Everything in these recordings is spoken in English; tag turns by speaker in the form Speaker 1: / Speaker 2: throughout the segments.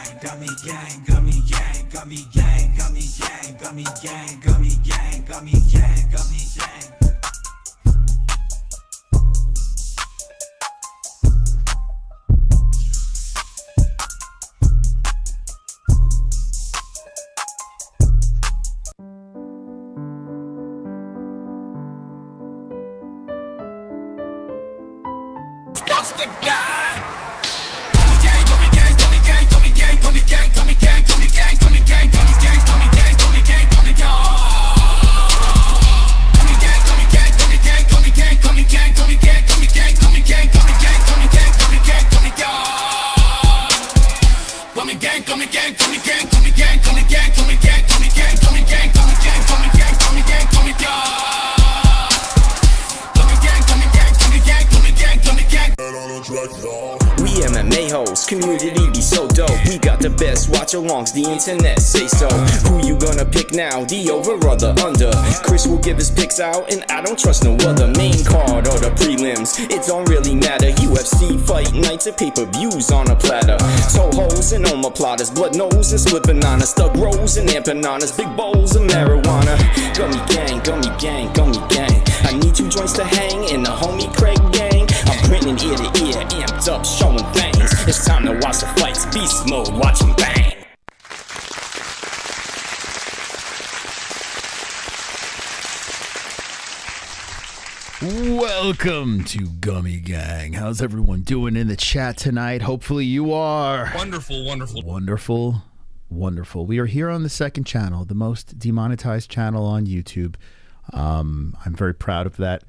Speaker 1: gang, gummy gang, gummy gang, gummy gang, gummy gang, gummy gang, gummy gang, gummy gang, gummy gang.
Speaker 2: We MMA-HOLES, community be so dope. We got the best watch-alongs, the internet say so. Who you gonna pick now, the over or the under? Chris will give his picks out, and I don't trust no other. Main card or the prelims, it don't really matter. UFC fight nights and pay-per-views on a platter. So hoes and omoplatas, blood nose and split bananas, thug rolls and empanadas, big bowls of marijuana. Gummy gang, gummy gang, gummy gang. I need 2 joints to hang in the homie Craig gang. I'm grinning ear to ear, amped up, showing things. It's time to watch the fights, beast mode, watch them bang.
Speaker 3: Welcome to Gummy Gang. How's everyone doing in the chat tonight? Hopefully you are.
Speaker 4: Wonderful, wonderful.
Speaker 3: Wonderful, wonderful. We are here on the second channel, the most demonetized channel on YouTube. I'm very proud of that.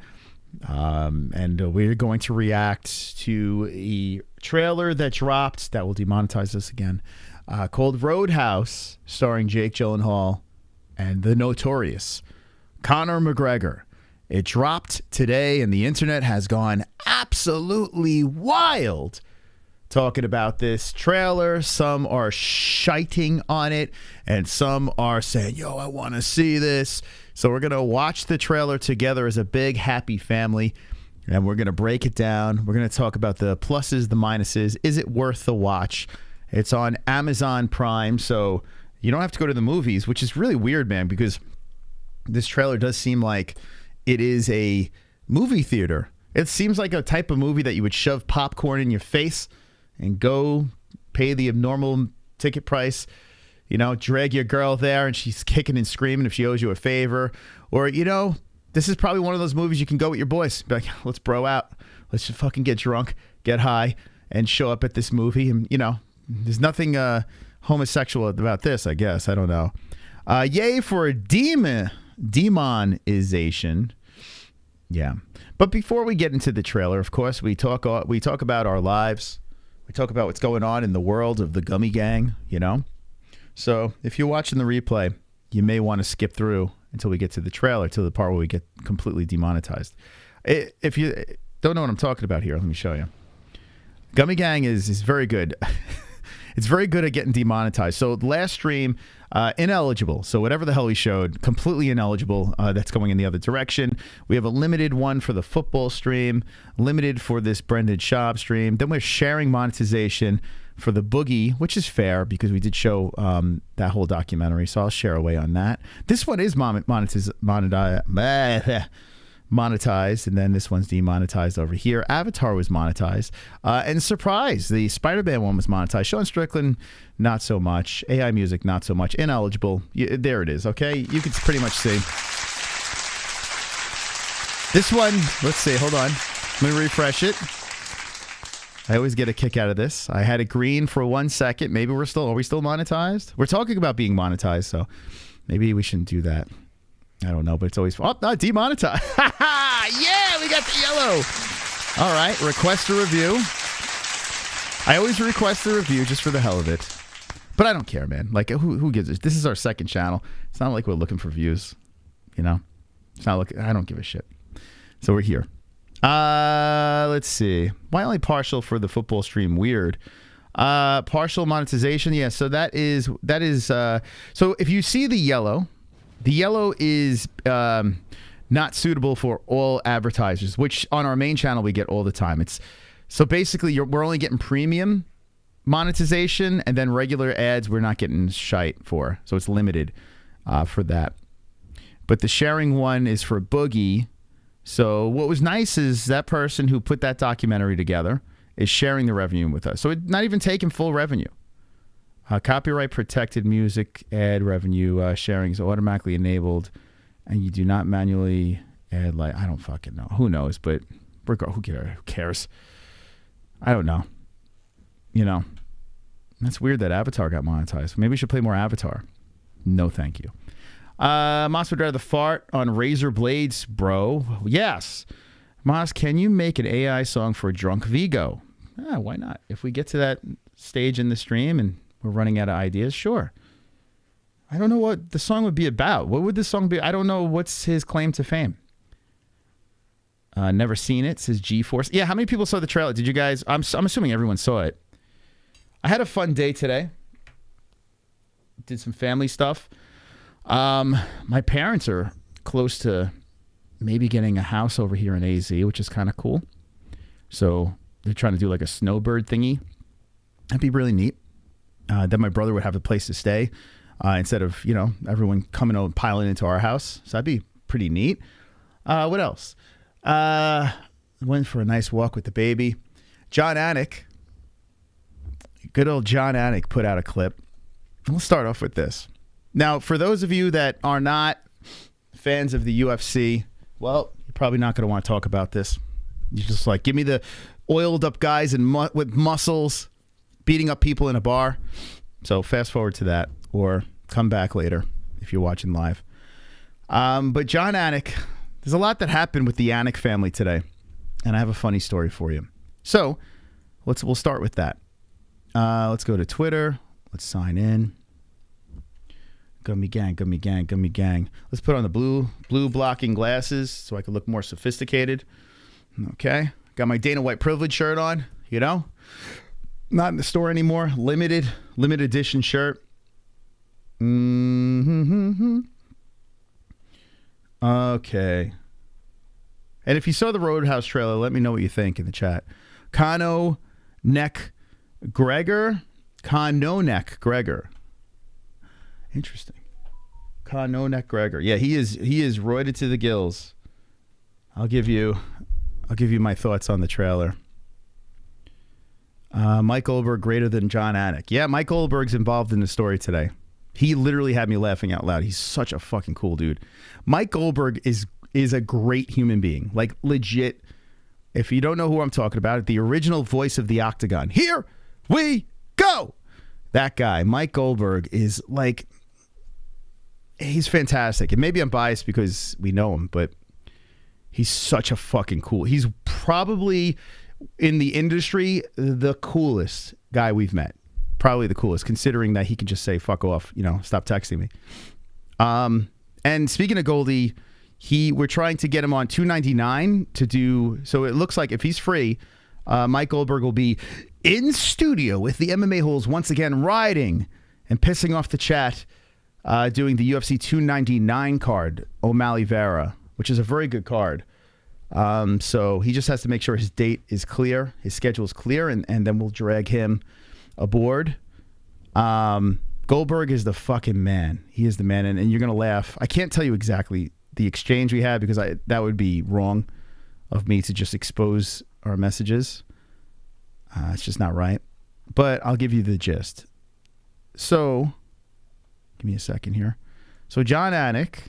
Speaker 3: And we're going to react to a trailer that dropped that will demonetize us again, called Roadhouse, starring Jake Gyllenhaal and the notorious Conor McGregor. It dropped today, and the internet has gone absolutely wild talking about this trailer. Some are shiting on it, and some are saying, yo, I want to see this. So we're going to watch the trailer together as a big, happy family, and we're going to break it down. We're going to talk about the pluses, the minuses. Is it worth the watch? It's on Amazon Prime, so you don't have to go to the movies, which is really weird, man, because this trailer does seem like it is a movie theater. It seems like a type of movie that you would shove popcorn in your face and go pay the abnormal ticket price, you know, drag your girl there and she's kicking and screaming if she owes you a favor. Or, you know, this is probably one of those movies you can go with your boys. Be like, let's bro out. Let's just fucking get drunk, get high, and show up at this movie. And, you know, there's nothing homosexual about this, I guess. I don't know. Yay for demonization. Yeah. But before we get into the trailer, of course, we talk about our lives. We talk about what's going on in the world of the Gummy Gang, you know? So if you're watching the replay, you may want to skip through until we get to the trailer, to the part where we get completely demonetized. If you don't know what I'm talking about here, let me show you. Gummy Gang is very good. It's very good at getting demonetized. So last stream, ineligible. So whatever the hell we showed, completely ineligible. That's going in the other direction. We have a limited one for the football stream, limited for this Brendan Schaub stream. Then we're sharing monetization for the Boogie, which is fair because we did show that whole documentary. So I'll share away on that. This one is monetized, and then this one's demonetized over here. Avatar was monetized, and surprise, the Spider-Man one was monetized. Sean Strickland, not so much. AI Music, not so much. Ineligible. There it is. Okay, you can pretty much see this one. Let's see. Hold on. Let me refresh it. I always get a kick out of this. I had it green for 1 second. Maybe are we still monetized? We're talking about being monetized, so maybe we shouldn't do that. I don't know, but it's always... Oh, not demonetized. Yeah, we got the yellow. All right, request a review. I always request a review just for the hell of it. But I don't care, man. Like, who gives it? This is our second channel. It's not like we're looking for views, you know? It's not like... I don't give a shit. So we're here. Let's see. Why only partial for the football stream? Weird. Partial monetization. Yeah, so that is... So if you see the yellow... The yellow is not suitable for all advertisers, which on our main channel we get all the time. So basically, we're only getting premium monetization, and then regular ads we're not getting shite for. So it's limited for that. But the sharing one is for Boogie. So what was nice is that person who put that documentary together is sharing the revenue with us. So it's not even taking full revenue. Copyright protected music ad revenue sharing is automatically enabled, and you do not manually add, like, I don't fucking know. Who knows? But who cares? I don't know. You know, that's weird that Avatar got monetized. Maybe we should play more Avatar. No, thank you. Moss would rather fart on razor blades, bro. Yes. Moss, can you make an AI song for Drunk Vigo? Why not? If we get to that stage in the stream and we're running out of ideas, sure. I don't know what the song would be about. What would this song be? I don't know. What's his claim to fame? Never seen it, says G-Force. Yeah, how many people saw the trailer? Did you guys? I'm assuming everyone saw it. I had a fun day today. Did some family stuff. My parents are close to maybe getting a house over here in AZ, which is kind of cool. So they're trying to do like a snowbird thingy. That'd be really neat. Then my brother would have a place to stay instead of, you know, everyone coming over and piling into our house. So that'd be pretty neat. What else? Went for a nice walk with the baby. John Anik. Good old John Anik put out a clip. We'll start off with this. Now, for those of you that are not fans of the UFC, well, you're probably not going to want to talk about this. You're just like, give me the oiled up guys and with muscles beating up people in a bar. So fast forward to that, or come back later if you're watching live. But John Anik, there's a lot that happened with the Anik family today, and I have a funny story for you. So we'll start with that. Let's go to Twitter. Let's sign in. Gummy gang, gummy gang, gummy gang. Let's put on the blue blocking glasses so I can look more sophisticated. Okay. Got my Dana White privilege shirt on, you know. Not in the store anymore. Limited edition shirt. Okay. And if you saw the Roadhouse trailer, let me know what you think in the chat. Conor McGregor. Interesting. Conor McGregor. Yeah, he is roided to the gills. I'll give you my thoughts on the trailer. Mike Goldberg greater than John Anik. Yeah, Mike Goldberg's involved in the story today. He literally had me laughing out loud. He's such a fucking cool dude. Mike Goldberg is a great human being. Like, legit. If you don't know who I'm talking about, the original voice of the Octagon. Here we go. That guy, Mike Goldberg, is like, he's fantastic. And maybe I'm biased because we know him, but he's such a fucking cool. He's probably in the industry the coolest guy we've met. Probably the coolest, considering that he can just say fuck off, you know, stop texting me. And speaking of Goldie, we're trying to get him on $2.99 to do. So it looks like if he's free, Mike Goldberg will be in studio with the MMA-HOLES once again, riding and pissing off the chat, doing the UFC 299 card, O'Malley Vera, which is a very good card. So he just has to make sure his date is clear, his schedule is clear, and then we'll drag him aboard. Goldberg is the fucking man. He is the man, and you're going to laugh. I can't tell you exactly the exchange we had because that would be wrong of me to just expose our messages. It's just not right. But I'll give you the gist. So, give me a second here. So John Anik,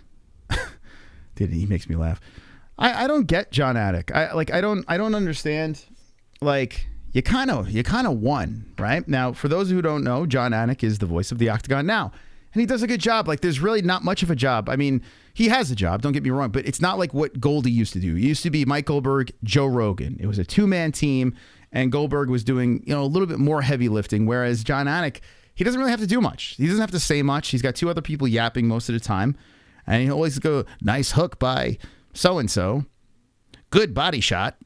Speaker 3: he makes me laugh. I don't get John Anik. I don't understand. Like, you kind of won, right? Now, for those who don't know, John Anik is the voice of the Octagon now. And he does a good job. Like, there's really not much of a job. I mean, he has a job, don't get me wrong, but it's not like what Goldie used to do. It used to be Mike Goldberg, Joe Rogan. It was a two-man team, and Goldberg was doing, you know, a little bit more heavy lifting, whereas John Anik, he doesn't really have to do much. He doesn't have to say much. He's got two other people yapping most of the time, and he always go, nice hook by so-and-so. Good body shot.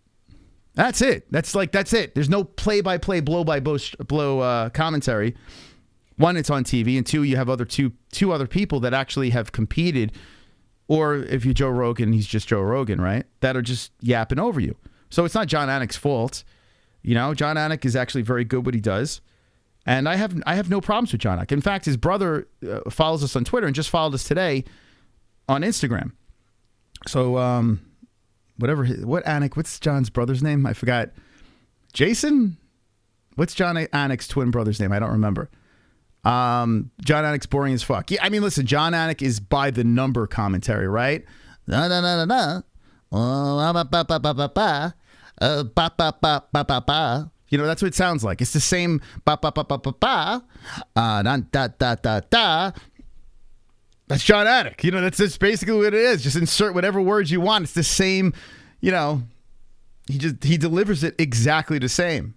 Speaker 3: That's it. That's it. There's no play-by-play, blow-by-blow commentary. One, it's on TV, and two, you have two other people that actually have competed, or if you're Joe Rogan, he's just Joe Rogan, right? That are just yapping over you. So it's not John Anik's fault. You know, John Anik is actually very good what he does. And I have no problems with John Anik. In fact, his brother follows us on Twitter and just followed us today on Instagram. So what Anik? What's John's brother's name? I forgot. Jason? What's John Anik's twin brother's name? I don't remember. John Anik's boring as fuck. Yeah, I mean, listen, John Anik is by the number commentary, right? Da, da, da, da, da. Ba, ba, ba, ba, ba, ba. Ba, ba, ba, ba, ba, ba. You know, that's what it sounds like. It's the same ba, ba, ba, ba, ba, ba. Da, da, da, da, da. That's John Anik. You know, that's basically what it is. Just insert whatever words you want. It's the same, you know, he delivers it exactly the same.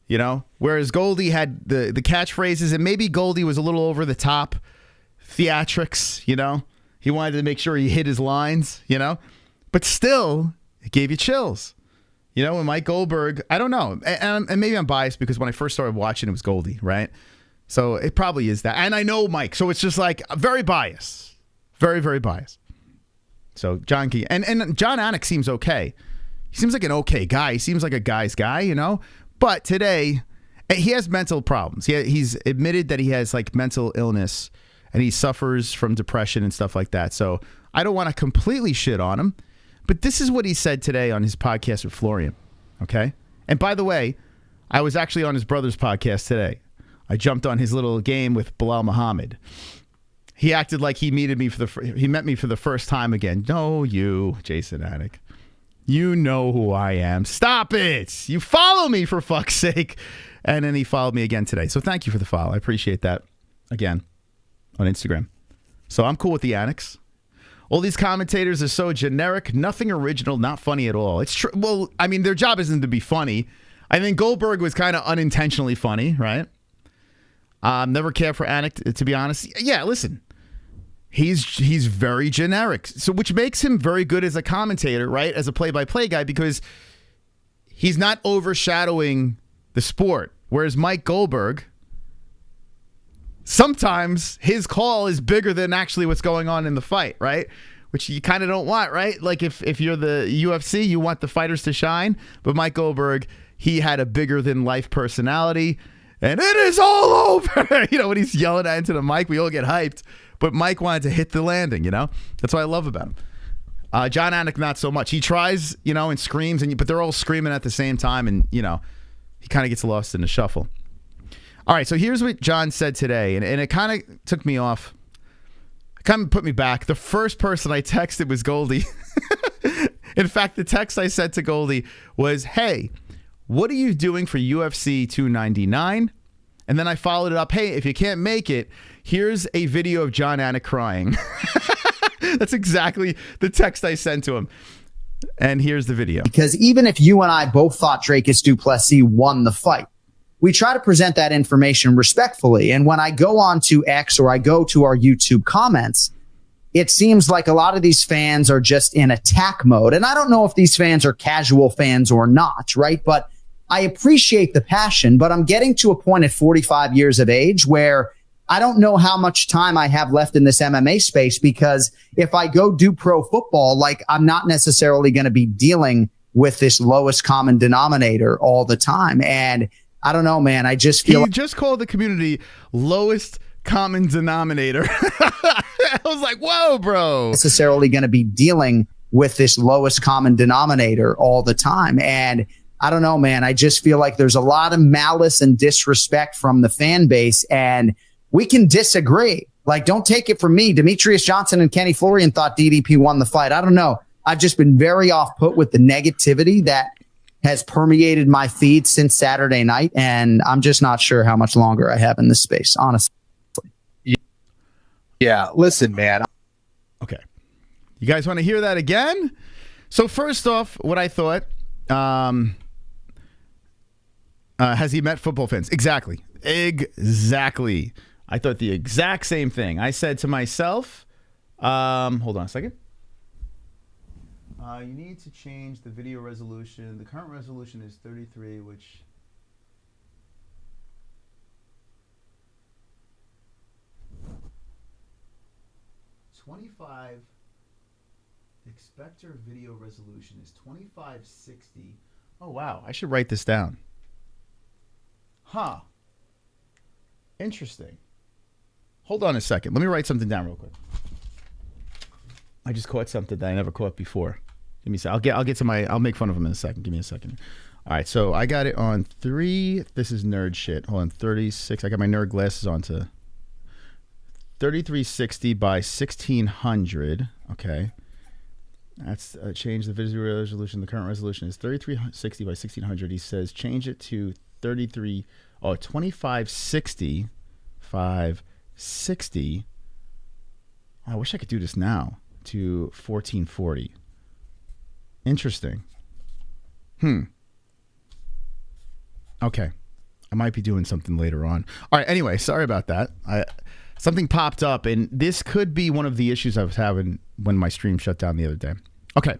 Speaker 3: You know, whereas Goldie had the catchphrases, and maybe Goldie was a little over the top theatrics, you know. He wanted to make sure he hit his lines, you know. But still, it gave you chills. You know, when Mike Goldberg, I don't know. And maybe I'm biased because when I first started watching, it was Goldie, right? So it probably is that. And I know Mike, so it's just like very biased. Very, very biased. So John Key. And John Anik seems okay. He seems like an okay guy. He seems like a guy's guy, you know. But today, he has mental problems. He's admitted that he has like mental illness and he suffers from depression and stuff like that. So I don't want to completely shit on him. But this is what he said today on his podcast with Florian. Okay? And by the way, I was actually on his brother's podcast today. I jumped on his little game with Bilal Muhammad. He acted like he met me for the first time again. No, you, Jason Anik. You know who I am. Stop it. You follow me, for fuck's sake. And then he followed me again today. So thank you for the follow. I appreciate that. Again, on Instagram. So I'm cool with the Aniks. All these commentators are so generic, nothing original, not funny at all. It's true. Well, I mean, their job isn't to be funny. I think Goldberg was kind of unintentionally funny, right? Never cared for Anik, to be honest. Yeah, listen. He's very generic, so which makes him very good as a commentator, right? As a play-by-play guy, because he's not overshadowing the sport. Whereas Mike Goldberg, sometimes his call is bigger than actually what's going on in the fight, right? Which you kind of don't want, right? Like if you're the UFC, you want the fighters to shine. But Mike Goldberg, he had a bigger than life personality, and it is all over. You know, when he's yelling out into the mic, we all get hyped. But Mike wanted to hit the landing, you know? That's what I love about him. John Anik, not so much. He tries, you know, and screams, but they're all screaming at the same time, and, you know, he kind of gets lost in the shuffle. All right, so here's what John said today, and it kind of took me off. It kind of put me back. The first person I texted was Goldie. In fact, the text I sent to Goldie was, hey, what are you doing for UFC 299? And then I followed it up, hey, if you can't make it, here's a video of John Anik crying. That's exactly the text I sent to him. And here's the video.
Speaker 4: Because even if you and I both thought Dracus du Plessis won the fight, we try to present that information respectfully. And when I go on to X or I go to our YouTube comments, it seems like a lot of these fans are just in attack mode. And I don't know if these fans are casual fans or not, right? But I appreciate the passion, but I'm getting to a point at 45 years of age where I don't know how much time I have left in this MMA space, because if I go do pro football, like, I'm not necessarily going to be dealing with this lowest common denominator all the time. And I don't know, man. I just feel
Speaker 3: he just called the community lowest common denominator. I was like, whoa, bro.
Speaker 4: Necessarily going to be dealing with this lowest common denominator all the time. And I don't know, man. I just feel like there's a lot of malice and disrespect from the fan base, and we can disagree. Like, don't take it from me. Demetrius Johnson and Kenny Florian thought DDP won the fight. I don't know. I've just been very off put with the negativity that has permeated my feed since Saturday night, and I'm just not sure how much longer I have in this space, honestly.
Speaker 5: Yeah, listen, man.
Speaker 3: Okay. You guys want to hear that again? So first off, what I thought, has he met football fans? Exactly. Exactly. I thought the exact same thing. I said to myself, hold on a second. You need to change the video resolution. The current resolution is 33, which... The expector video resolution is 2560. Oh, wow. I should write this down. Huh. Interesting. Hold on a second. Let me write something down real quick. I just caught something that I never caught before. Give me a second. I'll get to my. I'll make fun of him in a second. Give me a second. All right, so I got it on 3. This is nerd shit. Hold on, 36. I got my nerd glasses on to 3360 by 1600. Okay, that's change the video resolution. The current resolution is 3360 by 1600. He says change it to 2560 560. I wish I could do this now to 1440. Interesting. Okay. I might be doing something later on. All right. Anyway, sorry about that. Something popped up, and this could be one of the issues I was having when my stream shut down the other day. Okay.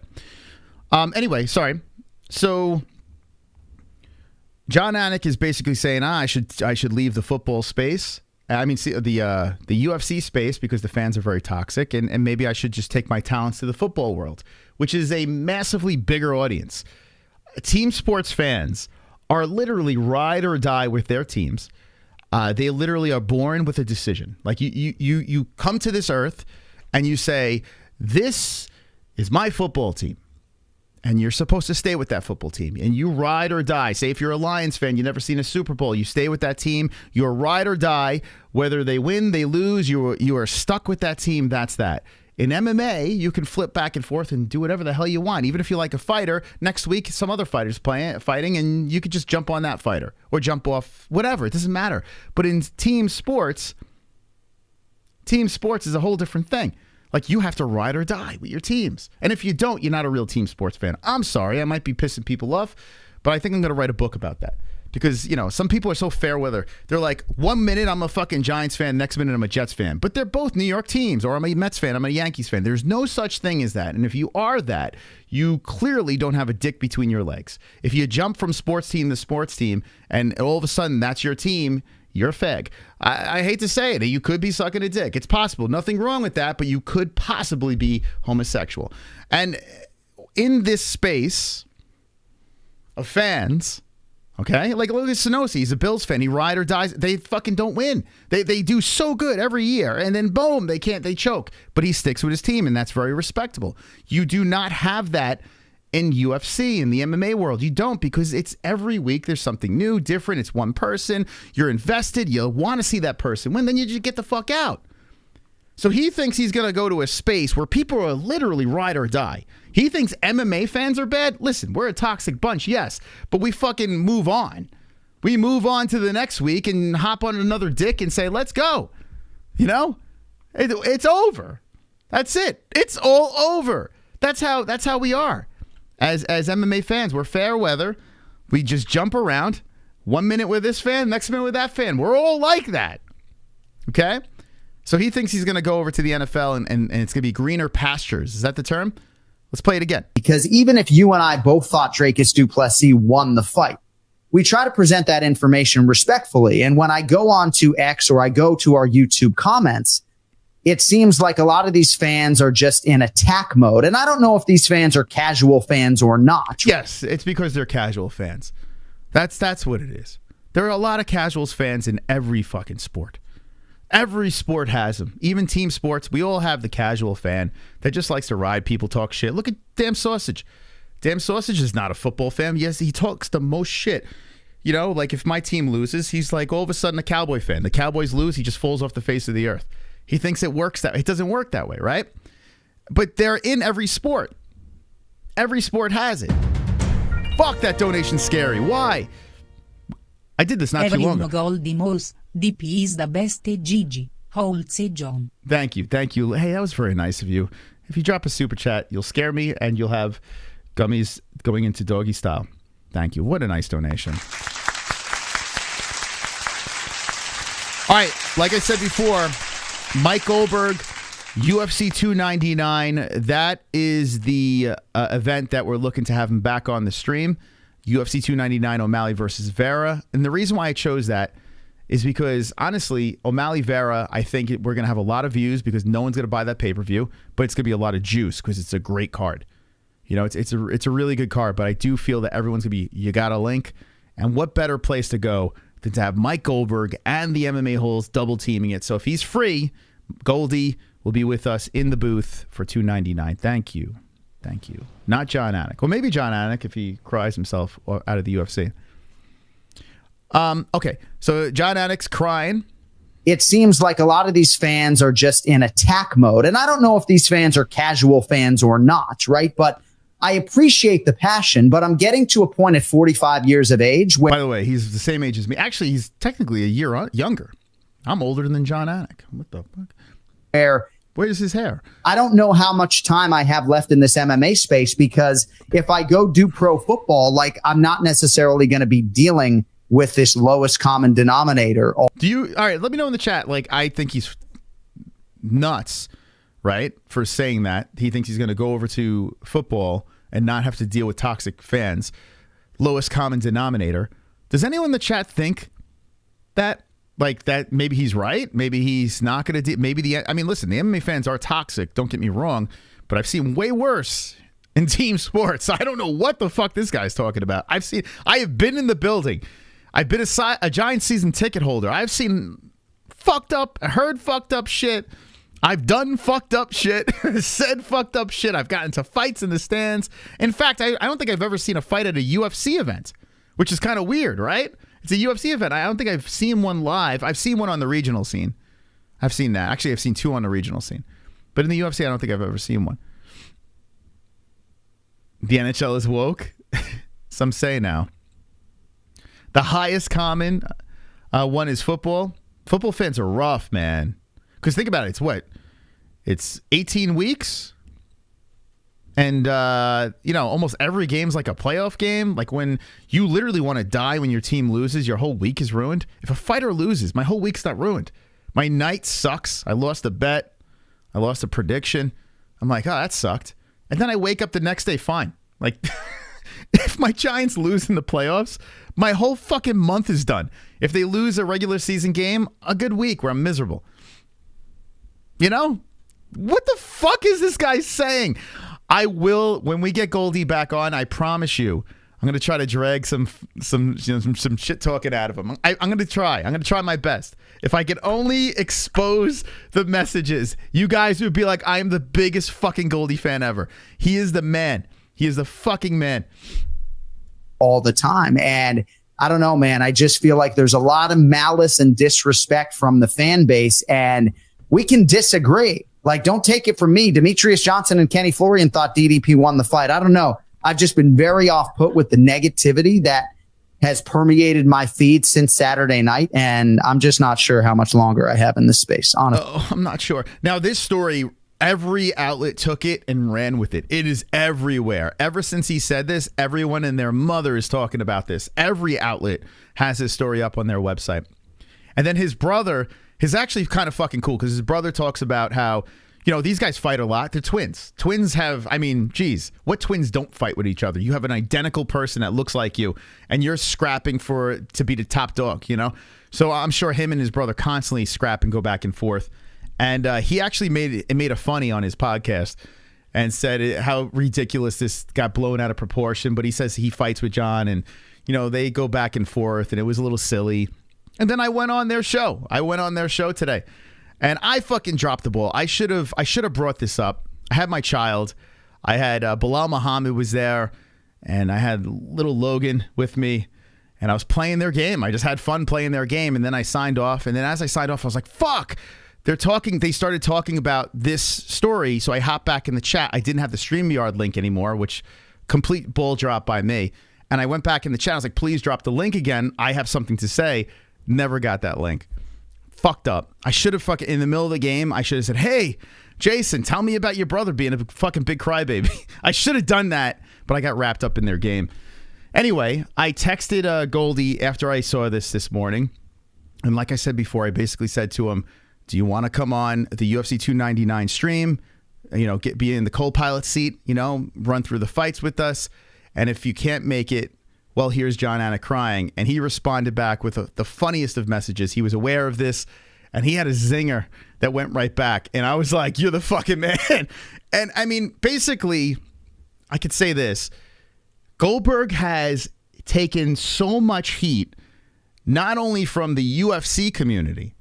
Speaker 3: Anyway, sorry. So John Anik is basically saying, I should leave the football space. I mean, see, the UFC space, because the fans are very toxic, and maybe I should just take my talents to the football world, which is a massively bigger audience. Team sports fans are literally ride or die with their teams. They literally are born with a decision. Like you come to this earth and you say, this is my football team. And you're supposed to stay with that football team. And you ride or die. Say if you're a Lions fan, you've never seen a Super Bowl, you stay with that team. You're ride or die. Whether they win, they lose, you are stuck with that team. That's that. In MMA, you can flip back and forth and do whatever the hell you want. Even if you like a fighter, next week some other fighter's fighting, and you could just jump on that fighter or jump off, whatever. It doesn't matter. But in team sports is a whole different thing. Like, you have to ride or die with your teams. And if you don't, you're not a real team sports fan. I'm sorry. I might be pissing people off, but I think I'm going to write a book about that. Because, you know, some people are so fair weather. They're like, 1 minute I'm a fucking Giants fan, next minute I'm a Jets fan. But they're both New York teams. Or I'm a Mets fan, I'm a Yankees fan. There's no such thing as that. And if you are that, you clearly don't have a dick between your legs. If you jump from sports team to sports team, and all of a sudden that's your team, you're a fag. I hate to say it. You could be sucking a dick. It's possible. Nothing wrong with that, but you could possibly be homosexual. And in this space of fans, okay, like look at Sonosi. He's a Bills fan. He ride or dies. They fucking don't win. They do so good every year, and then boom, they choke. But he sticks with his team, and that's very respectable. You do not have that in UFC, in the MMA world. You don't, because it's every week there's something new, different. It's one person. You're invested. You want to see that person win. Then you just get the fuck out. So he thinks he's going to go to a space where people are literally ride or die. He thinks MMA fans are bad. Listen, we're a toxic bunch, yes, but we fucking move on. We move on to the next week and hop on another dick and say, let's go. You know? It's over. That's it. It's all over. That's how we are. As MMA fans, we're fair weather. We just jump around. 1 minute with this fan, next minute with that fan. We're all like that. Okay? So he thinks he's going to go over to the NFL and it's going to be greener pastures. Is that the term? Let's play it again.
Speaker 4: Because even if you and I both thought Dracus du Plessis won the fight, we try to present that information respectfully. And when I go on to X or I go to our YouTube comments, it seems like a lot of these fans are just in attack mode. And I don't know if these fans are casual fans or not.
Speaker 3: Yes, it's because they're casual fans. That's what it is. There are a lot of casuals fans in every fucking sport. Every sport has them. Even team sports, we all have the casual fan that just likes to ride people, talk shit. Look at Damn Sausage. Damn Sausage is not a football fan. Yes, he talks the most shit. You know, like if my team loses, he's like all of a sudden a Cowboy fan. The Cowboys lose, he just falls off the face of the earth. He thinks it works that way. It doesn't work that way, right? But they're in every sport. Every sport has it. Fuck, that donation's scary. Why? I did this not too long ago.
Speaker 5: Goldie Mouse, DP is the best. Gigi, holds John.
Speaker 3: Thank you. Thank you. Hey, that was very nice of you. If you drop a super chat, you'll scare me and you'll have gummies going into doggy style. Thank you. What a nice donation. All right. Like I said before, Mike Goldberg, UFC 299. That is the event that we're looking to have him back on the stream. UFC 299, O'Malley versus Vera. And the reason why I chose that is because, honestly, O'Malley Vera, I think we're going to have a lot of views because no one's going to buy that pay-per-view, but it's going to be a lot of juice because it's a great card. You know, it's a really good card, but I do feel that everyone's going to be, you got a link. And what better place to go than to have Mike Goldberg and the MMA-HOLES double teaming it. So if he's free, Goldie will be with us in the booth for $2.99. Thank you. Thank you. Not John Anik. Well, maybe John Anik if he cries himself out of the UFC. Okay, so John Anik's crying.
Speaker 4: It seems like a lot of these fans are just in attack mode. And I don't know if these fans are casual fans or not, right? But I appreciate the passion, but I'm getting to a point at 45 years of age where...
Speaker 3: By the way, he's the same age as me. Actually, he's technically a year younger. I'm older than John Anik. What the fuck? Where's his hair?
Speaker 4: I don't know how much time I have left in this MMA space, because if I go do pro football, like, I'm not necessarily going to be dealing with this lowest common denominator.
Speaker 3: All right, let me know in the chat. Like, I think he's nuts, right, for saying that. He thinks he's going to go over to football and not have to deal with toxic fans. Lowest common denominator. Does anyone in the chat think that? Like, that maybe he's right? Maybe he's not going to I mean, listen, the MMA fans are toxic. Don't get me wrong. But I've seen way worse in team sports. I don't know what the fuck this guy's talking about. I have been in the building. I've been a Giant season ticket holder. I've seen heard fucked up shit. I've done fucked up shit, said fucked up shit. I've gotten into fights in the stands. In fact, I don't think I've ever seen a fight at a UFC event, which is kind of weird, right? It's a UFC event. I don't think I've seen one live. I've seen one on the regional scene. I've seen that. Actually, I've seen two on the regional scene. But in the UFC, I don't think I've ever seen one. The NHL is woke. Some say now. The highest common one is football. Football fans are rough, man. Because think about it. It's what? It's 18 weeks. And, almost every game's like a playoff game. Like, when you literally want to die when your team loses, your whole week is ruined. If a fighter loses, my whole week's not ruined. My night sucks. I lost a bet. I lost a prediction. I'm like, oh, that sucked. And then I wake up the next day fine. Like, if my Giants lose in the playoffs, my whole fucking month is done. If they lose a regular season game, a good week where I'm miserable. You know? What the fuck is this guy saying? I will, when we get Goldie back on, I promise you, I'm going to try to drag some shit talking out of him. I'm going to try. I'm going to try my best. If I could only expose the messages, you guys would be like, I am the biggest fucking Goldie fan ever. He is the man. He is the fucking man.
Speaker 4: All the time. And I don't know, man. I just feel like there's a lot of malice and disrespect from the fan base, and we can disagree. Like, don't take it from me. Demetrius Johnson and Kenny Florian thought DDP won the fight. I don't know. I've just been very off put with the negativity that has permeated my feed since Saturday night, and I'm just not sure how much longer I have in this space, honestly.
Speaker 3: Oh, I'm not sure. Now, this story, every outlet took it and ran with it. It is everywhere. Ever since he said this, everyone and their mother is talking about this. Every outlet has his story up on their website. And then his brother is actually kind of fucking cool, because his brother talks about how, these guys fight a lot. They're twins. Twins have, geez, what twins don't fight with each other? You have an identical person that looks like you, and you're scrapping to be the top dog, So I'm sure him and his brother constantly scrap and go back and forth. And he actually made a funny on his podcast and said how ridiculous this got blown out of proportion. But he says he fights with John, and, they go back and forth, and it was a little silly. And then I went on their show. Today, and I fucking dropped the ball. I should have brought this up. I had my child. I had Bilal Muhammad was there, and I had little Logan with me, and I was playing their game. I just had fun playing their game, and then I signed off. And then as I signed off, I was like, fuck. They started talking about this story, so I hopped back in the chat. I didn't have the StreamYard link anymore, which complete ball drop by me. And I went back in the chat. I was like, please drop the link again. I have something to say. Never got that link. Fucked up. I should have in the middle of the game, I should have said, hey, Jason, tell me about your brother being a fucking big crybaby. I should have done that, but I got wrapped up in their game. Anyway, I texted Goldie after I saw this morning. And like I said before, I basically said to him, do you want to come on the UFC 299 stream? Be in the co-pilot seat, run through the fights with us. And if you can't make it, well, here's John Anik crying. And he responded back with the funniest of messages. He was aware of this, and he had a zinger that went right back. And I was like, you're the fucking man. And basically, I could say this. Goldberg has taken so much heat not only from the UFC community,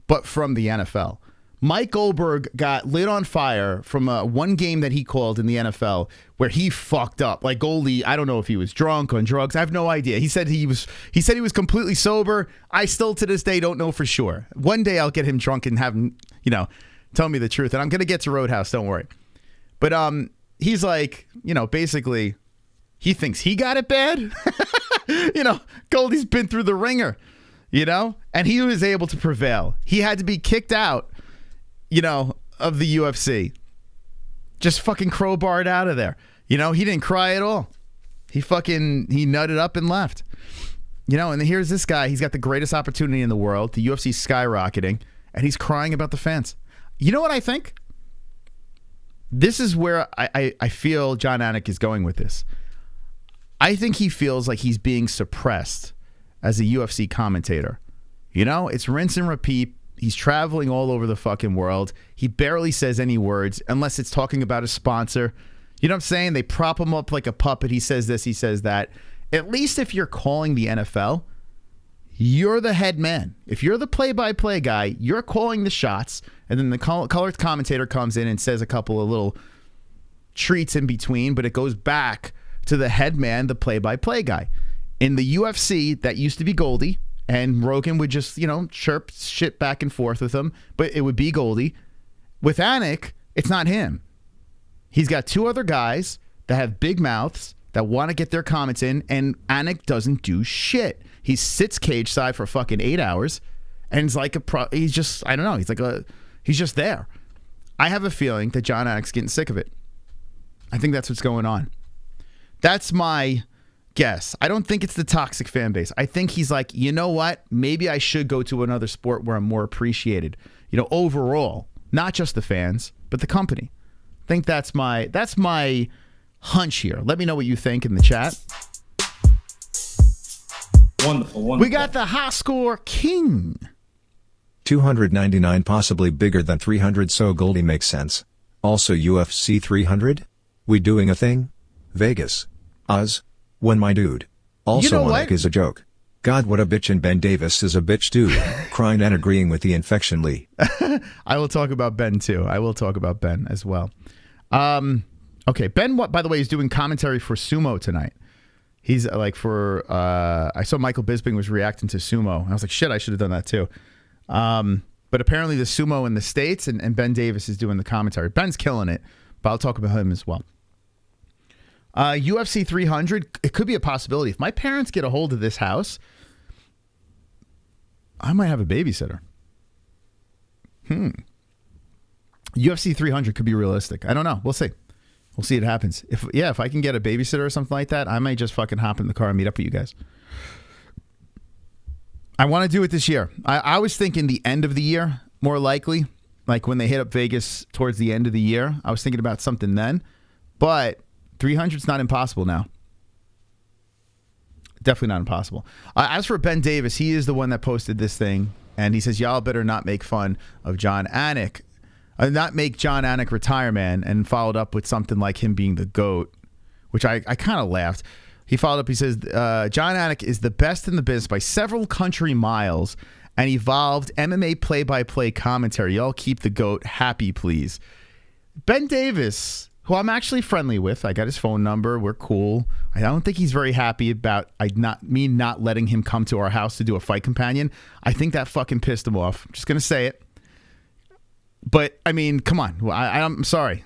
Speaker 3: but from the NFL. Mike Goldberg got lit on fire from one game that he called in the NFL where he fucked up. Like Goldie, I don't know if he was drunk on drugs. I have no idea. He said he was completely sober. I still to this day don't know for sure. One day I'll get him drunk and have him, tell me the truth. And I'm gonna get to Roadhouse, don't worry. But he's like, basically, he thinks he got it bad. Goldie's been through the ringer, and he was able to prevail. He had to be kicked out, of the UFC. Just fucking crowbarred out of there. He didn't cry at all. He nutted up and left. And then here's this guy. He's got the greatest opportunity in the world. The UFC's skyrocketing, and he's crying about the fans. You know what I think? This is where I feel Jon Anik is going with this. I think he feels like he's being suppressed as a UFC commentator. It's rinse and repeat. He's traveling all over the fucking world. He barely says any words unless it's talking about a sponsor. You know what I'm saying? They prop him up like a puppet. He says this, he says that. At least if you're calling the NFL, you're the head man. If you're the play-by-play guy, you're calling the shots, and then the colored commentator comes in and says a couple of little treats in between, but it goes back to the head man, the play-by-play guy. In the UFC, that used to be Goldie, and Rogan would just, chirp shit back and forth with him, but it would be Goldie. With Anik, it's not him. He's got two other guys that have big mouths that want to get their comments in, and Anik doesn't do shit. He sits cage side for fucking 8 hours, and it's like he's just, I don't know, he's just there. I have a feeling that Jon Anik's getting sick of it. I think that's what's going on. That's my guess. I don't think it's the toxic fan base. I think he's like, you know what? Maybe I should go to another sport where I'm more appreciated. Overall, not just the fans, but the company. I think that's my hunch here. Let me know what you think in the chat.
Speaker 6: Wonderful.
Speaker 3: We got the high score king.
Speaker 7: 299, possibly bigger than 300, so Goldie makes sense. Also UFC 300? We doing a thing? Vegas. Oz? When my dude. Also Anik is a joke. God, what a bitch, and Ben Davis is a bitch too. Crying and agreeing with the infection Lee.
Speaker 3: I will talk about Ben too. I will talk about Ben as well. Okay, Ben, by the way, is doing commentary for Sumo tonight. He's like I saw Michael Bisping was reacting to Sumo. And I was like, shit, I should have done that too. But apparently the Sumo in the States and Ben Davis is doing the commentary. Ben's killing it, but I'll talk about him as well. UFC 300, it could be a possibility. If my parents get a hold of this house, I might have a babysitter. UFC 300 could be realistic. I don't know. We'll see. We'll see what happens. If I can get a babysitter or something like that, I might just fucking hop in the car and meet up with you guys. I want to do it this year. I was thinking the end of the year, more likely. Like when they hit up Vegas towards the end of the year. I was thinking about something then. But 300's not impossible now. Definitely not impossible. As for Ben Davis, he is the one that posted this thing. And he says, y'all better not make fun of Jon Anik. Not make Jon Anik retire, man. And followed up with something like him being the GOAT, which I kind of laughed. He followed up, he says, Jon Anik is the best in the business by several country miles and evolved MMA play-by-play commentary. Y'all keep the GOAT happy, please. Ben Davis, who I'm actually friendly with. I got his phone number. We're cool. I don't think he's very happy about me not letting him come to our house to do a fight companion. I think that fucking pissed him off. I'm just going to say it. But, I mean, come on. I'm sorry.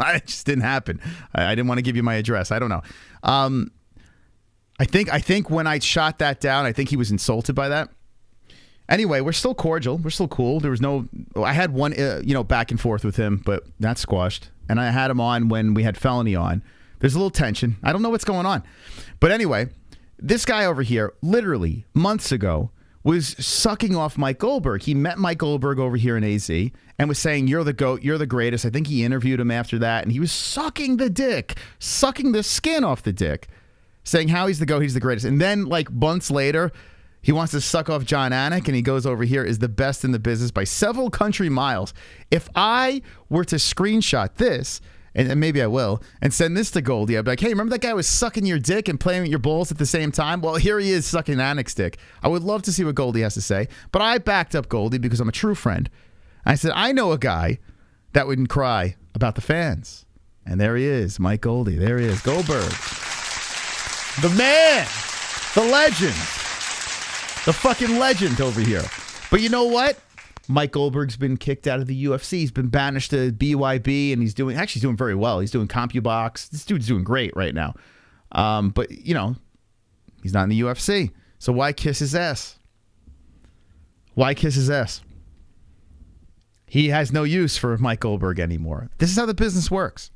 Speaker 3: It just didn't happen. I didn't want to give you my address. I don't know. I think when I shot that down, I think he was insulted by that. Anyway, we're still cordial. We're still cool. There was no... I had one, back and forth with him, but that's squashed. And I had him on when we had Felony on. There's a little tension. I don't know what's going on. But anyway, this guy over here, literally months ago, was sucking off Mike Goldberg. He met Mike Goldberg over here in AZ and was saying, you're the GOAT, you're the greatest. I think he interviewed him after that, and he was sucking the dick, sucking the skin off the dick, saying how he's the GOAT, he's the greatest. And then, like, months later, he wants to suck off Jon Anik, and he goes over here, is the best in the business by several country miles. If I were to screenshot this and maybe I will, and send this to Goldie. I'd be like, hey, remember that guy was sucking your dick and playing with your balls at the same time? Well, here he is sucking Anik's dick. I would love to see what Goldie has to say, but I backed up Goldie because I'm a true friend. I said, I know a guy that wouldn't cry about the fans. And there he is, Mike Goldie. There he is, Goldberg. The man, the legend, the fucking legend over here. But you know what? Mike Goldberg's been kicked out of the UFC. He's been banished to BYB, and he's doing very well. He's doing CompuBox. This dude's doing great right now. But, you know, he's not in the UFC. So why kiss his ass? Why kiss his ass? He has no use for Mike Goldberg anymore. This is how the business works.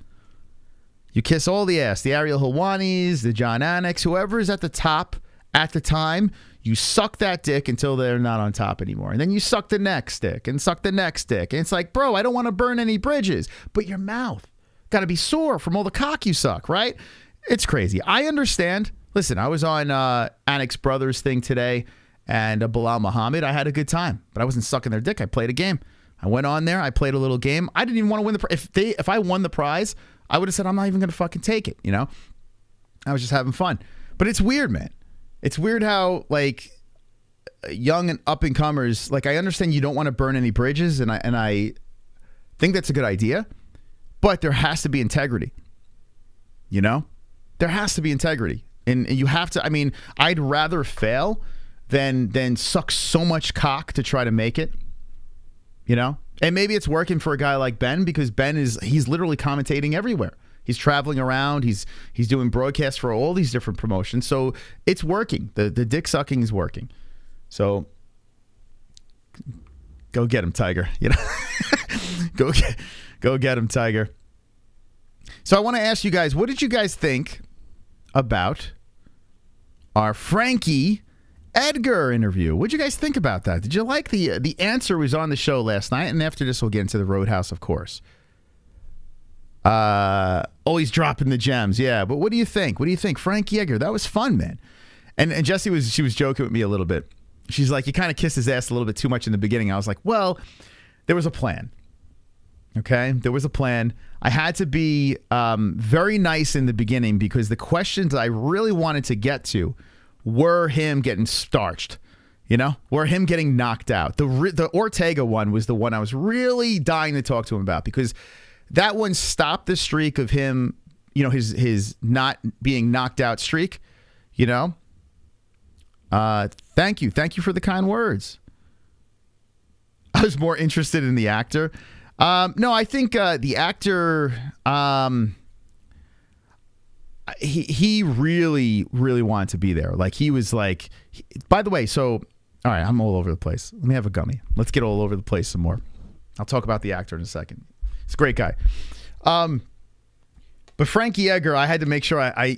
Speaker 3: You kiss all the ass, the ARIEL Helwanis, the John Aniks, whoever is at the top at the time. You suck that dick until they're not on top anymore. And then you suck the next dick and suck the next dick. And it's like, bro, I don't want to burn any bridges. But your mouth got to be sore from all the cock you suck, right? It's crazy. I understand. Listen, I was on Anik's brother's thing today and Bilal Muhammad. I had a good time, but I wasn't sucking their dick. I played a game. I went on there. I played a little game. I didn't even want to win the prize. If I won the prize, I would have said, I'm not even going to fucking take it, you know? I was just having fun. But it's weird, man. It's weird how, like, young and up-and-comers, like, I understand you don't want to burn any bridges, and I think that's a good idea, but there has to be integrity, you know? There has to be integrity. And you have to, I mean, I'd rather fail than suck so much cock to try to make it, you know? And maybe it's working for a guy like Ben, because Ben he's literally commentating everywhere. He's traveling around. He's doing broadcasts for all these different promotions. So it's working. The dick sucking is working. So go get him, Tiger. You know, go get him, Tiger. So I want to ask you guys, what did you guys think about our Frankie Edgar interview? What did you guys think about that? Did you like the answer was on the show last night? And after this, we'll get into the Roadhouse, of course. Always dropping the gems. Yeah, but what do you think? What do you think? Frankie Edgar, that was fun, man. And Jessie was joking with me a little bit. She's like, you kind of kissed his ass a little bit too much in the beginning. I was like, well, there was a plan. Okay? There was a plan. I had to be very nice in the beginning because the questions I really wanted to get to were him getting starched. You know? Were him getting knocked out. The Ortega one was the one I was really dying to talk to him about, because that one stopped the streak of him, you know, his not being knocked out streak, you know? Thank you. Thank you for the kind words. I was more interested in the actor. No, I think the actor, he really, really wanted to be there. Like, he was like, by the way, so, all right, I'm all over the place. Let me have a gummy. Let's get all over the place some more. I'll talk about the actor in a second. He's a great guy. But Frankie Edgar, I had to make sure I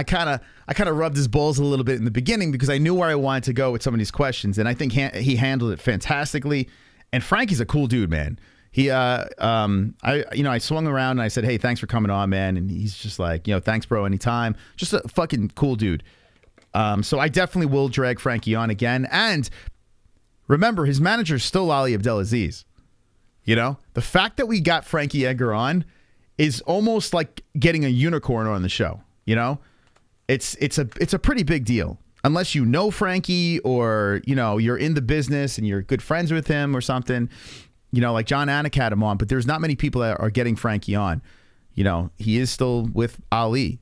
Speaker 3: kind of rubbed his balls a little bit in the beginning because I knew where I wanted to go with some of these questions, and I think he handled it fantastically. And Frankie's a cool dude, man. I swung around and I said, "Hey, thanks for coming on, man." And he's just like, "Thanks, bro, anytime." Just a fucking cool dude. So I definitely will drag Frankie on again. And remember, his manager is still Ali Abdelaziz. You know, the fact that we got Frankie Edgar on is almost like getting a unicorn on the show. You know, it's a pretty big deal. Unless you know Frankie, or you're in the business and you're good friends with him or something. Like John Anik had him on, but there's not many people that are getting Frankie on. He is still with Ali.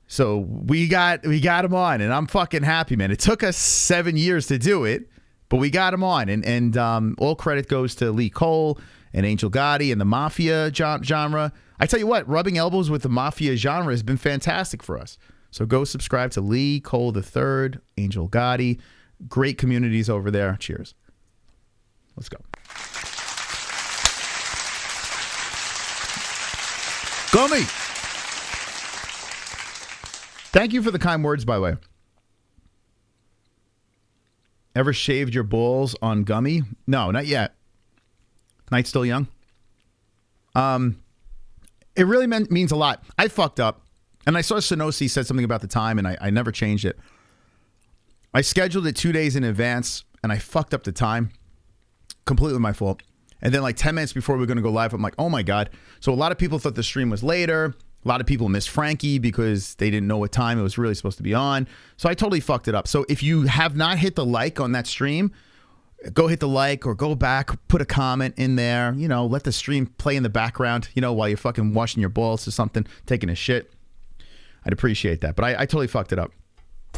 Speaker 3: So we got him on, and I'm fucking happy, man. It took us 7 years to do it, but we got him on. And all credit goes to Lee Cole and Angel Gotti and the Mafia genre. I tell you what, rubbing elbows with the Mafia genre has been fantastic for us. So go subscribe to Lee Cole III, Angel Gotti. Great communities over there. Cheers. Let's go. Gummy. Thank you for the kind words, by the way. Ever shaved your balls on Gummy? No, not yet. Night's still young. It really means a lot. I fucked up. And I saw Sonosi said something about the time, and I never changed it. I scheduled it 2 days in advance, and I fucked up the time. Completely my fault. And then like 10 minutes before we were going to go live, I'm like, oh my God. So a lot of people thought the stream was later. A lot of people missed Frankie because they didn't know what time it was really supposed to be on. So I totally fucked it up. So if you have not hit the like on that stream, go hit the like or go back, put a comment in there, you know, let the stream play in the background, you know, while you're fucking washing your balls or something, taking a shit. I'd appreciate that. But I totally fucked it up.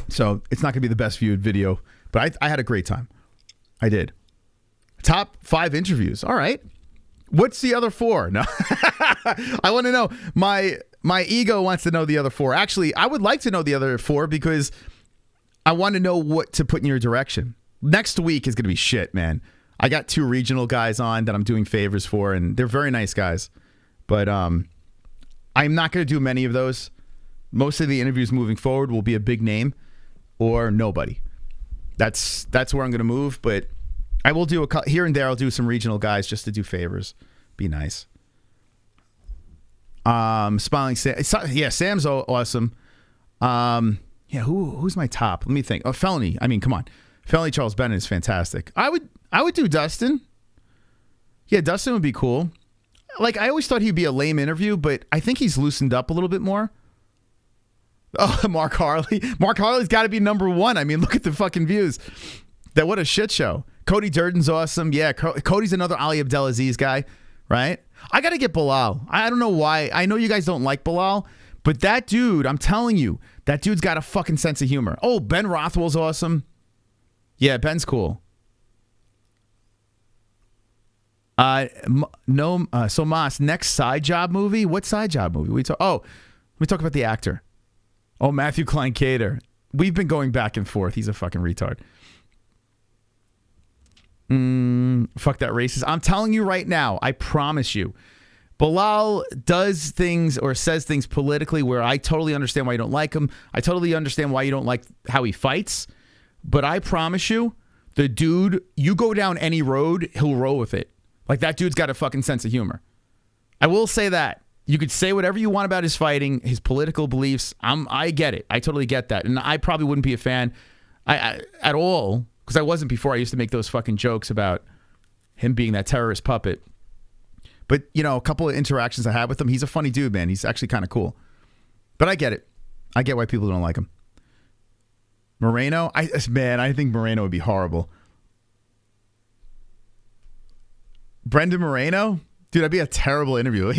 Speaker 3: So it's not going to be the best viewed video, but I had a great time. I did. Top 5 interviews. All right. What's the other 4? No, I want to know. My ego wants to know the other 4. Actually, I would like to know the other 4 because I want to know what to put in your direction. Next week is going to be shit, man. I got 2 regional guys on that I'm doing favors for, and they're very nice guys. But I'm not going to do many of those. Most of the interviews moving forward will be a big name or nobody. That's where I'm going to move, but I will do here and there. I'll do some regional guys just to do favors. Be nice. Smiling Sam. Yeah, Sam's awesome. Yeah, who's my top? Let me think. Oh, Felony. I mean, come on. Felony Charles Bennett is fantastic. I would do Dustin. Yeah, Dustin would be cool. Like, I always thought he'd be a lame interview, but I think he's loosened up a little bit more. Oh, Mark Harley. Mark Harley's got to be number 1. I mean, look at the fucking views. What a shit show. Cody Durden's awesome. Yeah, Cody's another Ali Abdelaziz guy, right? I got to get Bilal. I don't know why. I know you guys don't like Bilal, but that dude, I'm telling you, that dude's got a fucking sense of humor. Oh, Ben Rothwell's awesome. Yeah, Ben's cool. So Mas, next side job movie? What side job movie? We talk about the actor. Oh, Matthew Klein Cater. We've been going back and forth. He's a fucking retard. Fuck that racist. I'm telling you right now, I promise you, Bilal does things or says things politically where I totally understand why you don't like him. I totally understand why you don't like how he fights. But I promise you, the dude, you go down any road, he'll roll with it. Like, that dude's got a fucking sense of humor. I will say that. You could say whatever you want about his fighting, his political beliefs. I get it. I totally get that. And I probably wouldn't be a fan at all, because I wasn't before. I used to make those fucking jokes about him being that terrorist puppet. But, you know, a couple of interactions I had with him, he's a funny dude, man. He's actually kind of cool. But I get it. I get why people don't like him. Moreno? I think Moreno would be horrible. Brendan Moreno? Dude, that'd be a terrible interview.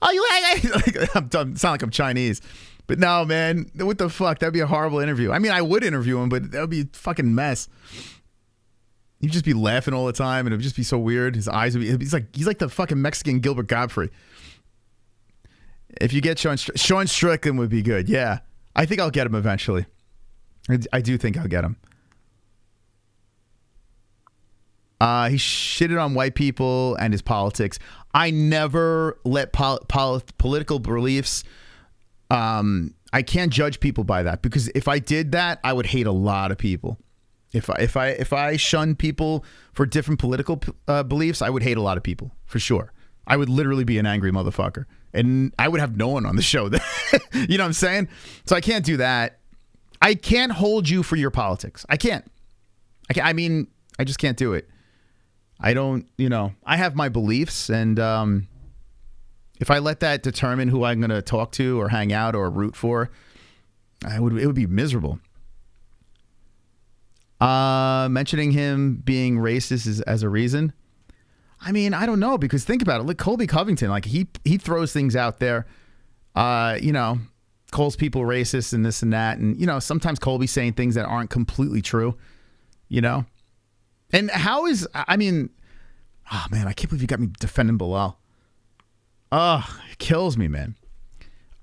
Speaker 3: I'm sound like I'm Chinese. But no, man, what the fuck? That'd be a horrible interview. I mean, I would interview him, but that would be a fucking mess. He'd just be laughing all the time, and it would just be so weird. His eyes would be, he's like the fucking Mexican Gilbert Godfrey. If you get Sean Strickland would be good. Yeah. I think I'll get him eventually. I do think I'll get him. He shitted on white people and his politics. I never let political beliefs. I can't judge people by that, because if I did that, I would hate a lot of people. If I shun people for different political beliefs, I would hate a lot of people for sure. I would literally be an angry motherfucker, and I would have no one on the show. You know what I'm saying? So I can't do that. I can't hold you for your politics. I can't. I mean, I just can't do it. I don't, I have my beliefs, and if I let that determine who I'm going to talk to or hang out or root for, it would be miserable. Mentioning him being racist as a reason. I mean, I don't know, because think about it. Look, Colby Covington, like he throws things out there, calls people racist and this and that. And, sometimes Colby's saying things that aren't completely true, And how is, I mean, oh man, I can't believe you got me defending Bilal. Oh, it kills me, man.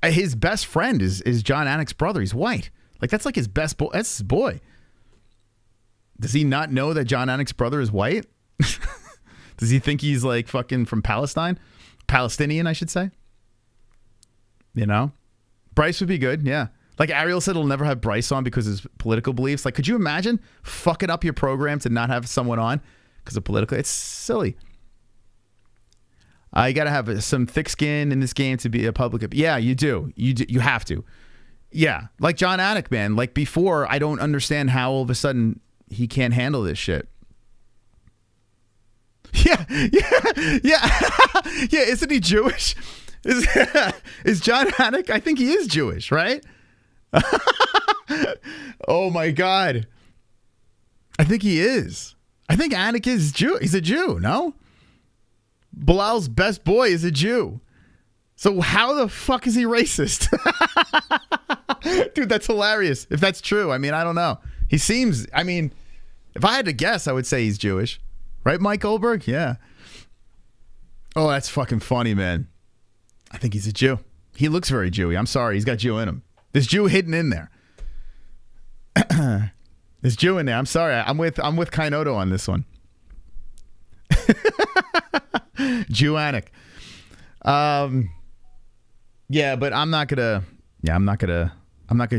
Speaker 3: His best friend is John Anik's brother. He's white. Like, that's like his best boy. That's his boy. Does he not know that John Anik's brother is white? Does he think he's like fucking from Palestine? Palestinian, I should say. Bryce would be good, yeah. Like Ariel said, he'll never have Bryce on because of his political beliefs. Like, could you imagine fucking up your program to not have someone on because of political? It's silly. You got to have some thick skin in this game to be a public. Yeah, you do. You have to. Yeah, like John Anik, man. Like before, I don't understand how all of a sudden he can't handle this shit. Yeah. Yeah, isn't he Jewish? Is John Anik? I think he is Jewish, right? Oh my God. I think he is. I think Anik is Jew. He's a Jew, no? Bilal's best boy is a Jew. So how the fuck is he racist? Dude, that's hilarious. If that's true, I mean, I don't know. He seems, I mean, if I had to guess, I would say he's Jewish. Right, Mike Goldberg? Yeah. Oh, that's fucking funny, man. I think he's a Jew. He looks very Jewy. I'm sorry. He's got Jew in him. There's Jew hidden in there. There's Jew in there. I'm sorry. I'm with Kainoto on this one. Jew Anik. Yeah, but I'm not gonna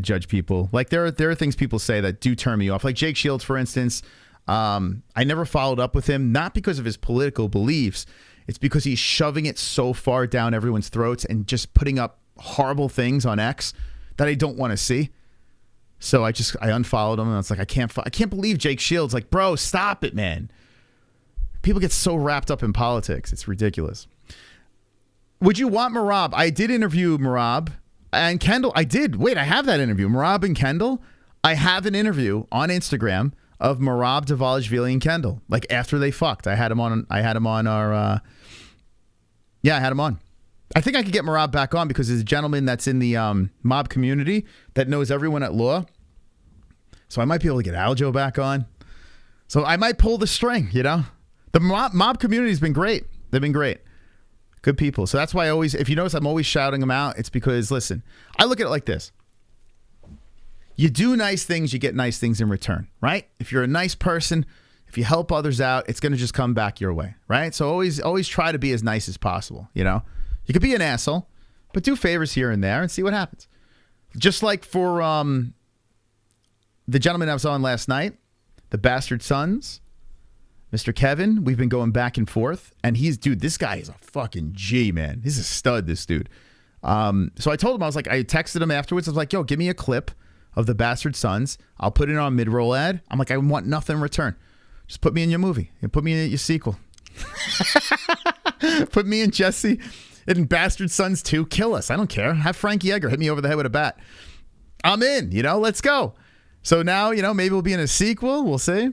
Speaker 3: judge people. Like there are things people say that do turn me off. Like Jake Shields, for instance. I never followed up with him, not because of his political beliefs. It's because he's shoving it so far down everyone's throats and just putting up horrible things on X that I don't want to see. So I unfollowed him, and it's like I can't believe Jake Shields. Like, bro, stop it, man. People get so wrapped up in politics. It's ridiculous. Would you want Merab? I did interview Merab and Kendall. I did. Wait, I have that interview. Merab and Kendall. I have an interview on Instagram of Merab, Dvalishvili, and Kendall. Like after they fucked, I had him on our. Yeah, I had him on. I think I could get Merab back on because there's a gentleman that's in the mob community that knows everyone at law. So I might be able to get Aljo back on. So I might pull the string, you know? The mob community's been great. They've been great. Good people. So that's why I always, if you notice, I'm always shouting them out. It's because, listen, I look at it like this. You do nice things, you get nice things in return, right? If you're a nice person, if you help others out, it's going to just come back your way, right? So always try to be as nice as possible, you know? You could be an asshole, but do favors here and there and see what happens. Just like for the gentleman I was on last night, the Bastard Sons, Mr. Kevin, we've been going back and forth, and dude, this guy is a fucking G, man. He's a stud, this dude. So I told him, I texted him afterwards, I was like, yo, give me a clip of the Bastard Sons. I'll put it on a mid-roll ad. I'm like, I want nothing in return. Just put me in your movie and put me in your sequel. Put me and Jesse in Bastard Sons 2. Kill us. I don't care. Have Frankie Edgar hit me over the head with a bat. I'm in, you know, let's go. So now, you know, maybe we'll be in a sequel. We'll see.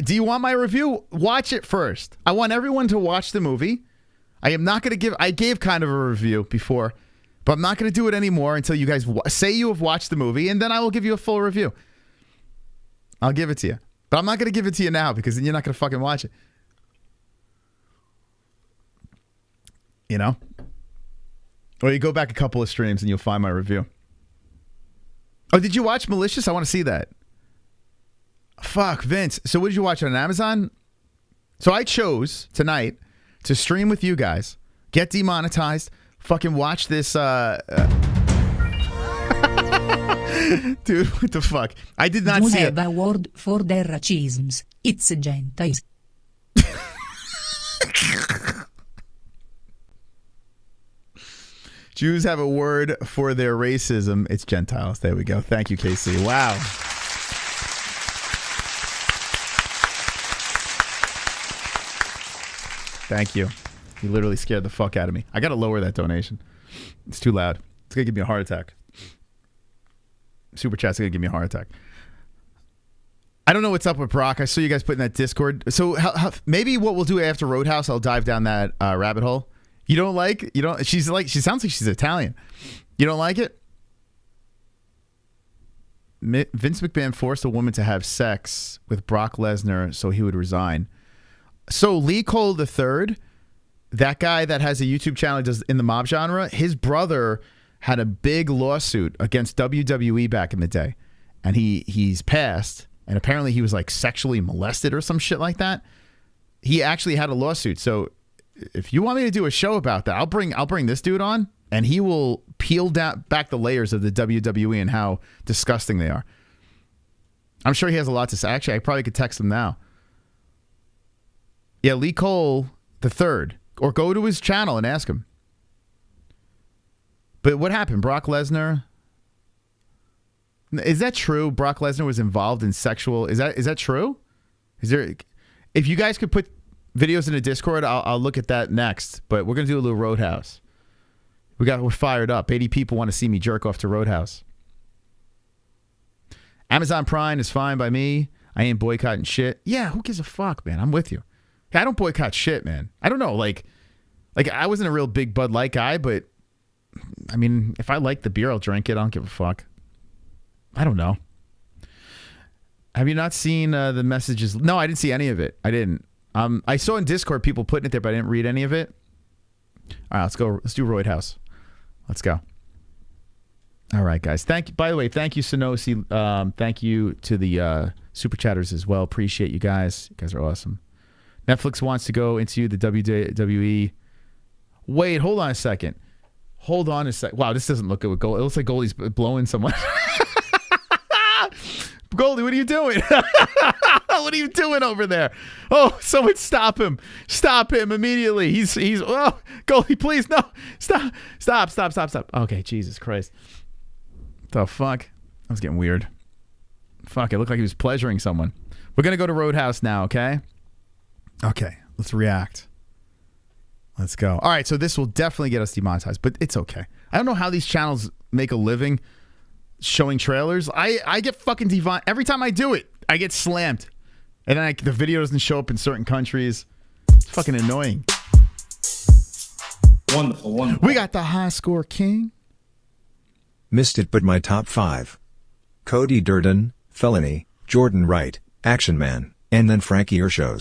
Speaker 3: Do you want my review? Watch it first. I want everyone to watch the movie. I am not going to give, I gave kind of a review before, but I'm not going to do it anymore until you guys say you have watched the movie, and then I will give you a full review. I'll give it to you. But I'm not going to give it to you now because then you're not going to fucking watch it. You know? Or you go back a couple of streams and you'll find my review. Oh, did you watch Malicious? I want to see that. Fuck, Vince. So what did you watch on Amazon? So I chose tonight to stream with you guys, get demonetized, fucking watch this. Dude, what the fuck? I did not see it.
Speaker 5: You have a word for their racisms. It's Gentiles.
Speaker 3: Jews have a word for their racism. It's Gentiles. There we go. Thank you, KC. Wow. Thank you. You literally scared the fuck out of me. I got to lower that donation. It's too loud. It's going to give me a heart attack. Super chat's going to give me a heart attack. I don't know what's up with Brock. I saw you guys putting that Discord. So maybe what we'll do after Roadhouse, I'll dive down that rabbit hole. You don't like? You don't? She sounds like she's Italian. You don't like it? Vince McMahon forced a woman to have sex with Brock Lesnar so he would resign. So Lee Cole III, that guy that has a YouTube channel does in the mob genre, his brother had a big lawsuit against WWE back in the day, and he's passed, and apparently he was like sexually molested or some shit like that. He actually had a lawsuit. So if you want me to do a show about that, I'll bring this dude on, and he will peel back the layers of the WWE and how disgusting they are. I'm sure he has a lot to say. Actually, I probably could text him now. Yeah, Lee Cole III. Or go to his channel and ask him. But what happened? Brock Lesnar? Is that true? Brock Lesnar was involved in sexual... Is that true? Is there... If you guys could put videos in the Discord, I'll look at that next. But we're gonna do a little Roadhouse. We're fired up. 80 people want to see me jerk off to Roadhouse. Amazon Prime is fine by me. I ain't boycotting shit. Yeah, who gives a fuck, man? I'm with you. I don't boycott shit, man. I don't know, like I wasn't a real big Bud Light guy, but I mean, if I like the beer, I'll drink it. I don't give a fuck. I don't know. Have you not seen the messages? No, I didn't see any of it. I didn't. I saw in Discord people putting it there, but I didn't read any of it. All right, let's go. Let's do Roadhouse. Let's go. All right, guys. Thank you. By the way, thank you, Sonosi. Thank you to the super chatters as well. Appreciate you guys. You guys are awesome. Netflix wants to go into the WWE. Wait, hold on a second. Hold on a sec. Wow, this doesn't look good with Goldie. It looks like Goldie's blowing someone. Goldie, what are you doing? What are you doing over there? Oh, someone stop him. Stop him immediately. He's oh, Goldie, please, no. Stop. Okay, Jesus Christ. The fuck? That was getting weird. Fuck, it looked like he was pleasuring someone. We're going to go to Roadhouse now, okay? Okay, let's react. Let's go. All right, so this will definitely get us demonetized, but it's okay. I don't know how these channels make a living showing trailers. I get fucking divine every time I do it. I get slammed, and then the video doesn't show up in certain countries. It's fucking annoying.
Speaker 6: Wonderful.
Speaker 3: We got the high score king.
Speaker 7: Missed it, but my top 5: Cody Durden, Felony, Jordan Wright, Action Man, and then Frankie Edgar.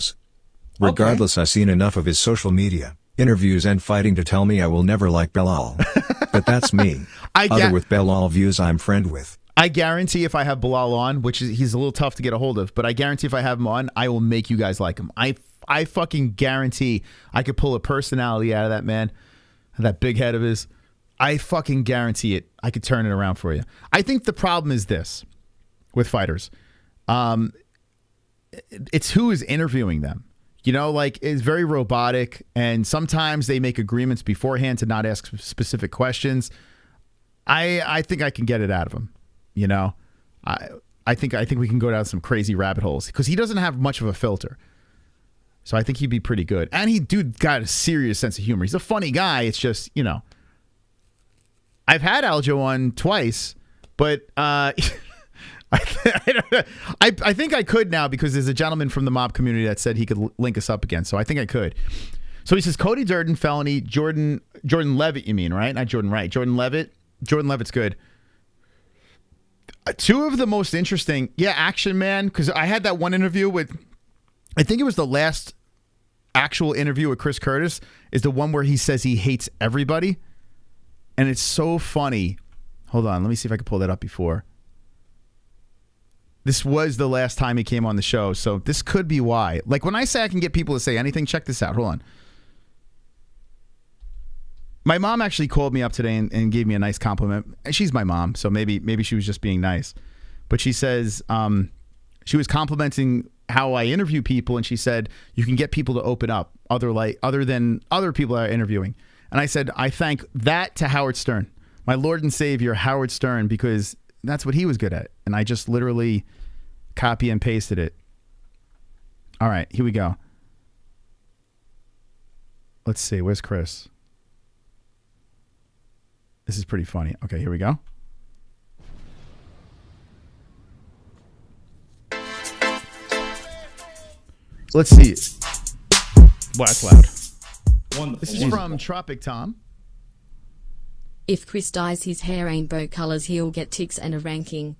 Speaker 7: Regardless, I've seen enough of his social media, interviews and fighting to tell me I will never like Belal. But that's me. Other with Belal views I'm friend with.
Speaker 3: I guarantee if I have Belal on, which is he's a little tough to get a hold of, but I guarantee if I have him on, I will make you guys like him. I fucking guarantee I could pull a personality out of that man, that big head of his. I fucking guarantee it. I could turn it around for you. I think the problem is this with fighters. It's who is interviewing them. You know, like, it's very robotic, and sometimes they make agreements beforehand to not ask specific questions. I think I can get it out of him. You know, I think we can go down some crazy rabbit holes because he doesn't have much of a filter. So I think he'd be pretty good. And dude got a serious sense of humor. He's a funny guy. It's just, you know, I've had Aljo on twice, but I think I could now because there's a gentleman from the mob community that said he could link us up again. So I think I could. So he says Cody Durden, Felony, Jordan Levitt, you mean, right? Not Jordan Wright. Jordan Levitt. Jordan Levitt's good. Two of the most interesting, Action Man, because I had that one interview with, I think it was the last actual interview with Chris Curtis, is the one where he says he hates everybody. And it's so funny. Hold on, let me see if I can pull that up before. This was the last time he came on the show, so this could be why. Like, when I say I can get people to say anything, check this out. Hold on. My mom actually called me up today and gave me a nice compliment. And she's my mom, so maybe she was just being nice. But she says she was complimenting how I interview people, and she said you can get people to open up other than other people that are interviewing. And I said I thank that to Howard Stern, my Lord and Savior Howard Stern, because that's what he was good at. And I just literally copy and pasted it. All right, here we go. Let's see. Where's Chris? This is pretty funny. Okay, here we go. Let's see. Wow, that's loud.
Speaker 6: Wonderful.
Speaker 3: This is from Tropic Tom.
Speaker 8: If Chris dyes his hair rainbow colors, he'll get ticks and a ranking.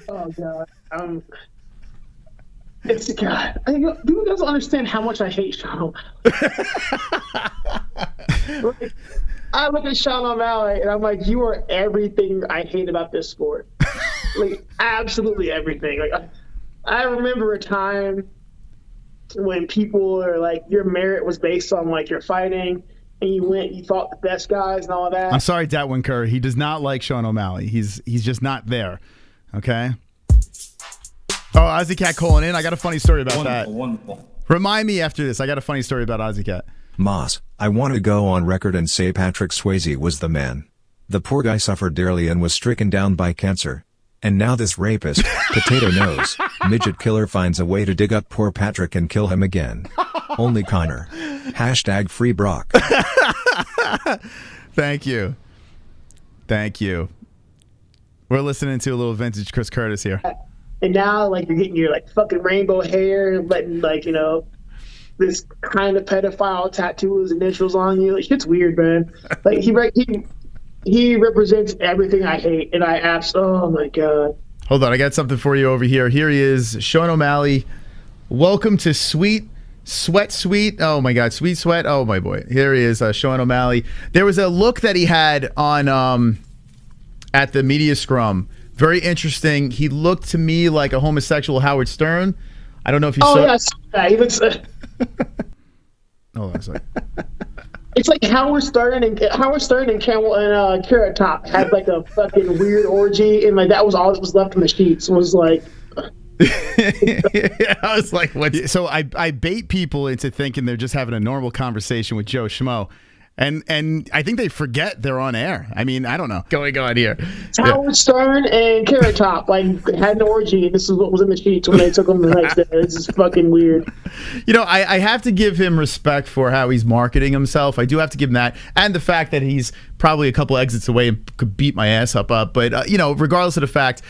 Speaker 9: Oh God. It's God. People doesn't understand how much I hate Sean O'Malley. I look at Sean O'Malley and I'm like, you are everything I hate about this sport. Like, absolutely everything. Like, I remember a time when people are like, your merit was based on like your fighting, and you fought the best guys and all that.
Speaker 3: I'm sorry, Datwin Kerr. He does not like Sean O'Malley. He's just not there. Okay. Oh, Ozzy Cat calling in. I got a funny story about that.
Speaker 6: Wonderful.
Speaker 3: Remind me after this. I got a funny story about Ozzy Cat.
Speaker 7: Moss, I want to go on record and say Patrick Swayze was the man. The poor guy suffered dearly and was stricken down by cancer. And now this rapist, Potato Nose, Midget killer finds a way to dig up poor Patrick and kill him again. Only Conor. Hashtag free Brock.
Speaker 3: Thank you. Thank you. We're listening to a little vintage Chris Curtis here.
Speaker 9: And now, like, you're getting your, like, fucking rainbow hair and letting, like, you know, this kind of pedophile tattoo his initials on you. Like, shit's weird, man. Like, he represents everything I hate, and oh my God.
Speaker 3: Hold on, I got something for you over here. Here he is, Sean O'Malley. Welcome to Sweet. Oh my God, Sweet Sweat. Oh my boy. Here he is, Sean O'Malley. There was a look that he had on at the media scrum. Very interesting. He looked to me like a homosexual Howard Stern. I don't know if you saw.
Speaker 9: Oh yeah, he looks.
Speaker 3: Hold on a second.
Speaker 9: It's like Howard Stern and Camel and Carrot Top had like a fucking weird orgy, and like that was all that was left in the sheets. Was like.
Speaker 3: Yeah, I was like, what? So I bait people into thinking they're just having a normal conversation with Joe Schmo. And I think they forget they're on air. I mean, I don't know. Going on here.
Speaker 9: Howard Stern and Carrot Top like had an orgy, and this is what was in the sheets when they took them the next day. This is fucking weird.
Speaker 3: You know, I have to give him respect for how he's marketing himself. I do have to give him that, and the fact that he's probably a couple exits away and could beat my ass up. But you know, regardless of the fact,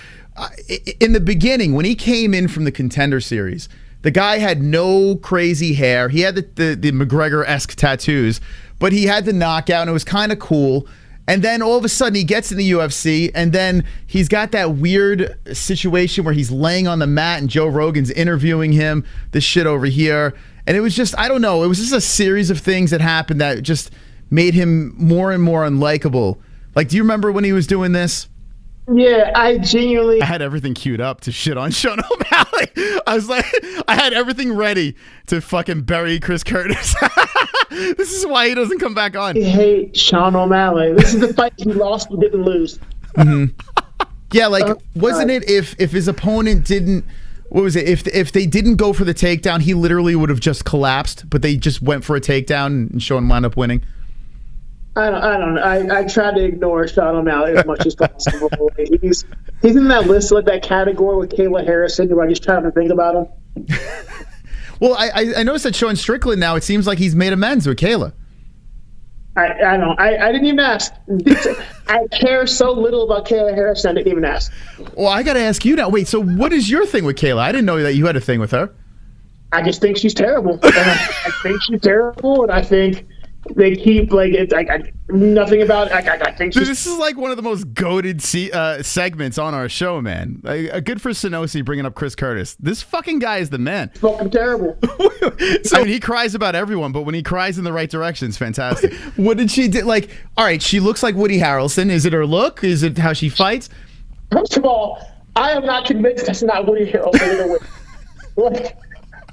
Speaker 3: in the beginning when he came in from the Contender Series, the guy had no crazy hair. He had the McGregor-esque tattoos. But he had the knockout, and it was kind of cool. And then all of a sudden, he gets in the UFC, and then he's got that weird situation where he's laying on the mat, and Joe Rogan's interviewing him, this shit over here. And it was just, I don't know, it was just a series of things that happened that just made him more and more unlikable. Like, do you remember when he was doing this?
Speaker 9: Yeah, I genuinely...
Speaker 3: I had everything queued up to shit on Sean O'Malley. I was like, I had everything ready to fucking bury Chris Curtis. This is why he doesn't come back on.
Speaker 9: I hate Sean O'Malley. This is the fight he lost but didn't lose.
Speaker 3: Mm-hmm. Yeah, like, wasn't it if his opponent didn't... What was it? If they didn't go for the takedown, he literally would have just collapsed, but they just went for a takedown and Sean wound up winning?
Speaker 9: I don't know. I try to ignore Sean O'Malley as much as possible. He's in that list, like that category with Kayla Harrison, where I just try to think about him.
Speaker 3: Well, I noticed that Sean Strickland now, it seems like he's made amends with Kayla.
Speaker 9: I don't. I didn't even ask. I care so little about Kayla Harrison, I didn't even ask.
Speaker 3: Well, I got to ask you now. Wait, so what is your thing with Kayla? I didn't know that you had a thing with her.
Speaker 9: I just think she's terrible. I think she's terrible, and I think they keep like it's like nothing about it. I think
Speaker 3: dude, this is like one of the most goated segments on our show, man. Good for Sonosi bringing up Chris Curtis. This fucking guy is the man.
Speaker 9: Fucking terrible.
Speaker 3: So he cries about everyone, but when he cries in the right direction, it's fantastic. What did she do? Like, all right, she looks like Woody Harrelson. Is it her look? Is it how she fights?
Speaker 9: First of all, I am not convinced that's not Woody Harrelson. Like,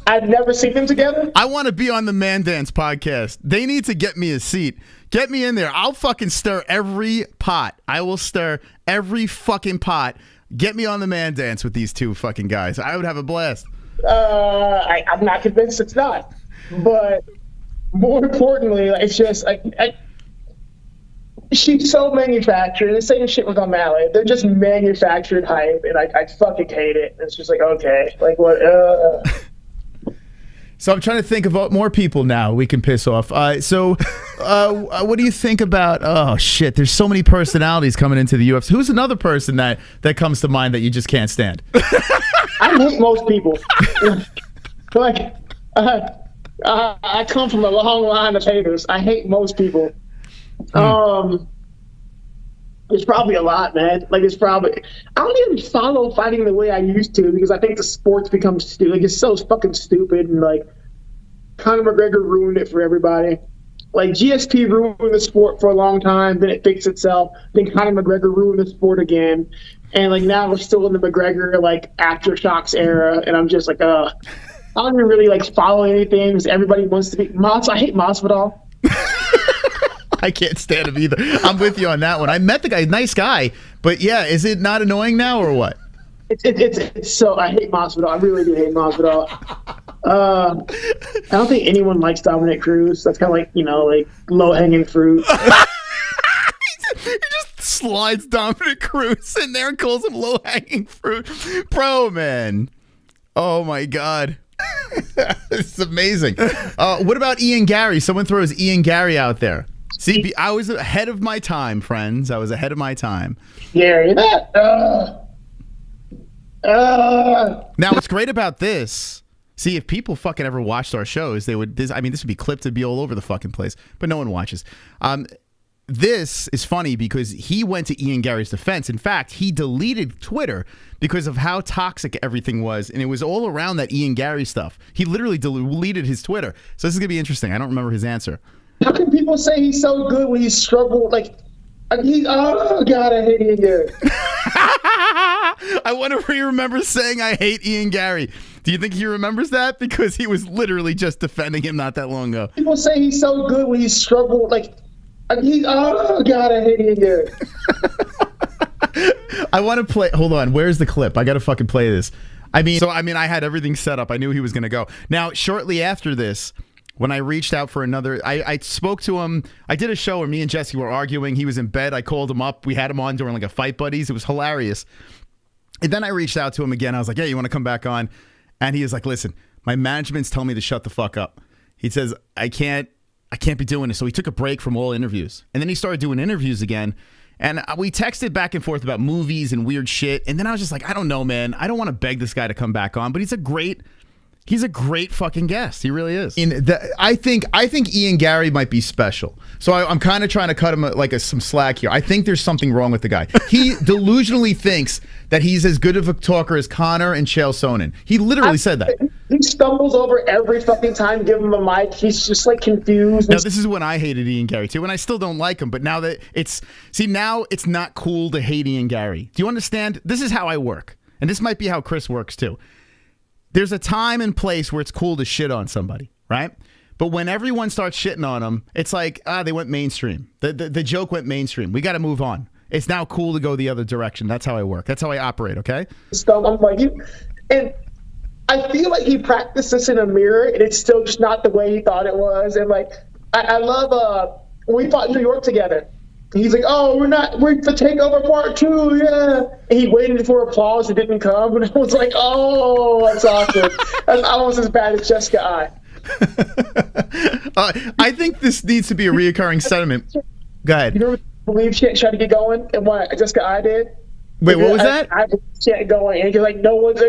Speaker 9: I've never seen them together.
Speaker 3: I want to be on the Man Dance podcast. They need to get me a seat. Get me in there. I'll fucking stir every pot. I will stir every fucking pot. Get me on the Man Dance with these two fucking guys. I would have a blast.
Speaker 9: I'm not convinced it's not. But more importantly, it's just she's so manufactured. The same shit with O'Malley. They're just manufactured hype, and I fucking hate it. It's just like, okay, like what?
Speaker 3: So I'm trying to think of more people now we can piss off. So what do you think about, oh shit, there's so many personalities coming into the UFC. Who's another person that comes to mind that you just can't stand?
Speaker 9: I hate most people. Like, I come from a long line of haters. I hate most people. It's probably a lot, man. Like, it's probably... I don't even follow fighting the way I used to because I think the sport's become stupid. Like, it's so fucking stupid, and, like, Conor McGregor ruined it for everybody. Like, GSP ruined the sport for a long time, then it fixed itself. Then Conor McGregor ruined the sport again. And, like, now we're still in the McGregor, like, aftershocks era, and I'm just like, I don't even really, like, follow anything because everybody wants to be... I hate Masvidal.
Speaker 3: I can't stand him either. I'm with you on that one. I met the guy, nice guy, but yeah, is it not annoying now or what?
Speaker 9: It's so, I hate Masvidal. I really do hate Masvidal. I don't think anyone likes Dominic Cruz. That's kind of like, like low hanging fruit.
Speaker 3: He just slides Dominic Cruz in there and calls him low hanging fruit, bro, man. Oh my God. It's amazing. What about Ian Gary? Someone throws Ian Gary out there. See, I was ahead of my time, friends. I was ahead of my time.
Speaker 9: Gary, that.
Speaker 3: Now, what's great about this, see, if people fucking ever watched our shows, they would, this would be clipped to be all over the fucking place, but no one watches. This is funny because he went to Ian Gary's defense. In fact, he deleted Twitter because of how toxic everything was, and it was all around that Ian Gary stuff. He literally deleted his Twitter. So this is going to be interesting. I don't remember his answer.
Speaker 9: How can people say he's so good when he's struggled? Like, oh God, I hate Ian Gary.
Speaker 3: I wonder if he remembers saying I hate Ian Gary. Do you think he remembers that? Because he was literally just defending him not that long ago.
Speaker 9: People say he's so good when he's struggled. Like, oh God, I hate Ian Gary.
Speaker 3: I want to play. Hold on. Where's the clip? I got to fucking play this. I mean, I had everything set up. I knew he was going to go. Now, shortly after this, when I reached out for another, I spoke to him. I did a show where me and Jesse were arguing. He was in bed. I called him up. We had him on during like a Fight Buddies. It was hilarious. And then I reached out to him again. I was like, "Hey, you want to come back on?" And he was like, "Listen, my management's telling me to shut the fuck up." He says, I can't be doing this. So he took a break from all interviews. And then he started doing interviews again. And we texted back and forth about movies and weird shit. And then I was just like, I don't know, man. I don't want to beg this guy to come back on, but he's a great fucking guest. He really is. I think Ian Gary might be special. So I'm kind of trying to cut him some slack here. I think there's something wrong with the guy. He delusionally thinks that he's as good of a talker as Conor and Chael Sonnen. He literally said that.
Speaker 9: He stumbles over every fucking time, give him a mic. He's just like confused.
Speaker 3: Now, this is when I hated Ian Gary too, and I still don't like him. But now that now it's not cool to hate Ian Gary. Do you understand? This is how I work. And this might be how Chris works too. There's a time and place where it's cool to shit on somebody, right? But when everyone starts shitting on them, it's like, they went mainstream. The joke went mainstream. We got to move on. It's now cool to go the other direction. That's how I work. That's how I operate, okay?
Speaker 9: So I'm like, and I feel like he practiced this in a mirror, and it's still just not the way he thought it was. And like, I love when we fought in New York together. He's like, "Oh, we're for Takeover Part 2, yeah." And he waited for applause, it didn't come, and I was like, "Oh, that's awesome." That's almost as bad as Jessica I.
Speaker 3: I think this needs to be a reoccurring sentiment. Go ahead.
Speaker 9: You remember Believe she tried to get going, and what Jessica I did?
Speaker 3: Wait, what was that?
Speaker 9: I can't go in, and you're like, no one's.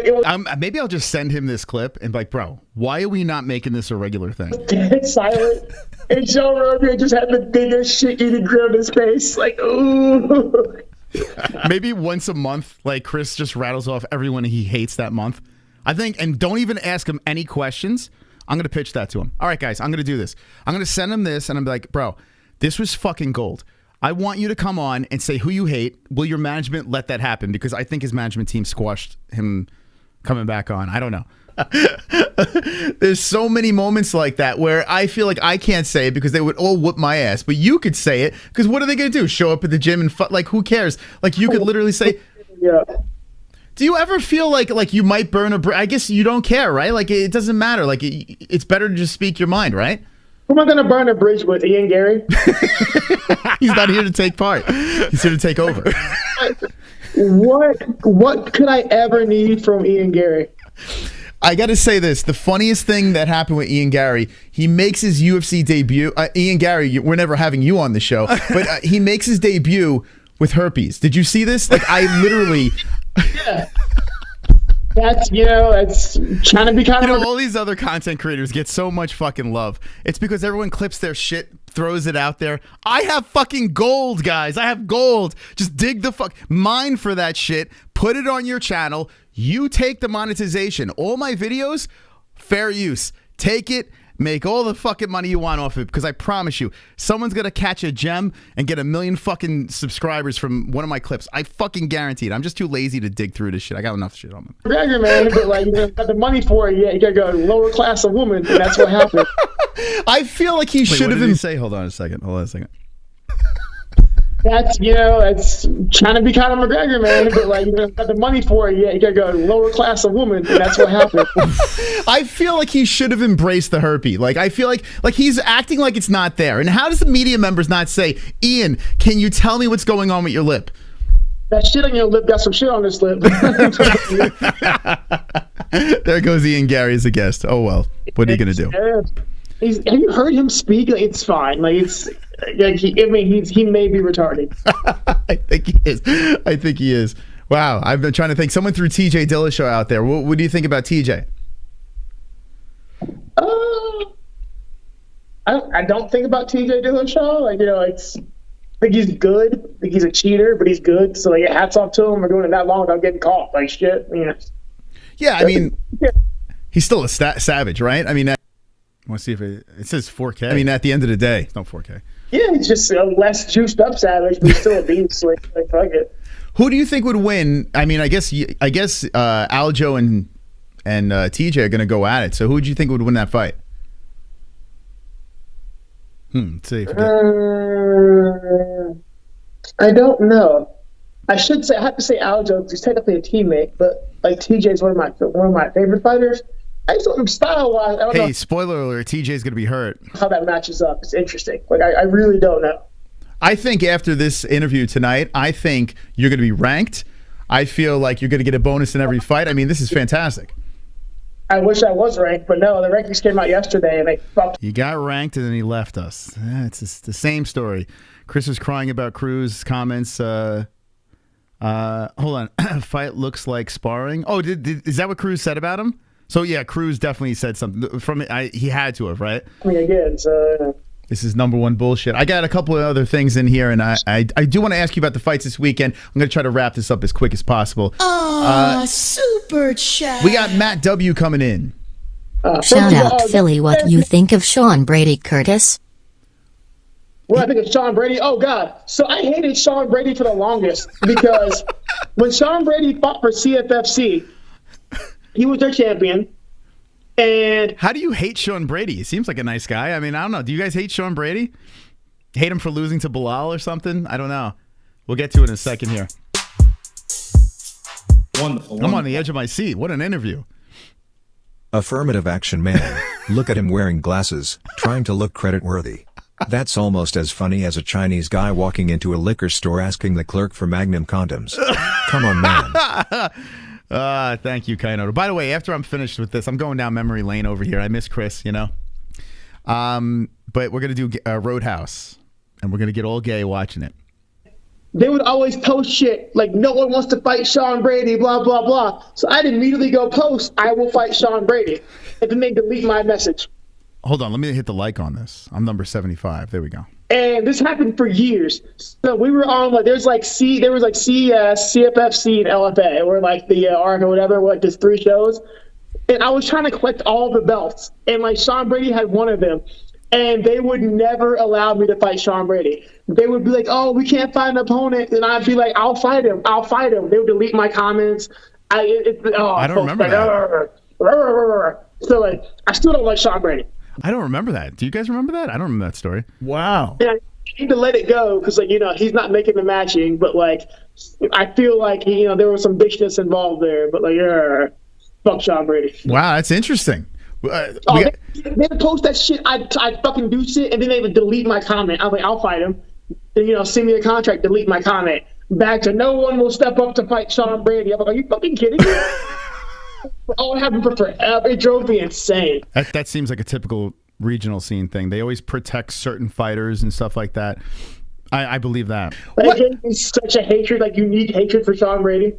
Speaker 3: Maybe I'll just send him this clip and be like, bro, why are we not making this a regular thing?
Speaker 9: Dead silent. And Joe Rogan just had the biggest shit-eating grin on his face. Like, ooh.
Speaker 3: Maybe once a month, like Chris just rattles off everyone he hates that month. I think, and don't even ask him any questions. I'm going to pitch that to him. All right, guys, I'm going to do this. I'm going to send him this, and I'm like, bro, this was fucking gold. I want you to come on and say who you hate. Will your management let that happen? Because I think his management team squashed him coming back on. I don't know. There's so many moments like that where I feel like I can't say it because they would all whoop my ass, but you could say it because what are they going to do? Show up at the gym and like who cares? Like you could literally say,
Speaker 9: yeah.
Speaker 3: Do you ever feel like you might burn a bridge? I guess you don't care, right? Like it doesn't matter. Like it's better to just speak your mind, right?
Speaker 9: Who am I going to burn a bridge with? Ian Gary?
Speaker 3: He's not here to take part. He's here to take over.
Speaker 9: What could I ever need from Ian Gary?
Speaker 3: I got to say this. The funniest thing that happened with Ian Gary, he makes his UFC debut. Ian Gary, we're never having you on the show, but he makes his debut with herpes. Did you see this? Like I literally...
Speaker 9: Yeah. That's, it's trying to be kind of...
Speaker 3: all these other content creators get so much fucking love. It's because everyone clips their shit, throws it out there. I have fucking gold, guys. I have gold. Just dig the fuck... Mine for that shit. Put it on your channel. You take the monetization. All my videos, fair use. Take it. Make all the fucking money you want off it, because I promise you, someone's gonna catch a gem and get 1 million fucking subscribers from one of my clips. I fucking guarantee it. I'm just too lazy to dig through this shit. I got enough shit on me.
Speaker 9: McGregor, man, but like you don't got the money for it yet. You gotta go lower class of woman, and that's what happened.
Speaker 3: I feel like he should have been.
Speaker 6: Say, hold on a second.
Speaker 9: That's it's trying to be kind of McGregor, man, but like you don't got the money for it yet. You gotta go lower class of woman, and that's what happened.
Speaker 3: I feel like he should have embraced the herpes. Like I feel like he's acting like it's not there. And how does the media members not say, Ian, can you tell me what's going on with your lip?
Speaker 9: That shit on your lip got some shit on his lip.
Speaker 3: There goes Ian Gary as a guest. Oh well, what are you gonna do?
Speaker 9: Have you heard him speak? Like, it's fine. Like it's like he may be retarded.
Speaker 3: I think he is. I think he is. Wow, I've been trying to think. Someone threw TJ Dillashaw out there. What do you think about TJ?
Speaker 9: I don't think about TJ Dillashaw. Like, you know, I think he's good. I think he's a cheater, but he's good. So, like, hats off to him for doing it that long without getting caught. Like, shit. You know.
Speaker 3: Yeah, I mean, he's still a savage, right? I mean, let's see if it says 4K. I mean, at the end of the day, it's not 4K.
Speaker 9: Yeah, he's just a less juiced up savage, but he's still a beast. Like fuck it.
Speaker 3: Who do you think would win? I mean, I guess Aljo and TJ are going to go at it. So who would you think would win that fight? Let's see.
Speaker 9: I don't know. I have to say Aljo because he's technically a teammate, but like TJ is one of my favorite fighters. I just want him style wise.
Speaker 3: Hey, spoiler alert! TJ's going to be hurt.
Speaker 9: How that matches up? It's interesting. Like I really don't know.
Speaker 3: I think after this interview tonight, I think you're going to be ranked. I feel like you're going to get a bonus in every fight. I mean, this is fantastic.
Speaker 9: I wish I was ranked, but no, the rankings came out yesterday and they fucked.
Speaker 3: You got ranked and then he left us. It's just the same story. Chris was crying about Cruz comments. Hold on. Fight looks like sparring. Oh, is that what Cruz said about him? So yeah, Cruz definitely said something from it. He had to have, right?
Speaker 9: I mean, again, so
Speaker 3: this is #1 bullshit. I got a couple of other things in here, and I do want to ask you about the fights this weekend. I'm going to try to wrap this up as quick as possible.
Speaker 6: Super chat.
Speaker 3: We got Matt W coming in.
Speaker 6: Shout out Philly. What you think of Sean Brady, Curtis?
Speaker 9: What I think of Sean Brady? Oh God! So I hated Sean Brady for the longest because when Sean Brady fought for CFFC, he was their champion. And
Speaker 3: how do you hate Sean Brady? He seems like a nice guy. I mean, I don't know. Do you guys hate Sean Brady? Hate him for losing to Bilal or something? I don't know. We'll get to it in a second here.
Speaker 10: Wonderful.
Speaker 3: I'm on the edge of my seat. What an interview.
Speaker 7: Affirmative action man. Look at him wearing glasses, trying to look credit-worthy. That's almost as funny as a Chinese guy walking into a liquor store asking the clerk for Magnum condoms. Come on, man.
Speaker 3: Thank you, Kainoto. By the way, after I'm finished with this, I'm going down memory lane over here. I miss Chris, you know. But we're going to do Roadhouse, and we're going to get all gay watching it.
Speaker 9: They would always post shit like, no one wants to fight Sean Brady, blah, blah, blah. So I'd immediately go post, I will fight Sean Brady. And then they delete my message.
Speaker 3: Hold on, let me hit the like on this. I'm number 75. There we go.
Speaker 9: And this happened for years. So we were on like CES, CFFC, and LFA, or like the ARC or whatever, like there's 3 shows. And I was trying to collect all the belts, and like Sean Brady had one of them, and they would never allow me to fight Sean Brady. They would be like, "Oh, we can't find an opponent," and I'd be like, "I'll fight him. I'll fight him." They would delete my comments. I
Speaker 3: don't remember that.
Speaker 9: So like, I still don't like Sean Brady.
Speaker 3: I don't remember that. Do you guys remember that? I don't remember that story.
Speaker 10: Wow.
Speaker 9: And I need to let it go because, like, you know, he's not making the matching, but like, I feel like there was some bitchness involved there. But like, fuck Sean Brady.
Speaker 3: Wow, that's interesting.
Speaker 9: They would post that shit. I'd fucking do shit, and then they would delete my comment. I'm like, I'll fight him. And, send me a contract, delete my comment. Back to no one will step up to fight Sean Brady. I'm like, are you fucking kidding me? Oh, it happened for forever. It drove me insane.
Speaker 3: That seems like a typical regional scene thing. They always protect certain fighters and stuff like that. I believe that.
Speaker 9: Like, it's such a hatred, like unique hatred for Sean Brady.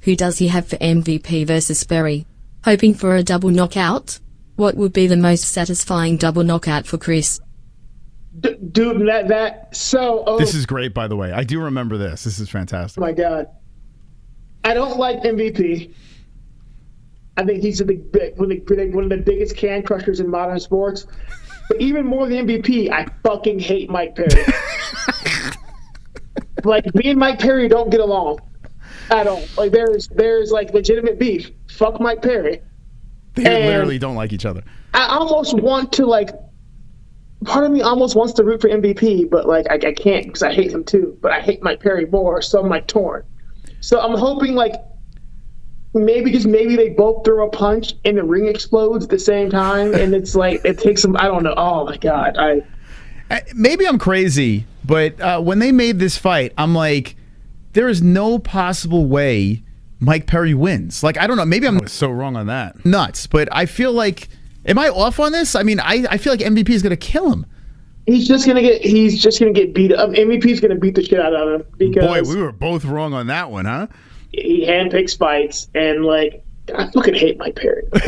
Speaker 8: Who does he have for MVP versus Sperry? Hoping for a double knockout? What would be the most satisfying double knockout for Chris?
Speaker 9: Dude,
Speaker 3: This is great, by the way. I do remember this. This is fantastic.
Speaker 9: Oh my God. I don't like MVP. I think he's one of the biggest can crushers in modern sports. But even more than MVP, I fucking hate Mike Perry. Like, me and Mike Perry don't get along at all. Like, there's like legitimate beef. Fuck Mike Perry.
Speaker 3: They literally don't like each other.
Speaker 9: I almost want to, like, part of me almost wants to root for MVP, but like I can't because I hate him too. But I hate Mike Perry more, so I'm like torn. So I'm hoping like maybe they both throw a punch and the ring explodes at the same time, and it's like it takes them. I don't know. Oh my God.
Speaker 3: Maybe I'm crazy, but when they made this fight, I'm like, there is no possible way Mike Perry wins. Like, I don't know. Maybe I'm
Speaker 10: so wrong on that.
Speaker 3: Nuts, but I feel like, am I off on this? I mean, I feel like MVP is going to kill him.
Speaker 9: He's just gonna get beat up. MVP's gonna beat the shit out of him because
Speaker 10: boy, we were both wrong on that one, huh?
Speaker 9: He handpicks fights, and like I fucking hate Mike Perry. But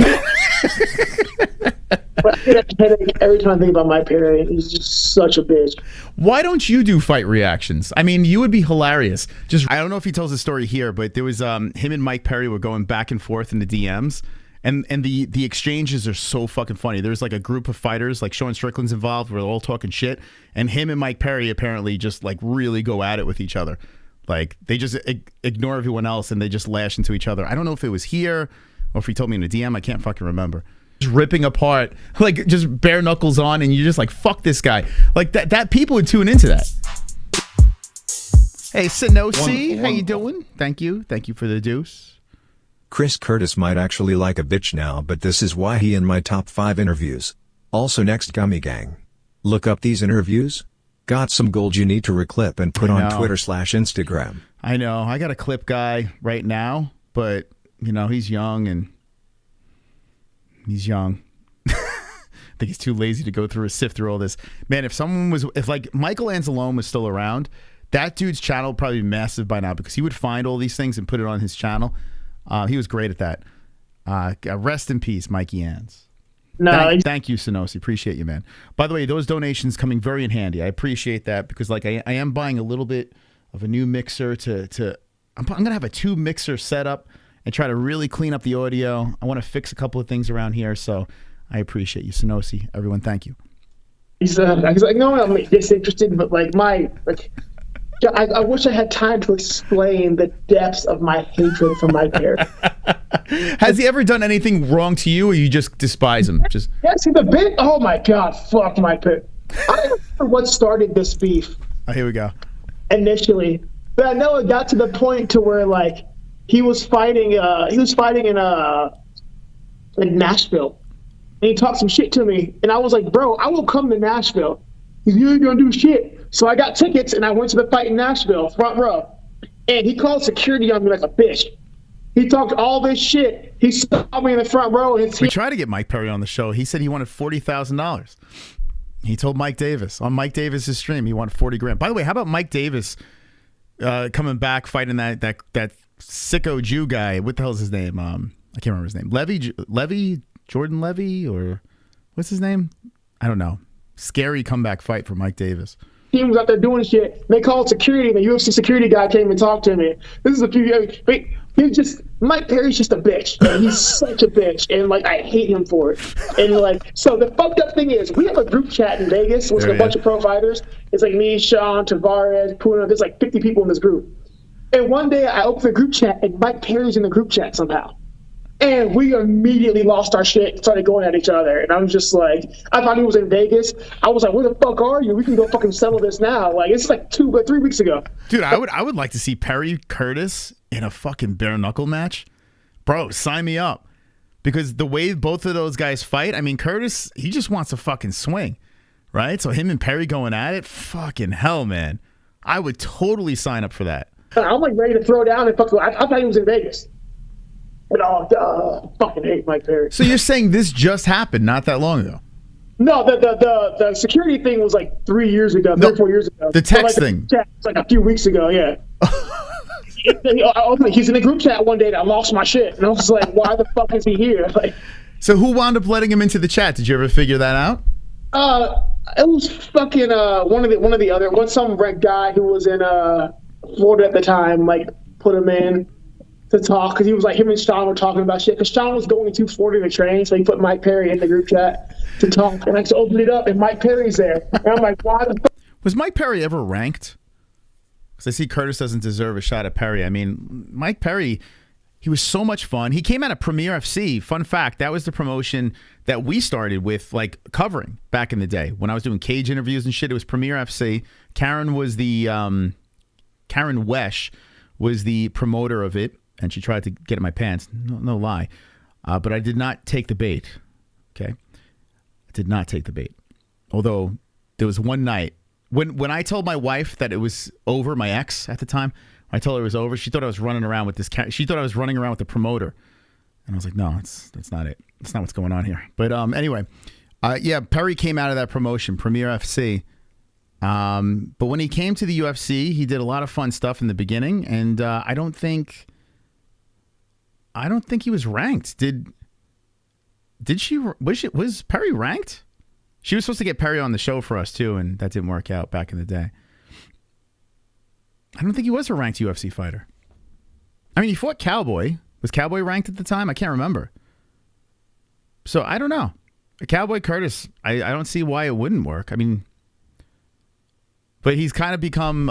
Speaker 9: I get a headache every time I think about Mike Perry. He's just such a bitch.
Speaker 3: Why don't you do fight reactions? I mean, you would be hilarious. Just I don't know if he tells the story here, but there was him and Mike Perry were going back and forth in the DMs. And the exchanges are so fucking funny. There's like a group of fighters, like Sean Strickland's involved. We're all talking shit, and him and Mike Perry apparently just like really go at it with each other. Like they just ignore everyone else and they just lash into each other. I don't know if it was here or if he told me in a DM. I can't fucking remember. Just ripping apart, like just bare knuckles on, and you're just like, fuck this guy. Like that people would tune into that. Hey, Sinosi, how you doing? Thank you for the deuce.
Speaker 7: Chris Curtis might actually like a bitch now, but this is why he in my top 5 interviews. Also next, Gummy Gang. Look up these interviews. Got some gold you need to reclip and put on Twitter/Instagram.
Speaker 3: I know. I got a clip guy right now, but you know, he's young and he's young. I think he's too lazy to go through or sift through all this. Man, if like Michael Anzalone was still around, that dude's channel would probably be massive by now because he would find all these things and put it on his channel. He was great at that. Rest in peace, Mikey Ans.
Speaker 9: No,
Speaker 3: thank you, Sonosi. Appreciate you, man. By the way, those donations coming very in handy. I appreciate that because, like, I am buying a little bit of a new mixer I'm gonna have a 2-mixer setup and try to really clean up the audio. I want to fix a couple of things around here, so I appreciate you, Sonosi. Everyone, thank you.
Speaker 9: He's like, no, I'm disinterested, but like I wish I had time to explain the depths of my hatred for Mike Perry.
Speaker 3: Has he ever done anything wrong to you, or you just despise him? Just
Speaker 9: yes, he's a bit. Oh my god, fuck Mike Perry. I don't know what started this beef.
Speaker 3: Oh, here we go.
Speaker 9: Initially, but I know it got to the point to where like he was fighting in Nashville, and he talked some shit to me, and I was like, bro, I will come to Nashville. You ain't gonna do shit. So I got tickets and I went to the fight in Nashville, front row. And he called security on me like a bitch. He talked all this shit. He saw me in the front row. And
Speaker 3: we tried to get Mike Perry on the show. He said he wanted $40,000. He told Mike Davis on Mike Davis's stream he wanted 40 grand. By the way, how about Mike Davis coming back fighting that sicko Jew guy? What the hell is his name? I can't remember his name. Jordan Levy, or what's his name? I don't know. Scary comeback fight for Mike Davis.
Speaker 9: He was out there doing shit. They called security, and the UFC security guy came and talked to me. This is a few years. Mike Perry's just a bitch. He's such a bitch, and like I hate him for it. And like, so the fucked up thing is, we have a group chat in Vegas with a bunch of pro fighters. It's like me, Sean, Tavares, Puna. There's like 50 people in this group. And one day I opened the group chat, and Mike Perry's in the group chat somehow. And we immediately lost our shit and started going at each other. And I'm just like, I thought he was in Vegas. I was like, where the fuck are you? We can go fucking settle this now. Like, it's like 3 weeks ago.
Speaker 3: Dude, I would like to see Perry Curtis in a fucking bare knuckle match. Bro, sign me up. Because the way both of those guys fight, I mean, Curtis, he just wants to fucking swing. Right? So him and Perry going at it, fucking hell, man. I would totally sign up for that.
Speaker 9: I'm like ready to throw down and fuck. I thought he was in Vegas. But fucking hate Mike Perry.
Speaker 3: So you're saying this just happened not that long ago?
Speaker 9: No, the security thing was like 3 years ago, 3 or 4 years ago.
Speaker 3: The text thing.
Speaker 9: It's like a few weeks ago, yeah. He's in the group chat one day and I lost my shit. And I was like, why the fuck is he here? Like,
Speaker 3: so who wound up letting him into the chat? Did you ever figure that out?
Speaker 9: It was fucking some red guy who was in Florida at the time, like put him in to talk, because he was like, him and Sean were talking about shit, because Sean was going to Florida to train, so he put Mike Perry in the group chat to talk, and I just opened it up and Mike Perry's there, and I'm like, why the fuck?
Speaker 3: Was Mike Perry ever ranked? Because I see Curtis doesn't deserve a shot at Perry. I mean, Mike Perry, he was so much fun. He came out of Premier FC. Fun fact, that was the promotion that we started with, like, covering back in the day. When I was doing cage interviews and shit, it was Premier FC. Karen Wesh was the promoter of it, and she tried to get in my pants. No lie. But I did not take the bait. Okay? I did not take the bait. Although there was one night when I told my wife that it was over, my ex at the time, I told her it was over. She thought I was running around with this. She thought I was running around with the promoter, and I was like, no, that's not it. That's not what's going on here. But anyway, yeah, Perry came out of that promotion, Premier FC. But when he came to the UFC, he did a lot of fun stuff in the beginning, and I don't think he was ranked. Was Perry ranked? She was supposed to get Perry on the show for us too, and that didn't work out back in the day. I don't think he was a ranked UFC fighter. I mean, he fought Cowboy. Was Cowboy ranked at the time? I can't remember. So I don't know. Cowboy Curtis, I don't see why it wouldn't work. I mean, but he's kind of become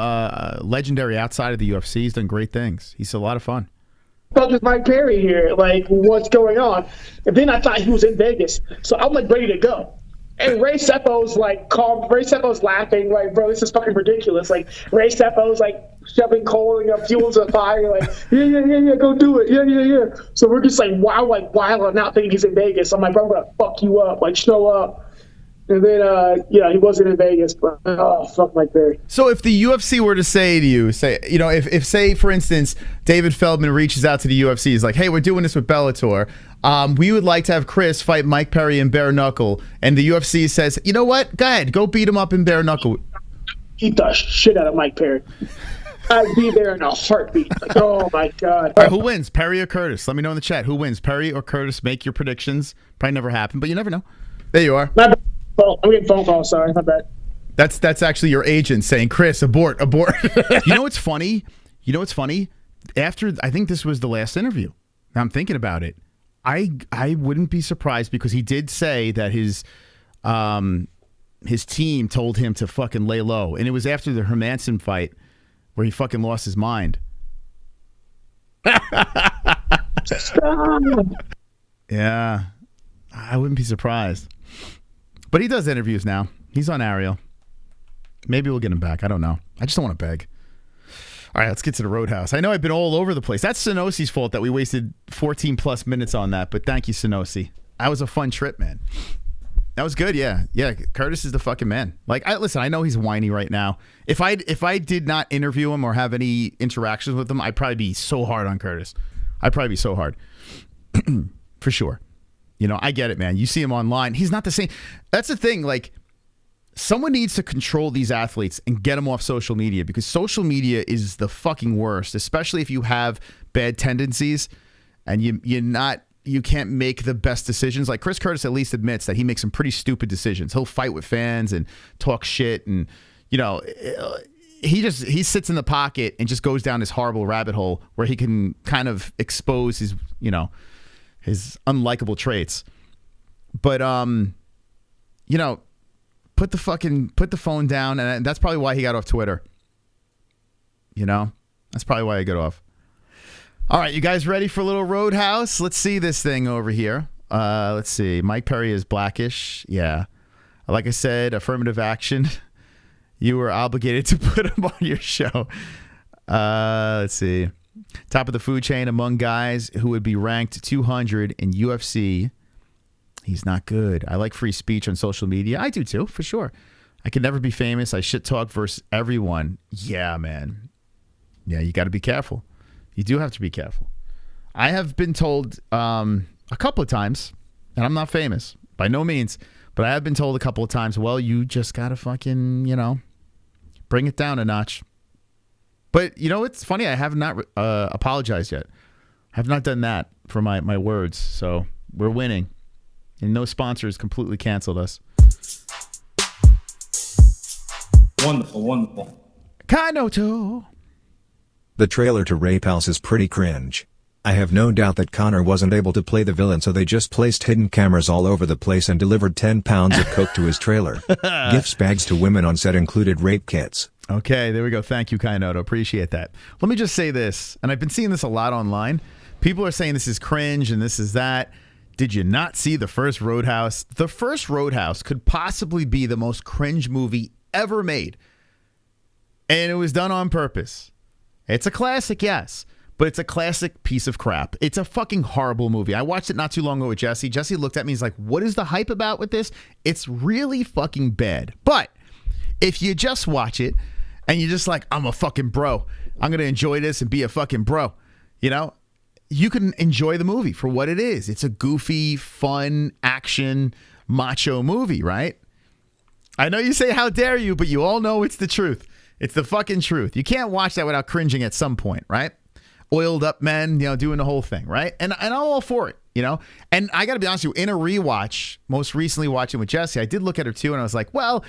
Speaker 3: legendary outside of the UFC. He's done great things. He's a lot of fun.
Speaker 9: Felt with Mike Perry here, like, what's going on? And then I thought he was in Vegas, so I'm like ready to go. And Ray Seppo's like calm. Ray Seppo's laughing, like, bro, this is fucking ridiculous. Like, Ray Seppo's like shoving coal and fuel to the fire, like, yeah, go do it, yeah. So we're just like wilding out, thinking he's in Vegas. I'm like, bro, I'm gonna fuck you up, like, show up. And then, he wasn't in Vegas, but fuck Mike Perry.
Speaker 3: So if the UFC were to say to you, if say, for instance, David Feldman reaches out to the UFC, he's like, hey, we're doing this with Bellator. We would like to have Chris fight Mike Perry in bare knuckle. And the UFC says, you know what? Go ahead. Go beat him up in bare knuckle.
Speaker 9: Eat the shit out of Mike Perry. I'd be there in a heartbeat. Like, oh, my God.
Speaker 3: All right, who wins, Perry or Curtis? Let me know in the chat. Who wins, Perry or Curtis? Make your predictions. Probably never happen, but you never know. There you are.
Speaker 9: I'm getting phone calls. Sorry, my bad.
Speaker 3: That's actually your agent saying, Chris, abort. You know what's funny? After, I think this was the last interview. Now I'm thinking about it. I wouldn't be surprised because he did say that his team told him to fucking lay low. And it was after the Hermanson fight where he fucking lost his mind. Yeah. I wouldn't be surprised. But he does interviews now. He's on Ariel. Maybe we'll get him back. I don't know. I just don't want to beg. All right, let's get to the Roadhouse. I know I've been all over the place. That's Senosi's fault that we wasted 14 plus minutes on that. But thank you, Senosi. That was a fun trip, man. That was good, yeah. Yeah, Curtis is the fucking man. Like, listen, I know he's whiny right now. If I did not interview him or have any interactions with him, I'd probably be so hard on Curtis. I'd probably be so hard. For sure. You know, I get it, man. You see him online. He's not the same. That's the thing. Like, someone needs to control these athletes and get them off social media because social media is the fucking worst, especially if you have bad tendencies and you can't make the best decisions. Like Chris Curtis at least admits that he makes some pretty stupid decisions. He'll fight with fans and talk shit and, you know, he sits in the pocket and just goes down this horrible rabbit hole where he can kind of expose his, you know, his unlikable traits. But, you know, put the phone down, and that's probably why he got off Twitter. You know? That's probably why he got off. All right, you guys ready for a little Roadhouse? Let's see this thing over here. Let's see. Mike Perry is blackish. Yeah. Like I said, affirmative action. You were obligated to put him on your show. Let's see. Top of the food chain among guys who would be ranked 200 in UFC. He's not good. I like free speech on social media. I do too, for sure. I could never be famous. I shit talk versus everyone. Yeah, man. Yeah, you got to be careful. You do have to be careful. I have been told a couple of times, and I'm not famous by no means, but I have been told a couple of times, well, you just got to fucking, you know, bring it down a notch. But, you know, it's funny. I have not apologized yet. I have not done that for my words. So we're winning. And no sponsors completely canceled us.
Speaker 1: Wonderful, wonderful.
Speaker 3: Kanoto.
Speaker 7: The trailer to Rape House is pretty cringe. I have no doubt that Conor wasn't able to play the villain, so they just placed hidden cameras all over the place and delivered 10 pounds of coke to his trailer. Gifts bags to women on set included rape kits.
Speaker 3: Okay, there we go. Thank you, Kainoto. Appreciate that. Let me just say this, and I've been seeing this a lot online. People are saying this is cringe and this is that. Did you not see the first Roadhouse? The first Roadhouse could possibly be the most cringe movie ever made. And it was done on purpose. It's a classic, yes, but it's a classic piece of crap. It's a fucking horrible movie. I watched it not too long ago with Jesse. Jesse looked at me, he's like, what is the hype about with this? It's really fucking bad. But if you just watch it and you're just like, I'm a fucking bro, I'm going to enjoy this and be a fucking bro. You know, you can enjoy the movie for what it is. It's a goofy, fun, action, macho movie, right? I know you say, how dare you, but you all know it's the truth. It's the fucking truth. You can't watch that without cringing at some point, right? Oiled up men, you know, doing the whole thing, right? And I'm all for it, you know? And I got to be honest with you, in a rewatch, most recently watching with Jesse, I did look at her too, and I was like, well,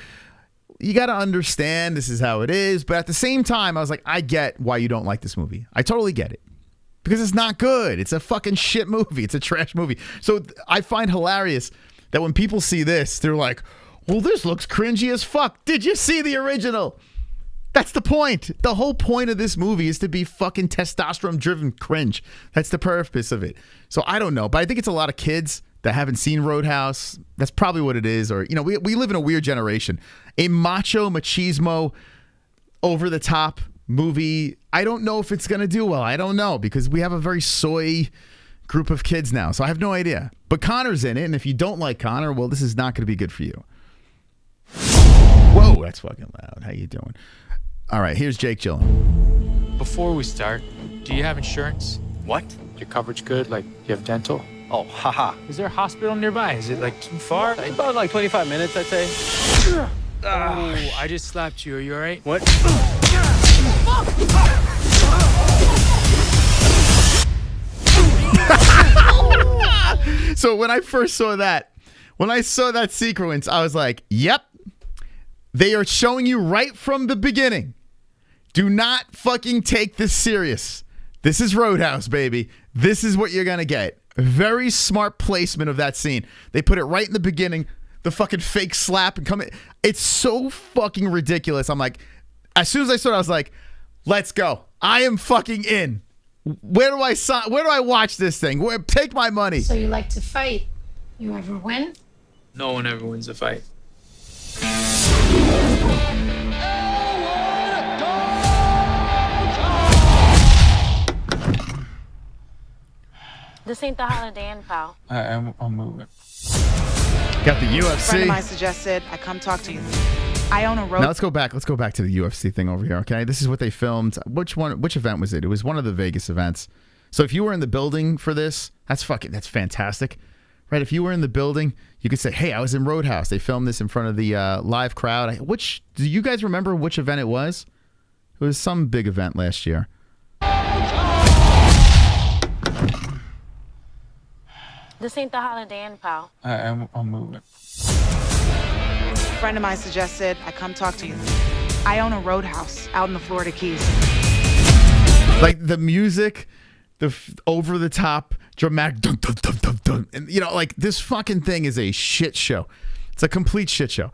Speaker 3: you got to understand this is how it is. But at the same time, I was like, I get why you don't like this movie. I totally get it. Because it's not good. It's a fucking shit movie. It's a trash movie. So I find hilarious that when people see this, they're like, well, this looks cringy as fuck. Did you see the original? That's the point. The whole point of this movie is to be fucking testosterone-driven cringe. That's the purpose of it. So I don't know, but I think it's a lot of kids that haven't seen Roadhouse. That's probably what it is. Or, you know, we live in a weird generation. A macho, machismo, over-the-top movie. I don't know if it's going to do well. I don't know, because we have a very soy group of kids now. So I have no idea. But Conor's in it, and if you don't like Conor, well, this is not going to be good for you. Whoa, that's fucking loud. How you doing? All right, here's Jake Gyllenhaal.
Speaker 11: Before we start, do you have insurance?
Speaker 12: What?
Speaker 11: Your coverage good? Like, you have dental?
Speaker 12: Oh, haha.
Speaker 11: Is there a hospital nearby? Is it, like, too far?
Speaker 12: About like 25 minutes, I'd say.
Speaker 11: Oh, I just slapped you. Are you all right?
Speaker 12: What?
Speaker 3: So when I first saw that, sequence, I was like, yep. They are showing you right from the beginning. Do not fucking take this serious. This is Roadhouse, baby. This is what you're going to get. Very smart placement of that scene. They put it right in the beginning. The fucking fake slap and come in. It's so fucking ridiculous. I'm like, as soon as I saw it, I was like, let's go. I am fucking in. Where do I watch this thing? Take my money.
Speaker 13: So you like to fight. You ever win?
Speaker 11: No one ever wins a fight.
Speaker 14: This ain't the Holiday Inn, pal.
Speaker 11: I'm moving.
Speaker 3: Got the UFC.
Speaker 15: A friend of mine suggested I come talk to you. I own a road.
Speaker 3: Now let's go back to the UFC thing over here, okay? This is what they filmed. Which event was it? It was one of the Vegas events. So if you were in the building for this, that's fantastic. Right? If you were in the building, you could say, hey, I was in Roadhouse. They filmed this in front of the live crowd. Do you guys remember which event it was? It was some big event last year.
Speaker 14: This ain't the Holiday Inn, pal.
Speaker 11: I'm moving.
Speaker 15: A friend of mine suggested I come talk to you. I own a roadhouse out in the Florida Keys.
Speaker 3: Like the music, the over-the-top dramatic dun, dun, dun, dun, dun. And you know, like this fucking thing is a shit show. It's a complete shit show.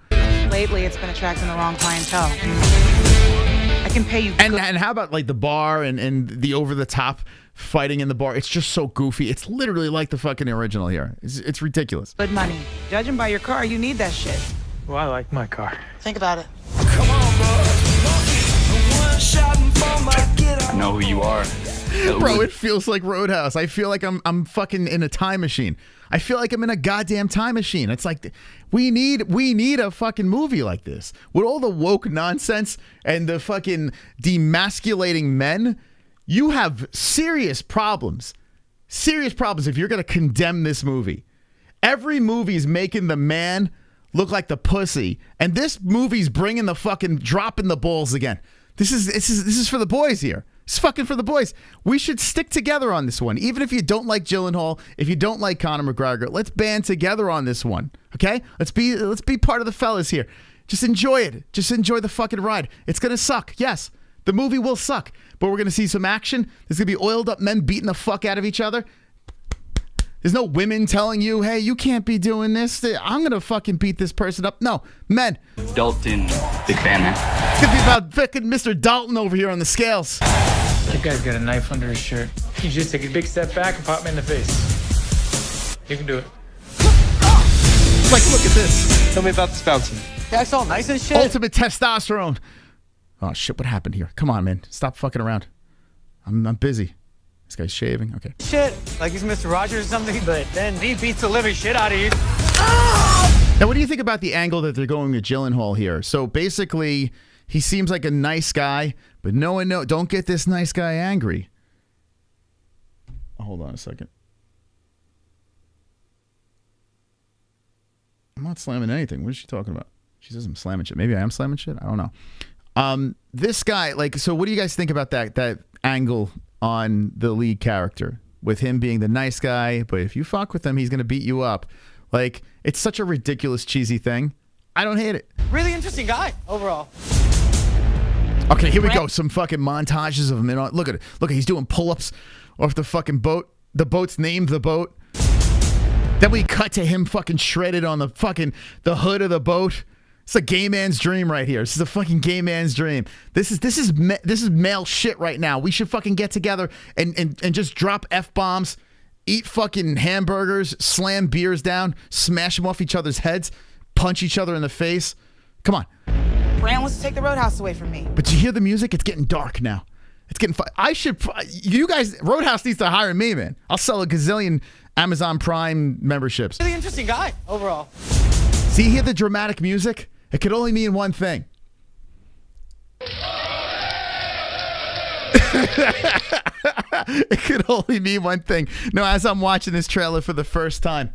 Speaker 15: Lately, it's been attracting the wrong clientele. I can pay you.
Speaker 3: And how about like the bar and the over-the-top fighting in the bar? It's just so goofy. It's literally like the fucking original here. It's ridiculous.
Speaker 15: Good money. Judging by your car, you need that shit.
Speaker 11: Well, I like my car.
Speaker 15: Think about it.
Speaker 12: I know who you are.
Speaker 3: Bro, it feels like Roadhouse. I feel like I'm fucking in a time machine. I feel like I'm in a goddamn time machine. It's like we need a fucking movie like this. With all the woke nonsense and the fucking demasculating men, you have serious problems. Serious problems if you're going to condemn this movie. Every movie's making the man look like the pussy, and this movie's bringing the fucking dropping the balls again. This is for the boys here. It's fucking for the boys. We should stick together on this one. Even if you don't like Gyllenhaal, if you don't like Conor McGregor, let's band together on this one. Okay? Let's be part of the fellas here. Just enjoy it. Just enjoy the fucking ride. It's gonna suck. Yes. The movie will suck. But we're gonna see some action. There's gonna be oiled up men beating the fuck out of each other. There's no women telling you, hey, you can't be doing this. I'm gonna fucking beat this person up. No, men.
Speaker 12: Dalton, big fan, man.
Speaker 3: It's gonna be about fucking Mr. Dalton over here on the scales.
Speaker 11: That guy's got a knife under his shirt. You just take a big step back and pop me in the face. You can do it.
Speaker 3: Like, look at this.
Speaker 12: Tell me about this bouncing.
Speaker 15: That's all nice and shit.
Speaker 3: Ultimate testosterone. Oh shit! What happened here? Come on, man. Stop fucking around. I'm busy. This guy's shaving. Okay.
Speaker 16: Shit, like he's Mr. Rogers or something, but then he beats the living shit out of you.
Speaker 3: Now, what do you think about the angle that they're going to Gyllenhaal here? So basically, He seems like a nice guy, but don't get this nice guy angry. Hold on a second. I'm not slamming anything. What is she talking about? She says I'm slamming shit. Maybe I am slamming shit. I don't know. This guy, like, so what do you guys think about that angle on the lead character with him being the nice guy, but if you fuck with him, he's gonna beat you up? Like, it's such a ridiculous, cheesy thing. I don't hate it.
Speaker 16: Really interesting guy overall.
Speaker 3: Okay, here we go. Some fucking montages of him. Look at it. Look, he's doing pull-ups off the fucking boat. The boat's named The Boat. Then we cut to him fucking shredded on the hood of the boat. It's a gay man's dream right here. This is a fucking gay man's dream. This is male shit right now. We should fucking get together and just drop F-bombs, eat fucking hamburgers, slam beers down, smash them off each other's heads, punch each other in the face. Come on.
Speaker 15: Brand wants to take the Roadhouse away from me.
Speaker 3: But you hear the music? It's getting dark now. It's getting you guys, Roadhouse needs to hire me, man. I'll sell a gazillion Amazon Prime memberships.
Speaker 16: Really interesting guy overall.
Speaker 3: See, hear the dramatic music? It could only mean one thing. It could only mean one thing. No, as I'm watching this trailer for the first time,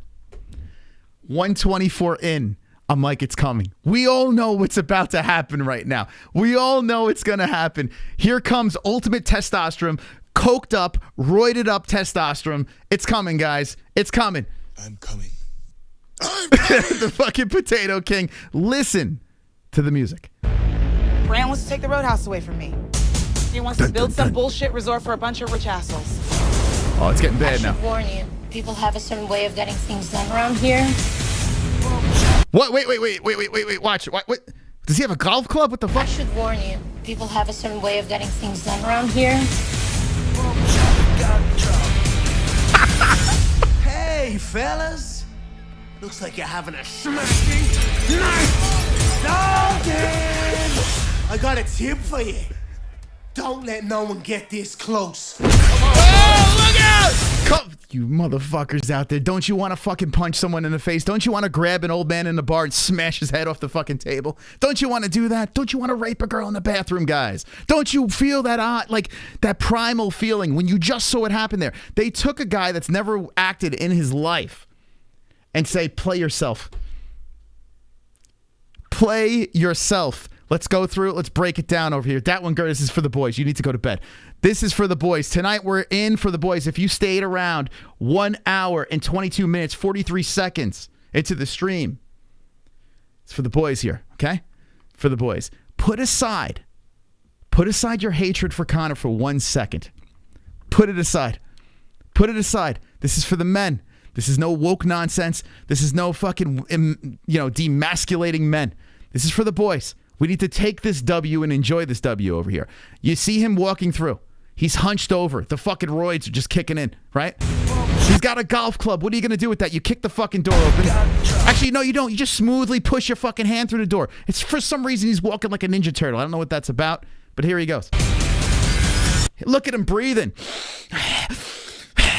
Speaker 3: 124 in, I'm like, it's coming. We all know what's about to happen right now. We all know it's going to happen. Here comes ultimate testosterone, coked up, roided up testosterone. It's coming, guys. It's coming.
Speaker 1: I'm coming.
Speaker 3: The fucking Potato King. Listen to the music.
Speaker 15: Brand wants to take the Roadhouse away from me. He wants to build some bullshit resort for a bunch of rich assholes.
Speaker 3: Oh, it's getting bad now.
Speaker 13: I should warn you. People have a certain way of getting things done around here.
Speaker 3: What? Wait. Watch. What? Does he have a golf club? What the fuck?
Speaker 13: I should warn you. People have a certain way of getting things done around here.
Speaker 1: Hey, fellas. Looks like you're having a smashing night. I got a tip for you. Don't let no one get this close.
Speaker 3: Oh, look out! Come, you motherfuckers out there. Don't you want to fucking punch someone in the face? Don't you want to grab an old man in the bar and smash his head off the fucking table? Don't you want to do that? Don't you want to rape a girl in the bathroom, guys? Don't you feel that like that primal feeling when you just saw it happen there? They took a guy that's never acted in his life and say, play yourself. Play yourself. Let's go through it. Let's break it down over here. That one, girl, this is for the boys. You need to go to bed. This is for the boys. Tonight, we're in for the boys. If you stayed around 1 hour and 22 minutes, 43 seconds into the stream, it's for the boys here, okay? For the boys. Put aside your hatred for Conor for 1 second. Put it aside. Put it aside. This is for the men. This is no woke nonsense. This is no fucking, demasculating men. This is for the boys. We need to take this W and enjoy this W over here. You see him walking through. He's hunched over. The fucking roids are just kicking in, right? He's got a golf club. What are you going to do with that? You kick the fucking door open. Actually, no, you don't. You just smoothly push your fucking hand through the door. It's for some reason he's walking like a Ninja Turtle. I don't know what that's about, but here he goes. Look at him breathing.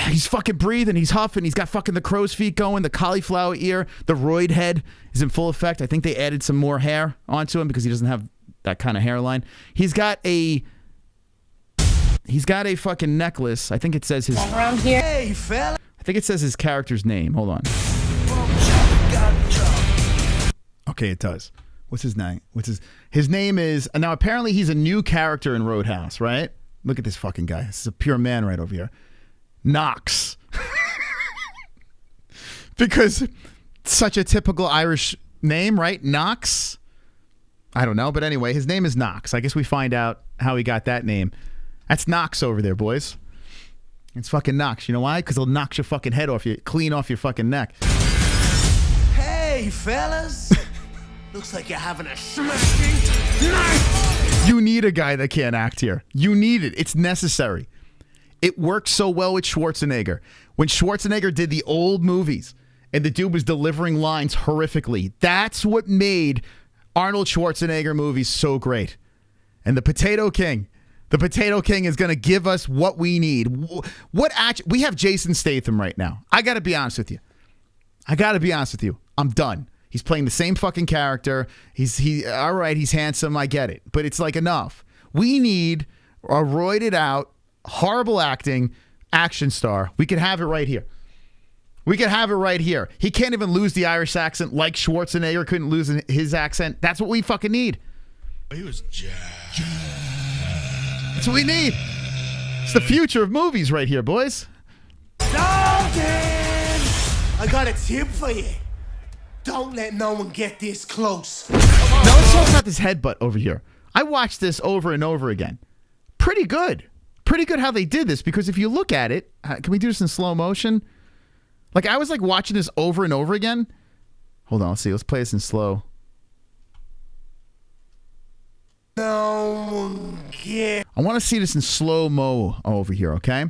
Speaker 3: He's fucking breathing. He's huffing. He's got fucking the crow's feet going. The cauliflower ear. The roid head is in full effect. I think they added some more hair onto him because he doesn't have that kind of hairline. He's got a fucking necklace. I think it says his.
Speaker 13: Around here.
Speaker 1: Hey, fella.
Speaker 3: I think it says his character's name. Hold on. Okay, it does. What's his name? His name is, now apparently he's a new character in Roadhouse, right? Look at this fucking guy. This is a pure man right over here. Knox. Because such a typical Irish name, right? Knox? I don't know, but anyway, his name is Knox. I guess we find out how he got that name. That's Knox over there, boys. It's fucking Knox. You know why? Because he'll knock your fucking head off you, clean off your fucking neck.
Speaker 1: Hey, fellas. Looks like you're having a smashing night.
Speaker 3: You need a guy that can't act here. You need it. It's necessary. It worked so well with Schwarzenegger. When Schwarzenegger did the old movies and the dude was delivering lines horrifically, that's what made Arnold Schwarzenegger movies so great. And the Potato King is going to give us what we need. We have Jason Statham right now. I got to be honest with you. I'm done. He's playing the same fucking character. All right, he's handsome. I get it. But it's like enough. We need a roided out, horrible acting action star. We could have it right here. We could have it right here. He can't even lose the Irish accent like Schwarzenegger couldn't lose his accent. That's what we fucking need.
Speaker 1: He was jacked.
Speaker 3: That's what we need. It's the future of movies right here, boys.
Speaker 1: Logan! I got a tip for you. Don't let no one get this close.
Speaker 3: Now let's talk about this headbutt over here. I watched this over and over again. Pretty good. Pretty good how they did this, because if you look at it, can we do this in slow motion? Like, I was like watching this over and over again. Hold on, let's see. Let's play this in slow.
Speaker 1: No, yeah.
Speaker 3: I want to see this in slow-mo over here, okay?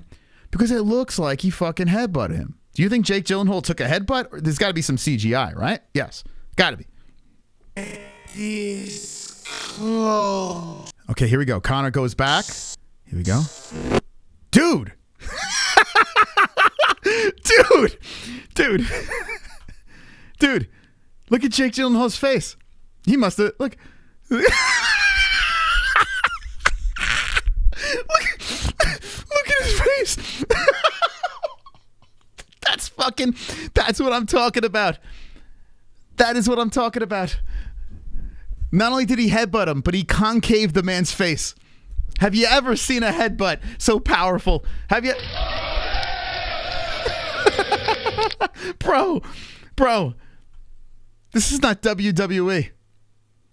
Speaker 3: Because it looks like he fucking headbutted him. Do you think Jake Gyllenhaal took a headbutt? There's got to be some CGI, right? Yes. Got to be.
Speaker 1: This close.
Speaker 3: Okay, here we go. Conor goes back. Here we go. Dude! Dude! Dude! Look at Jake Gyllenhaal's face. He must have... Look... Look at his face. That's what I'm talking about. That is what I'm talking about. Not only did he headbutt him, but he concaved the man's face. Have you ever seen a headbutt so powerful? Have you? Bro. This is not WWE.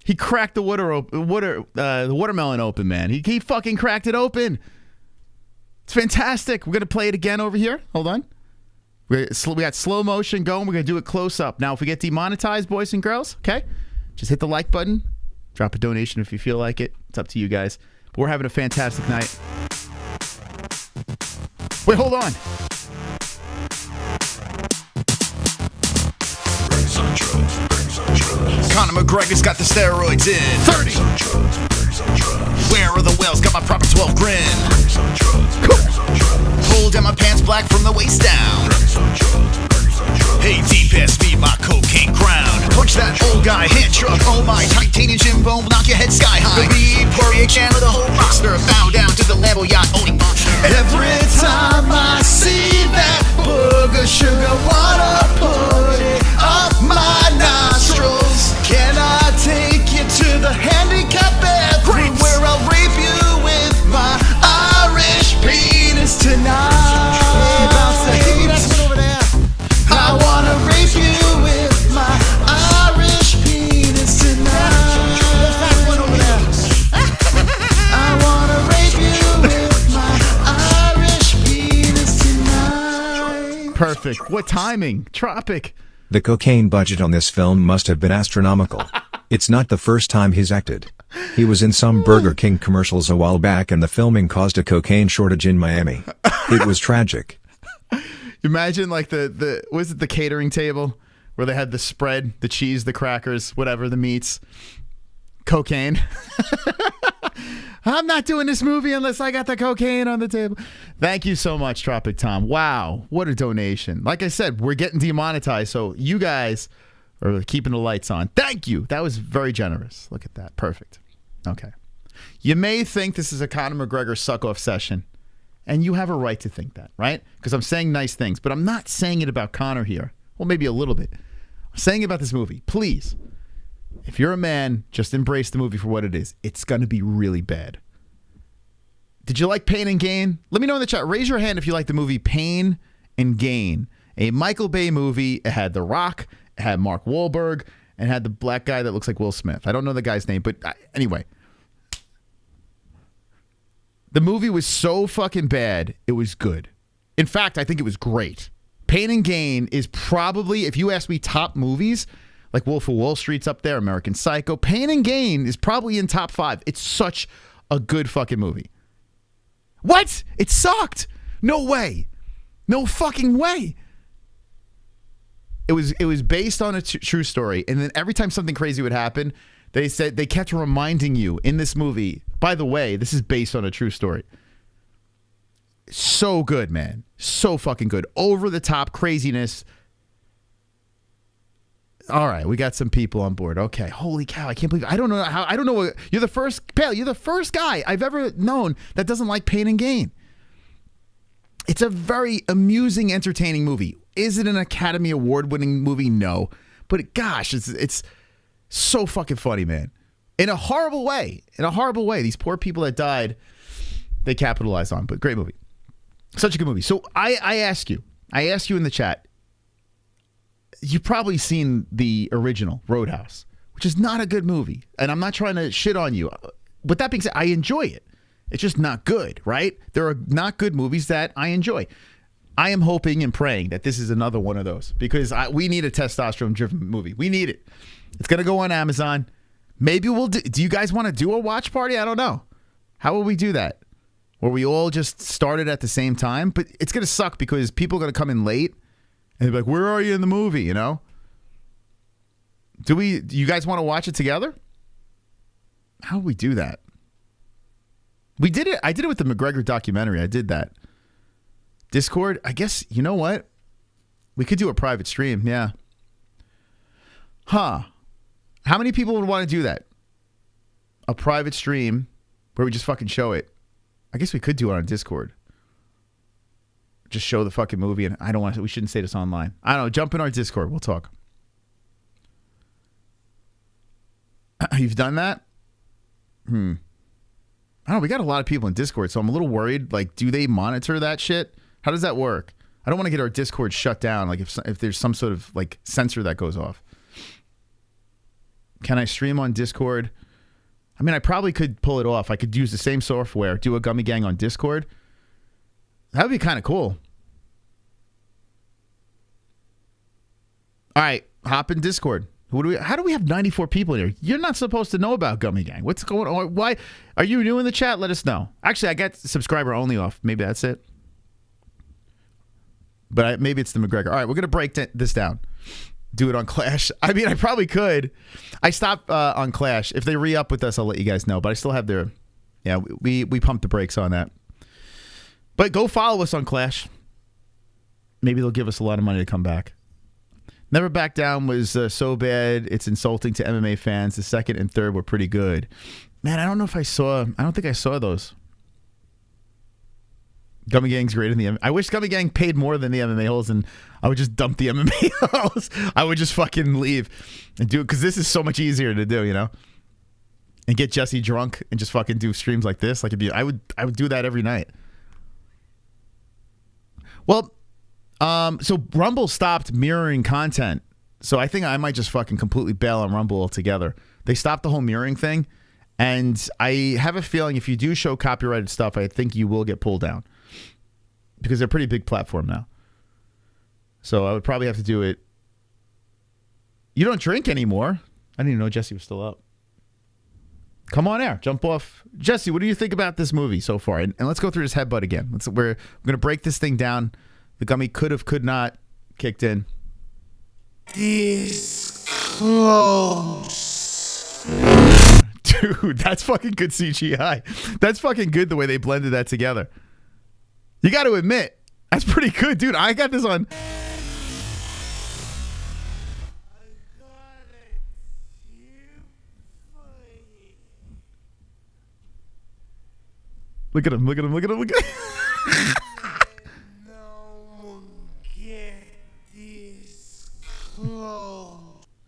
Speaker 3: He cracked the watermelon open, man. He fucking cracked it open. It's fantastic. We're going to play it again over here. Hold on. We got slow motion going. We're going to do it close up. Now, if we get demonetized, boys and girls, okay, just hit the like button. Drop a donation if you feel like it. It's up to you guys. But we're having a fantastic night. Wait, hold on. Conor McGregor's got the steroids in. 30. Where are the whales? Got my proper 12 grin. Pull down my pants black from the waist down. Hey, D-Pass me my cocaine crown. Punch that old guy, hand truck, oh my. Titanium gym bone will knock your head sky high. The Poirier Chandler, the whole roster. Bow down to the Lambo yacht, owning monster. Every time I see that booger sugar, wanna put it up my nostrils. Can I take you to the handicap bathroom where I'll rape you with my Irish penis tonight? I wanna rape you with my Irish penis tonight. I wanna rape you with my Irish penis tonight. Perfect. What timing? Tropic.
Speaker 7: The cocaine budget on this film must have been astronomical. It's not the first time he's acted. He was in some Burger King commercials a while back and the filming caused a cocaine shortage in Miami. It was tragic.
Speaker 3: Imagine like was it the catering table where they had the spread, the cheese, the crackers, whatever, the meats, cocaine. I'm not doing this movie unless I got the cocaine on the table. Thank you so much, Tropic Tom. Wow, what a donation. Like I said, we're getting demonetized, so you guys are keeping the lights on. Thank you. That was very generous. Look at that. Perfect. Okay. You may think this is a Conor McGregor suck-off session. And you have a right to think that, right? Because I'm saying nice things, but I'm not saying it about Conor here. Well, maybe a little bit. I'm saying it about this movie. Please, if you're a man, just embrace the movie for what it is. It's going to be really bad. Did you like Pain and Gain? Let me know in the chat. Raise your hand if you like the movie Pain and Gain. A Michael Bay movie. It had The Rock. It had Mark Wahlberg. And it had the black guy that looks like Will Smith. I don't know the guy's name, but anyway. The movie was so fucking bad, it was good. In fact, I think it was great. Pain and Gain is probably, if you ask me top movies, like Wolf of Wall Street's up there, American Psycho, Pain and Gain is probably in top 5. It's such a good fucking movie. What? It sucked. No way. No fucking way. It was based on a true story, and then every time something crazy would happen, they said they kept reminding you in this movie, by the way, this is based on a true story. So good, man. So fucking good. Over the top craziness. All right, we got some people on board. Okay, holy cow! I can't believe I don't know how. I don't know. You're the first, Pale. You're the first guy I've ever known that doesn't like Pain and Gain. It's a very amusing, entertaining movie. Is it an Academy Award-winning movie? No, but gosh, it's so fucking funny, man. In a horrible way. In a horrible way. These poor people that died, they capitalized on. But great movie. Such a good movie. So I ask you in the chat, you've probably seen the original Roadhouse, which is not a good movie. And I'm not trying to shit on you. With that being said, I enjoy it. It's just not good, right? There are not good movies that I enjoy. I am hoping and praying that this is another one of those because we need a testosterone-driven movie. We need it. It's going to go on Amazon. Maybe we'll do you guys want to do a watch party? I don't know. How will we do that? Where we all just started at the same time? But it's going to suck because people are going to come in late and be like, where are you in the movie, you know? Do you guys want to watch it together? How would we do that? We did it. I did it with the McGregor documentary. I did that. Discord, I guess, you know what? We could do a private stream, yeah. Huh. How many people would want to do that? A private stream where we just fucking show it. I guess we could do it on Discord. Just show the fucking movie, and I don't want to. We shouldn't say this online. I don't know. Jump in our Discord. We'll talk. You've done that? I don't know. We got a lot of people in Discord, so I'm a little worried. Like, do they monitor that shit? How does that work? I don't want to get our Discord shut down. Like, if there's some sort of like sensor that goes off. Can I stream on Discord? I mean, I probably could pull it off. I could use the same software, do a Gummy Gang on Discord. That would be kind of cool. All right, hop in Discord. How do we have 94 people here? You're not supposed to know about Gummy Gang. What's going on? Why are you new in the chat? Let us know. Actually, I got subscriber only off. Maybe that's it. But maybe it's the McGregor. All right, we're gonna break this down. Do it on Clash. I mean, I probably could. I stopped on Clash. If they re-up with us, I'll let you guys know. But I still have their... Yeah, we pumped the brakes on that. But go follow us on Clash. Maybe they'll give us a lot of money to come back. Never Back Down was so bad, it's insulting to MMA fans. The second and third were pretty good. Man, I don't know if I saw... I don't think I saw those. Gummy Gang's great in the... I wish Gummy Gang paid more than the MMA-HOLES, and I would just dump the MMA-HOLES. I would just fucking leave and do it, because this is so much easier to do, you know? And get Jesse drunk and just fucking do streams like this. Like I would do that every night. Well, so Rumble stopped mirroring content. So I think I might just fucking completely bail on Rumble altogether. They stopped the whole mirroring thing. And I have a feeling if you do show copyrighted stuff, I think you will get pulled down. Because they're a pretty big platform now. So I would probably have to do it. You don't drink anymore. I didn't even know Jesse was still up. Come on air. Jump off. Jesse, what do you think about this movie so far? And let's go through this headbutt again. We're going to break this thing down. The Gummy could have, could not kicked in.
Speaker 1: Discourse.
Speaker 3: Dude, that's fucking good CGI. That's fucking good the way they blended that together. You got to admit, that's pretty good, dude. I got this on. Look at him, look at him, look at him, look at him.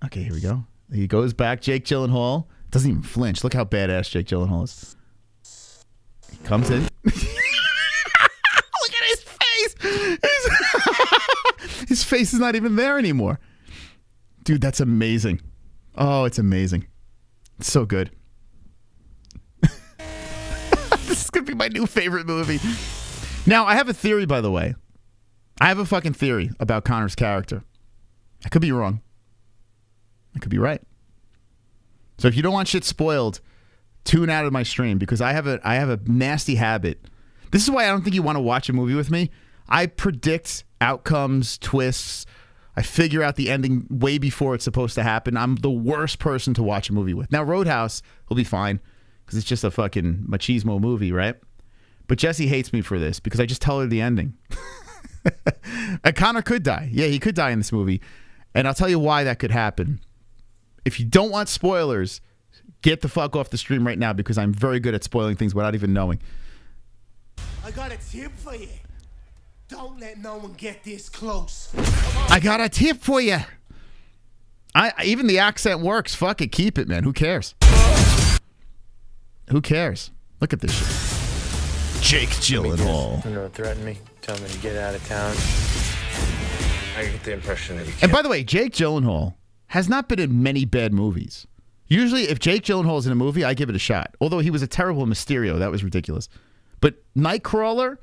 Speaker 3: Okay, here we go. He goes back. Jake Gyllenhaal doesn't even flinch. Look how badass Jake Gyllenhaal is. He comes in. Look at his face. His face is not even there anymore. Dude, that's amazing. Oh, it's amazing. It's so good. This is going to be my new favorite movie. Now, I have a theory, by the way. I have a fucking theory about Conor's character. I could be wrong. I could be right. So if you don't want shit spoiled, tune out of my stream, because I have a nasty habit. This is why I don't think you want to watch a movie with me. I predict outcomes, twists. I figure out the ending way before it's supposed to happen. I'm the worst person to watch a movie with. Now, Roadhouse will be fine, because it's just a fucking machismo movie, right? But Jesse hates me for this, because I just tell her the ending. And Conor could die. Yeah, he could die in this movie. And I'll tell you why that could happen. If you don't want spoilers, get the fuck off the stream right now because I'm very good at spoiling things without even knowing.
Speaker 17: I got a tip for you. Don't let no one get this close.
Speaker 3: I got a tip for you. Even the accent works. Fuck it. Keep it, man. Who cares? Who cares? Look at this shit. Jake Gyllenhaal.
Speaker 11: No, threaten me. Tell me to get out of town. I get the impression that he can't.
Speaker 3: And by the way, Jake Gyllenhaal has not been in many bad movies. Usually, if Jake Gyllenhaal is in a movie, I give it a shot. Although he was a terrible Mysterio. That was ridiculous. But Nightcrawler,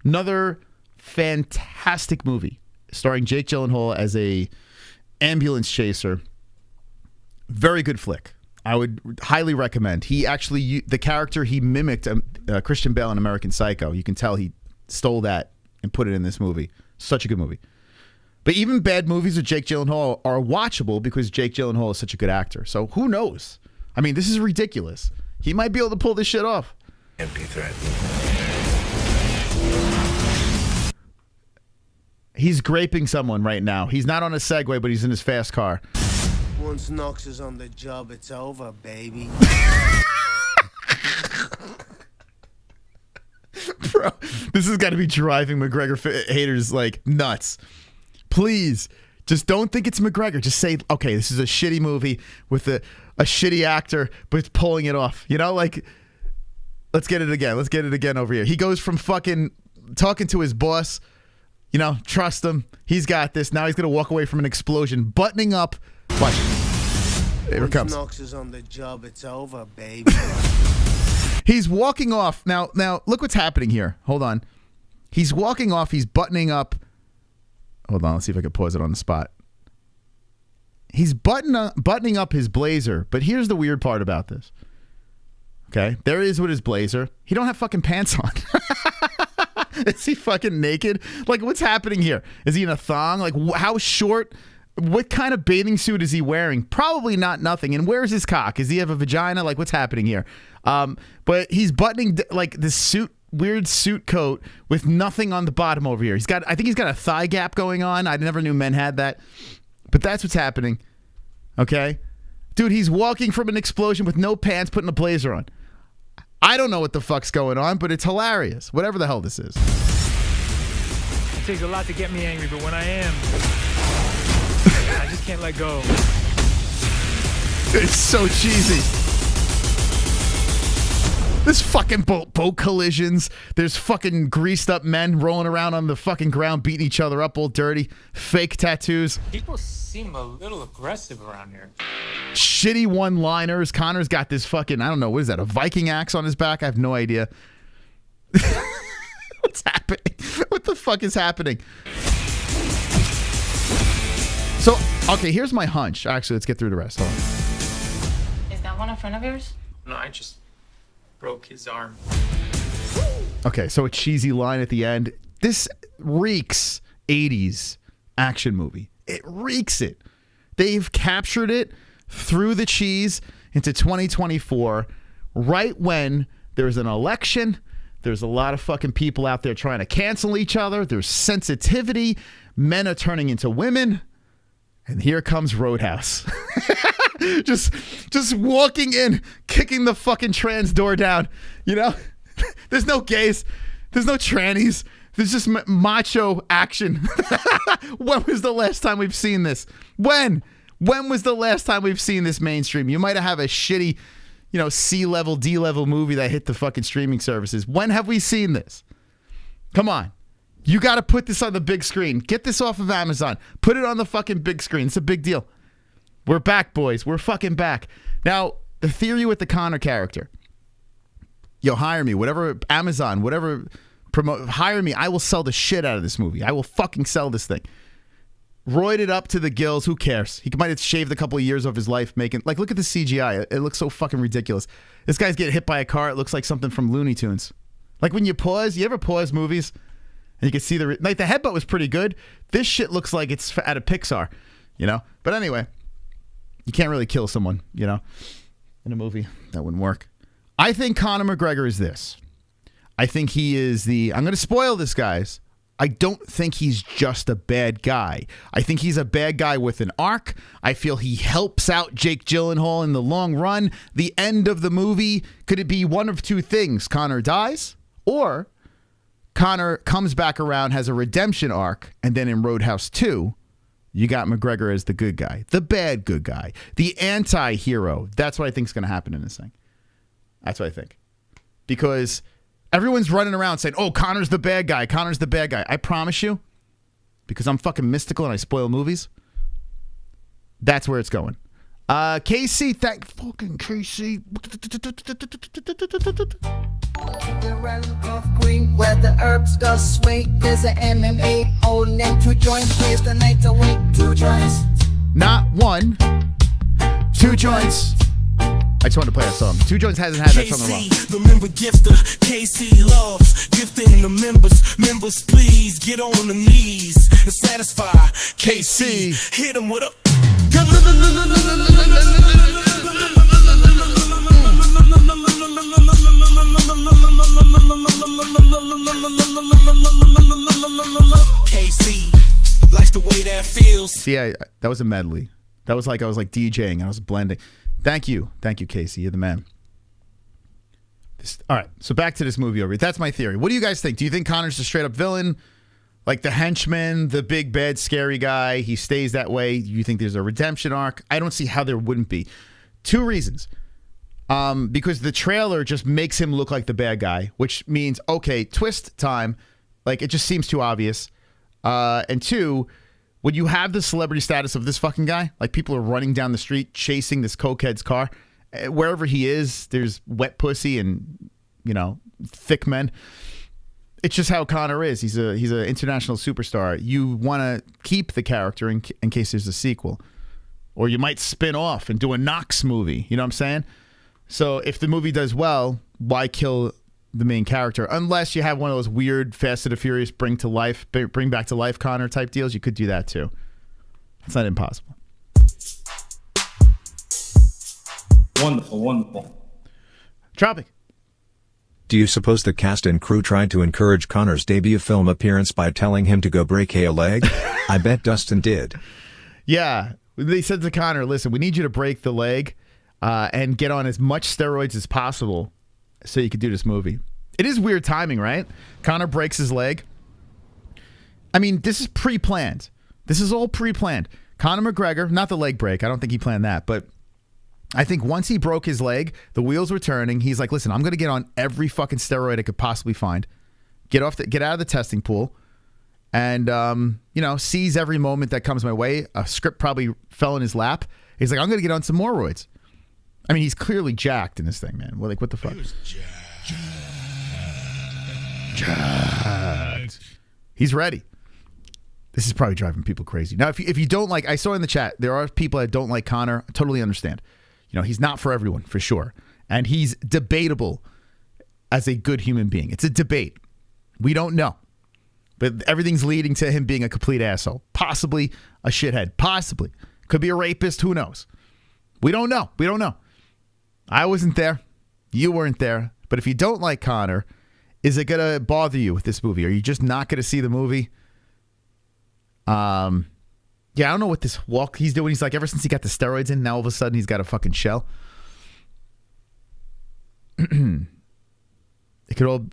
Speaker 3: another fantastic movie starring Jake Gyllenhaal as a ambulance chaser. Very good flick. I would highly recommend. He actually, the character he mimicked Christian Bale in American Psycho. You can tell he stole that and put it in this movie. Such a good movie. But even bad movies with Jake Gyllenhaal are watchable because Jake Gyllenhaal is such a good actor. So who knows? I mean, this is ridiculous. He might be able to pull this shit off.
Speaker 11: Can't be threatened.
Speaker 3: He's graping someone right now. He's not on a Segway, but he's in his fast car.
Speaker 17: Once Knox is on the job, it's over, baby.
Speaker 3: Bro, this has got to be driving McGregor haters like nuts. Please, just don't think it's McGregor. Just say, okay, this is a shitty movie with a shitty actor, but it's pulling it off. You know, like, let's get it again. Let's get it again over here. He goes from fucking talking to his boss, you know, trust him. He's got this. Now he's going to walk away from an explosion, buttoning up. Watch. Here it comes.
Speaker 17: Once Knox is on the job, it's over, baby.
Speaker 3: He's walking off. Now, look what's happening here. Hold on. He's walking off. He's buttoning up. Hold on. Let's see if I can pause it on the spot. He's buttoning up his blazer. But here's the weird part about this. Okay. There he is with his blazer. He don't have fucking pants on. Is he fucking naked? Like, what's happening here? Is he in a thong? Like, how short? What kind of bathing suit is he wearing? Probably not nothing. And where's his cock? Does he have a vagina? Like, what's happening here? But he's buttoning like this suit, weird suit coat with nothing on the bottom over here. I think he's got a thigh gap going on. I never knew men had that, but that's what's happening. Okay, dude, he's walking from an explosion with no pants, putting a blazer on. I don't know what the fuck's going on, but it's hilarious. Whatever the hell this is.
Speaker 11: It takes a lot to get me angry, but when I am, I just can't let go.
Speaker 3: It's so cheesy. There's fucking boat collisions. There's fucking greased up men rolling around on the fucking ground, beating each other up all dirty. Fake tattoos.
Speaker 11: People seem a little aggressive around here.
Speaker 3: Shitty one-liners. Connor's got this fucking, I don't know, what is that, a Viking axe on his back? I have no idea. What's happening? What the fuck is happening? So, okay, here's my hunch. Actually, let's get through the rest. Hold on.
Speaker 14: Is that one in front of yours?
Speaker 11: No, I just broke his arm.
Speaker 3: Okay, so a cheesy line at the end. This reeks 80s action movie. It reeks it. They've captured it through the cheese into 2024, right when there's an election. There's a lot of fucking people out there trying to cancel each other. There's sensitivity. Men are turning into women. And here comes Roadhouse. just walking in, kicking the fucking trans door down. You know? There's no gays. There's no trannies. There's just macho action. When was the last time we've seen this? When was the last time we've seen this mainstream? You might have a shitty, you know, C-level, D-level movie that hit the fucking streaming services. When have we seen this? Come on. You got to put this on the big screen. Get this off of Amazon. Put it on the fucking big screen. It's a big deal. We're back, boys. We're fucking back. Now, the theory with the Conor character. Yo, hire me. Whatever, Amazon, whatever, hire me. I will sell the shit out of this movie. I will fucking sell this thing. Roid it up to the gills. Who cares? He might have shaved a couple of years of his life making... Like, look at the CGI. It looks so fucking ridiculous. This guy's getting hit by a car. It looks like something from Looney Tunes. Like, when you pause, you ever pause movies? And you can see the... Like, the headbutt was pretty good. This shit looks like it's out of Pixar, you know? But anyway, you can't really kill someone, you know, in a movie. That wouldn't work. I think Conor McGregor is this. I think he is the... I'm going to spoil this, guys. I don't think he's just a bad guy. I think he's a bad guy with an arc. I feel he helps out Jake Gyllenhaal in the long run. The end of the movie, could it be one of two things? Conor dies, or Conor comes back around, has a redemption arc, and then in Roadhouse 2, you got McGregor as the good guy, the bad good guy, the anti-hero. That's what I think is going to happen in this thing. That's what I think. Because everyone's running around saying, oh, Conor's the bad guy. Conor's the bad guy. I promise you, because I'm fucking mystical and I spoil movies, that's where it's going. KC, thank fucking KC.
Speaker 18: Where the herbs go swing, there's an MMA hole named 2 joints, plays the night away. 2 joints.
Speaker 3: Not 1, 2 joints. I just wanted to play that song. 2 Joints hasn't had that song in a while.
Speaker 1: The member gifter, KC loves gifting the members. Members, please get on the knees and satisfy KC. Hit him with a. KC likes the way that feels.
Speaker 3: See, that was a medley. That was like I was like DJing. I was blending. Thank you, Casey. You're the man. All right, so back to this movie over here. That's my theory. What do you guys think? Do you think Conor's a straight up villain, like the henchman, the big bad scary guy? He stays that way. Do you think there's a redemption arc? I don't see how there wouldn't be. 2 reasons. Because the trailer just makes him look like the bad guy, which means, okay, twist time. Like, it just seems too obvious. And 2, when you have the celebrity status of this fucking guy, like people are running down the street chasing this cokehead's car, wherever he is, there's wet pussy and, thick men. It's just how Conor is. He's an international superstar. You want to keep the character in case there's a sequel. Or you might spin off and do a Knox movie. You know what I'm saying? So if the movie does well, why kill the main character? Unless you have one of those weird Fast and the Furious bring back to life Conor type deals, you could do that too. It's not impossible.
Speaker 12: Wonderful.
Speaker 3: Tropic.
Speaker 7: Do you suppose the cast and crew tried to encourage Conor's debut film appearance by telling him to go break a leg? I bet Dustin did.
Speaker 3: Yeah. They said to Conor, listen, we need you to break the leg and get on as much steroids as possible so you could do this movie. It is weird timing, right? Conor breaks his leg. I mean, this is pre-planned. This is all pre-planned. Conor McGregor, not the leg break. I don't think he planned that. But I think once he broke his leg, the wheels were turning. He's like, listen, I'm going to get on every fucking steroid I could possibly find. Get out of the testing pool. And, seize every moment that comes my way. A script probably fell in his lap. He's like, I'm going to get on some more roids. I mean, he's clearly jacked in this thing, man. Well, like, what the fuck? Jacked. He's ready. This is probably driving people crazy. Now, if you don't like, I saw in the chat, there are people that don't like Conor. I totally understand. He's not for everyone, for sure. And he's debatable as a good human being. It's a debate. We don't know. But everything's leading to him being a complete asshole. Possibly a shithead. Possibly. Could be a rapist. Who knows? We don't know. We don't know. I wasn't there. You weren't there. But if you don't like Conor, is it going to bother you with this movie? Are you just not going to see the movie? Yeah, I don't know what this walk he's doing. He's like, ever since he got the steroids in, now all of a sudden he's got a fucking shell. It could all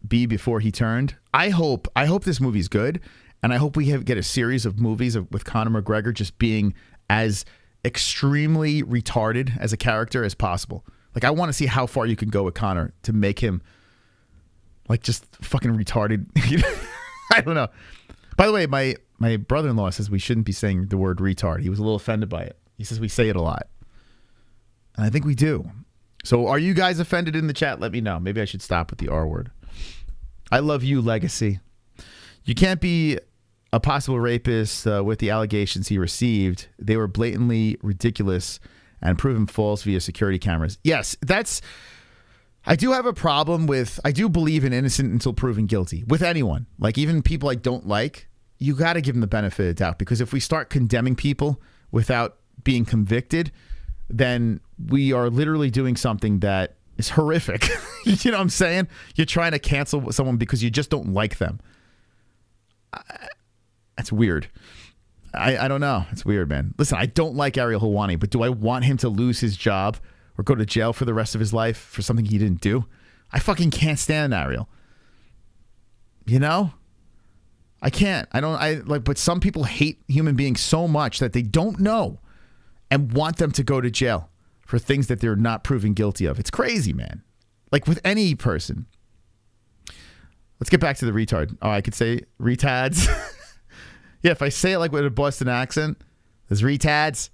Speaker 3: be before he turned. I hope this movie's good, and I hope we get a series of movies with Conor McGregor just being as extremely retarded as a character as possible. Like, I want to see how far you can go with Conor to make him like just fucking retarded. I don't know. By the way, my brother-in-law says we shouldn't be saying the word retard. He was a little offended by it. He says we say it a lot. And I think we do. So are you guys offended in the chat? Let me know. Maybe I should stop with the R word. I love you, Legacy. You can't be a possible rapist with the allegations he received. They were blatantly ridiculous and proven false via security cameras. Yes, I do have a problem with, I do believe in innocent until proven guilty with anyone. Like, even people I don't like, you got to give them the benefit of the doubt, because if we start condemning people without being convicted, then we are literally doing something that is horrific. You know what I'm saying? You're trying to cancel someone because you just don't like them. That's weird. I don't know. It's weird, man. Listen, I don't like Ariel Helwani, but do I want him to lose his job or go to jail for the rest of his life for something he didn't do? I fucking can't stand Ariel. You know? I can't. But some people hate human beings so much that they don't know and want them to go to jail for things that they're not proven guilty of. It's crazy, man. Like with any person. Let's get back to the retard. Oh, I could say retards. Yeah, if I say it like with a Boston accent, there's retards,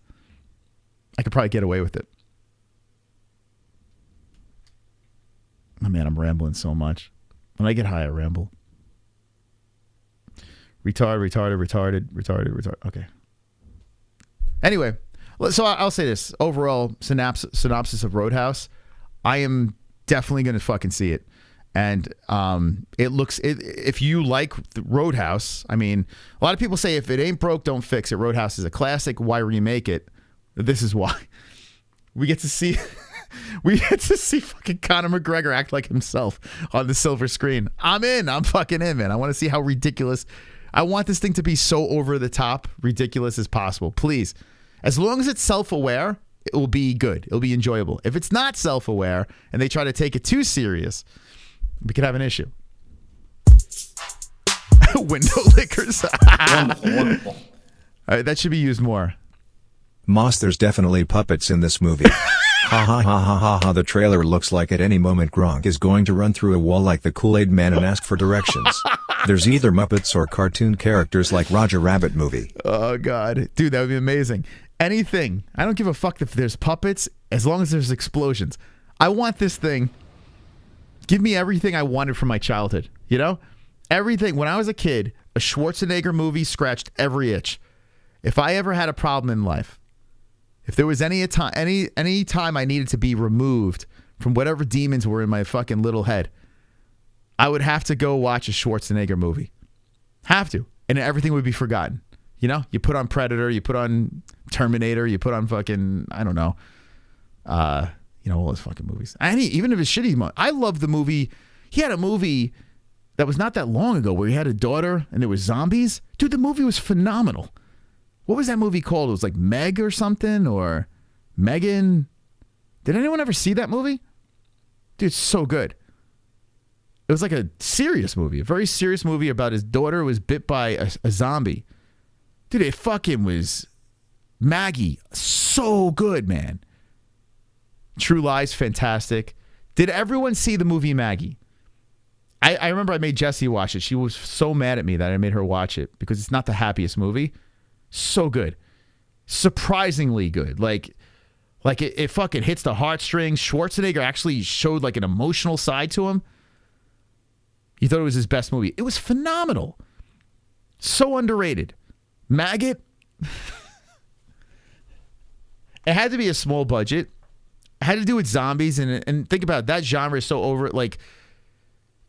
Speaker 3: I could probably get away with it. Oh, man, I'm rambling so much. When I get high, I ramble. Retarded. Okay. Anyway, so I'll say this. Overall synopsis of Roadhouse, I am definitely going to fucking see it. And if you like Roadhouse, I mean, a lot of people say if it ain't broke, don't fix it. Roadhouse is a classic. Why remake it? This is why. We get to see fucking Conor McGregor act like himself on the silver screen. I'm in. I'm fucking in, man. I want to see how ridiculous. I want this thing to be so over the top, ridiculous as possible. Please. As long as it's self-aware, it will be good. It'll be enjoyable. If it's not self-aware and they try to take it too serious, we could have an issue. Window lickers.
Speaker 12: Wonderful.
Speaker 3: All right, that should be used more.
Speaker 7: Moss, there's definitely puppets in this movie. Ha ha ha ha ha ha. The trailer looks like at any moment Gronk is going to run through a wall like the Kool-Aid Man and ask for directions. There's either Muppets or cartoon characters like Roger Rabbit movie.
Speaker 3: Oh, God. Dude, that would be amazing. Anything. I don't give a fuck if there's puppets, as long as there's explosions. I want this thing. Give me everything I wanted from my childhood. You know? Everything. When I was a kid, a Schwarzenegger movie scratched every itch. If I ever had a problem in life, if there was any time I needed to be removed from whatever demons were in my fucking little head, I would have to go watch a Schwarzenegger movie. Have to. And everything would be forgotten. You know? You put on Predator, you put on Terminator, you put on fucking, I don't know. You know, all those fucking movies. Even if it's shitty, I love the movie. He had a movie that was not that long ago where he had a daughter and there was zombies. Dude, the movie was phenomenal. What was that movie called? It was like Meg or something, or Megan. Did anyone ever see that movie? Dude, it's so good. It was like a serious movie, a very serious movie about his daughter who was bit by a zombie. Dude, it fucking was Maggie. So good, man. True Lies, fantastic. Did everyone see the movie Maggie? I remember I made Jessie watch it. She was so mad at me that I made her watch it because it's not the happiest movie. So good. Surprisingly good. Like it fucking hits the heartstrings. Schwarzenegger actually showed like an emotional side to him. You thought it was his best movie. It was phenomenal. So underrated. Maggot. It had to be a small budget. It had to do with zombies, and think about it, that genre is so over. Like,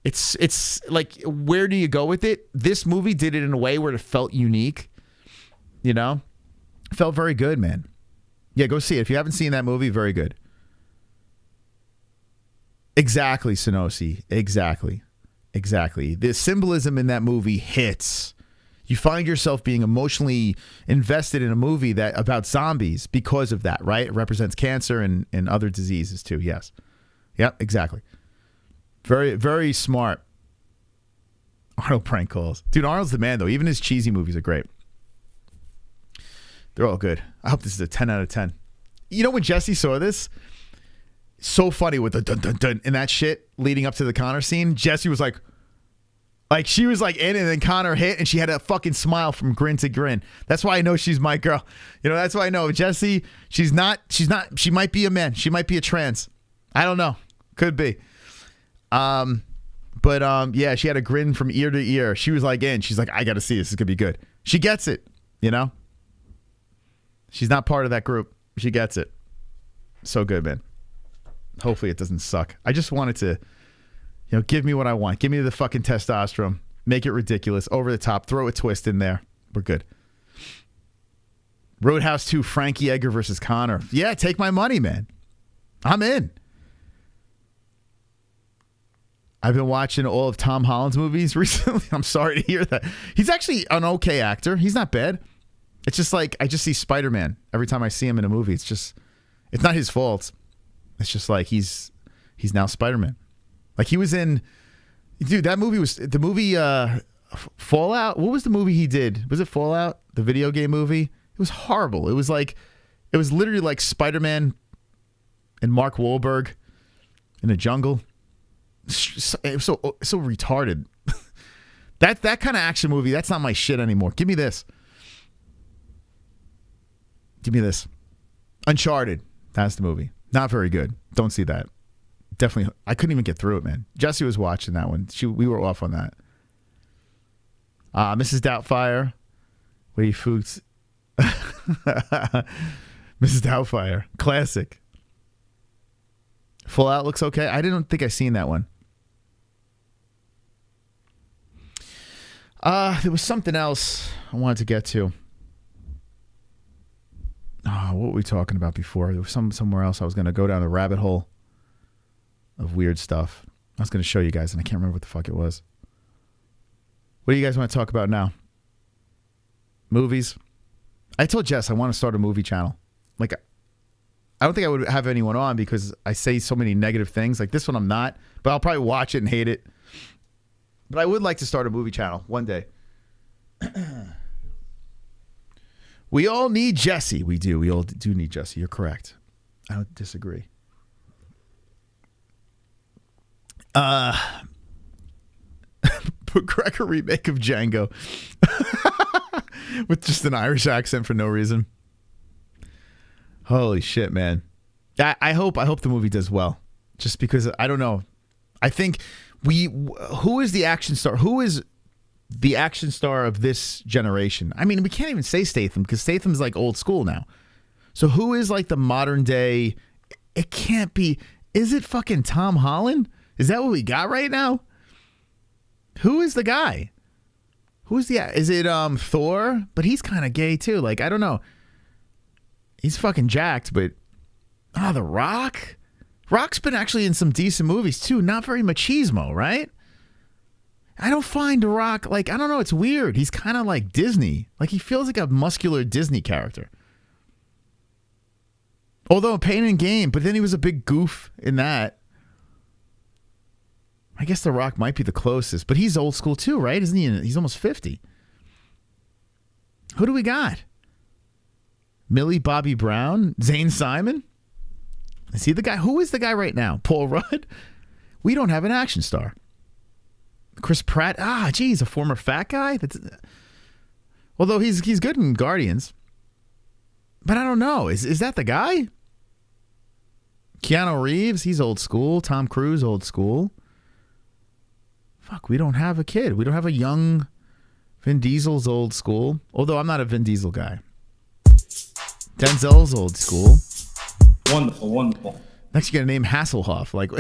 Speaker 3: it's like, where do you go with it? This movie did it in a way where it felt unique. You know, it felt very good, man. Yeah, go see it if you haven't seen that movie. Very good. Exactly, Sonosi. Exactly. The symbolism in that movie hits. You find yourself being emotionally invested in a movie that about zombies because of that, right? It represents cancer and other diseases too. Yes. Yep, exactly. Very, very smart. Arnold prank calls. Dude, Arnold's the man, though. Even his cheesy movies are great. They're all good. I hope this is a 10 out of 10. You know, when Jesse saw this, so funny with the dun dun dun and that shit leading up to the Conor scene, Jesse was like she was like in, and then Conor hit, and she had a fucking smile from grin to grin. That's why I know she's my girl. You know, that's why I know Jesse. She might be a man. She might be a trans. I don't know. Could be. But yeah, she had a grin from ear to ear. She was like in. She's like, I got to see this. This could be good. She gets it. You know. She's not part of that group. She gets it. So good, man. Hopefully it doesn't suck. I just wanted to, you know, give me what I want. Give me the fucking testosterone. Make it ridiculous. Over the top. Throw a twist in there. We're good. Roadhouse 2, Frankie Edgar versus Conor. Yeah, take my money, man. I'm in. I've been watching all of Tom Holland's movies recently. I'm sorry to hear that. He's actually an okay actor. He's not bad. It's just like I just see Spider-Man every time I see him in a movie. It's not his fault. It's just like he's now Spider-Man. Like he was in, dude, that movie was the movie Fallout. What was the movie he did? Was it Fallout? The video game movie? It was horrible. It was literally like Spider-Man and Mark Wahlberg in a jungle. It was so retarded. that kind of action movie, that's not my shit anymore. Give me this. Uncharted. That's the movie. Not very good. Don't see that. Definitely. I couldn't even get through it, man. Jessie was watching that one. We were off on that. Mrs. Doubtfire. Wait, Fuchs. Mrs. Doubtfire. Classic. Fallout looks okay. I didn't think I seen that one. There was something else I wanted to get to. What were we talking about before? There was somewhere else I was going to go down the rabbit hole of weird stuff. I was going to show you guys, and I can't remember what the fuck it was. What do you guys want to talk about now? Movies? I told Jess I want to start a movie channel. Like, I don't think I would have anyone on because I say so many negative things. Like this one I'm not, but I'll probably watch it and hate it. But I would like to start a movie channel one day. We all need Jesse. We do. We all do need Jesse. You're correct. I don't disagree. McGregor remake of Django with just an Irish accent for no reason. Holy shit, man. I hope the movie does well. Just because I don't know. I think who is the action star? Who is the action star of this generation? I mean, we can't even say Statham because Statham's like old school now. So who is like the modern day? It can't be. Is it fucking Tom Holland? Is that what we got right now? Who is the guy? Is it Thor? But he's kind of gay too. Like, I don't know. He's fucking jacked, but The Rock? Rock's been actually in some decent movies too. Not very machismo, right? I don't find The Rock, like, I don't know, it's weird. He's kind of like Disney. Like, he feels like a muscular Disney character. Although Pain and Gain, but then he was a big goof in that. I guess The Rock might be the closest, but he's old school too, right? Isn't he? He's almost 50. Who do we got? Millie Bobby Brown? Zane Simon? Is he the guy? Who is the guy right now? Paul Rudd? We don't have an action star. Chris Pratt? Geez, a former fat guy? Although he's good in Guardians. But I don't know. Is that the guy? Keanu Reeves? He's old school. Tom Cruise? Old school. Fuck, we don't have a kid. We don't have a young Vin Diesel's old school. Although I'm not a Vin Diesel guy. Denzel's old school.
Speaker 12: Wonderful.
Speaker 3: Next, you got to name Hasselhoff. Like,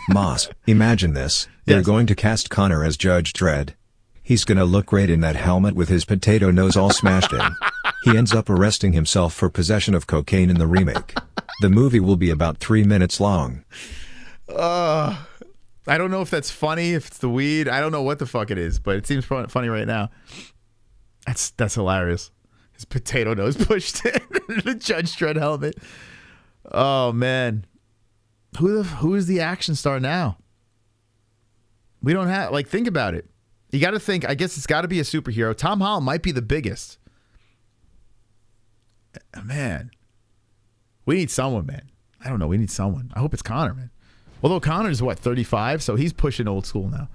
Speaker 7: Moss, imagine this. They're going to cast Conor as Judge Dredd. He's gonna look great in that helmet with his potato nose all smashed in. He ends up arresting himself for possession of cocaine in the remake. The movie will be about 3 minutes long.
Speaker 3: I don't know if that's funny, if it's the weed. I don't know what the fuck it is, but it seems funny right now. That's hilarious. His potato nose pushed in the Judge Dredd helmet. Oh man, who is the action star now? We don't have, like, think about it. You got to think. I guess it's got to be a superhero. Tom Holland might be the biggest. Man, we need someone, man. I don't know. We need someone. I hope it's Conor, man. Although Conor's what, 35, so he's pushing old school now.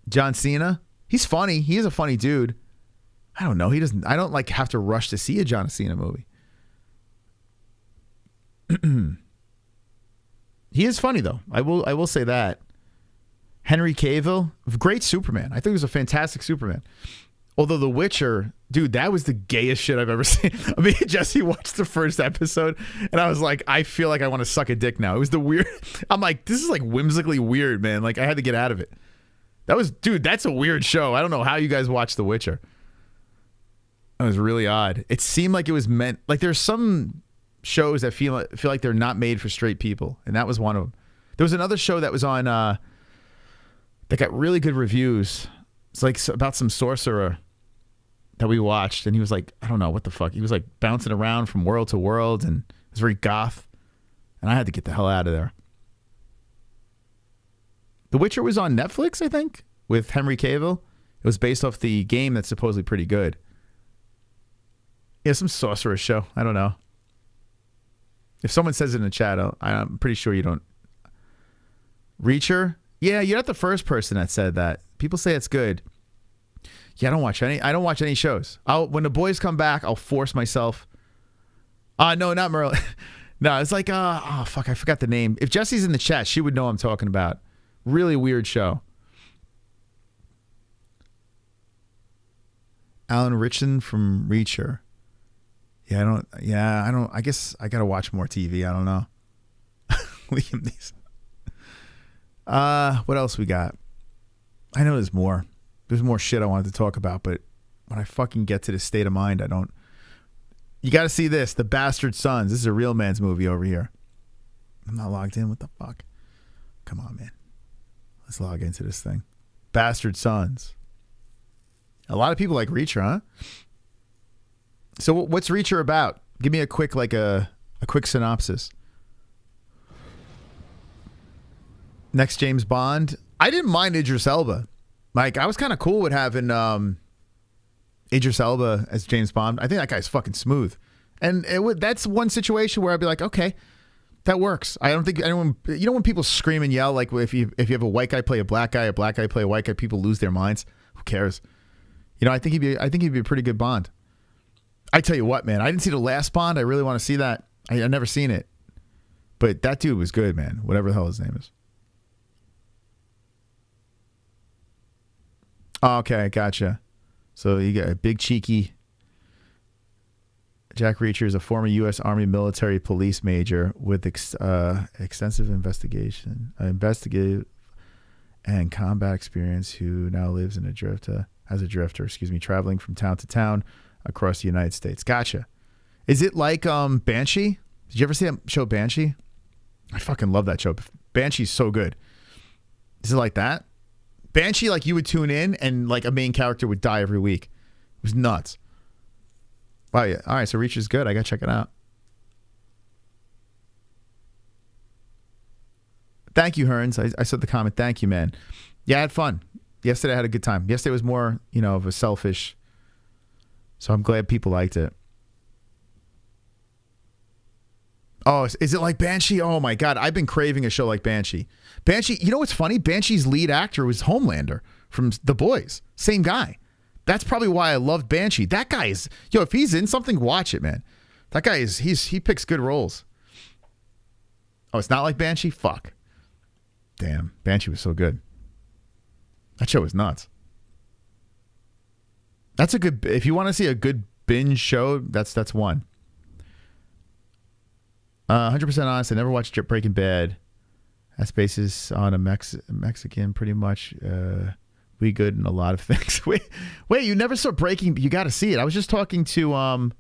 Speaker 3: John Cena, he's funny. He is a funny dude. I don't know. He doesn't. I don't like have to rush to see a John Cena movie. He is funny though. I will say that. Henry Cavill, great Superman. I think he was a fantastic Superman. Although The Witcher, dude, that was the gayest shit I've ever seen. I mean, Jesse watched the first episode, and I was like, I feel like I want to suck a dick now. It was the weird. I'm like, this is like whimsically weird, man. Like, I had to get out of it. Dude, that's a weird show. I don't know how you guys watched The Witcher. That was really odd. It seemed like it was meant, like there's some shows that feel like they're not made for straight people, and that was one of them. There was another show that was on that got really good reviews. It's like about some sorcerer that we watched, and he was like, I don't know what the fuck. He was like bouncing around from world to world, and it was very goth. And I had to get the hell out of there. The Witcher was on Netflix, I think, with Henry Cavill. It was based off the game that's supposedly pretty good. Yeah, some sorceress show. I don't know. If someone says it in the chat, I'm pretty sure you don't. Reacher? Yeah, you're not the first person that said that. People say it's good. Yeah, I don't watch any shows. When the boys come back, I'll force myself. No, not Merlin. No, it's like oh fuck, I forgot the name. If Jesse's in the chat, she would know I'm talking about. Really weird show. Alan Richardson from Reacher. I don't. I guess I gotta watch more TV. I don't know. Liam Neeson. What else we got? I know there's more. There's more shit I wanted to talk about, but when I fucking get to this state of mind, I don't. You got to see this. The Bastard Sons. This is a real man's movie over here. I'm not logged in. What the fuck? Come on, man. Let's log into this thing. Bastard Sons. A lot of people like Reacher, huh? So what's Reacher about? Give me a quick quick synopsis. Next James Bond. I didn't mind Idris Elba. Like, I was kind of cool with having Idris Elba as James Bond. I think that guy's fucking smooth. And that's one situation where I'd be like, okay, that works. I don't think anyone, you know, when people scream and yell, like if you have a white guy play a black guy play a white guy, people lose their minds. Who cares? You know, I think he'd be a pretty good Bond. I tell you what, man, I didn't see the last Bond. I really want to see that. I've never seen it. But that dude was good, man. Whatever the hell his name is. Oh, okay, gotcha. So you got a big cheeky. Jack Reacher is a former U.S. Army military police major with extensive investigative and combat experience who now lives as a drifter, traveling from town to town across the United States. Gotcha. Is it like Banshee? Did you ever see that show Banshee? I fucking love that show. Banshee's so good. Is it like that? Banshee, like you would tune in and like a main character would die every week. It was nuts. Wow, yeah. All right, so Reacher's good. I gotta check it out. Thank you, Hearns. I saw the comment. Thank you, man. Yeah, I had fun. Yesterday I had a good time. Yesterday was more, you know, of a selfish. So I'm glad people liked it. Oh, is it like Banshee? Oh my God, I've been craving a show like Banshee. Banshee, you know what's funny? Banshee's lead actor was Homelander from The Boys. Same guy. That's probably why I loved Banshee. That guy is, if he's in something, watch it, man. That guy is, he picks good roles. Oh, it's not like Banshee? Fuck. Damn, Banshee was so good. That show was nuts. That's a good, if you want to see a good binge show, that's one. 100% honest, I never watched Breaking Bad. That's basis on a Mexican, pretty much. We good in a lot of things. Wait, you never saw Breaking? You got to see it. I was just talking to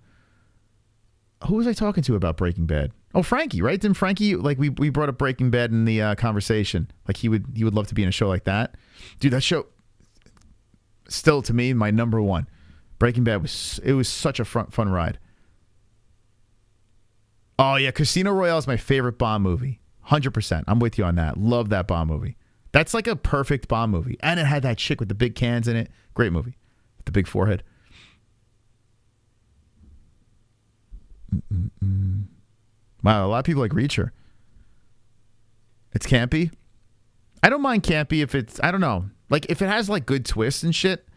Speaker 3: who was I talking to about Breaking Bad? Oh, Frankie, right? Didn't Frankie, like we brought up Breaking Bad in the conversation? Like he would love to be in a show like that, dude. That show, still to me, my number one. Breaking Bad was such a fun ride. Oh, yeah. Casino Royale is my favorite Bond movie. 100%. I'm with you on that. Love that Bond movie. That's like a perfect Bond movie. And it had that chick with the big cans in it. Great movie. With the big forehead. Wow, a lot of people like Reacher. It's campy. I don't mind campy if it's, I don't know. Like, if it has, like, good twists and shit.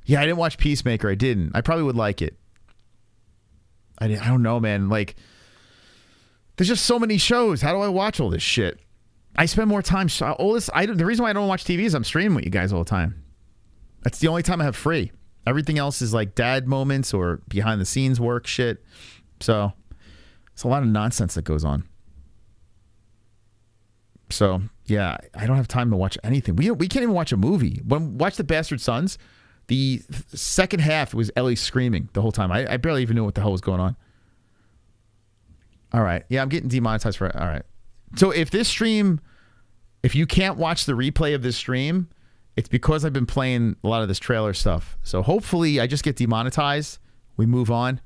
Speaker 3: Yeah, I didn't watch Peacemaker. I didn't. I probably would like it. I don't know, man. Like, there's just so many shows. How do I watch all this shit? I spend more time. The reason why I don't watch TV is I'm streaming with you guys all the time. That's the only time I have free. Everything else is like dad moments or behind the scenes work shit. So it's a lot of nonsense that goes on. So yeah, I don't have time to watch anything. We can't even watch a movie. Watch The Bastard Sons. The second half was Ellie screaming the whole time. I barely even knew what the hell was going on. All right. Yeah, I'm getting demonetized for it. All right. So if this stream, if you can't watch the replay of this stream, it's because I've been playing a lot of this trailer stuff. So hopefully I just get demonetized. We move on.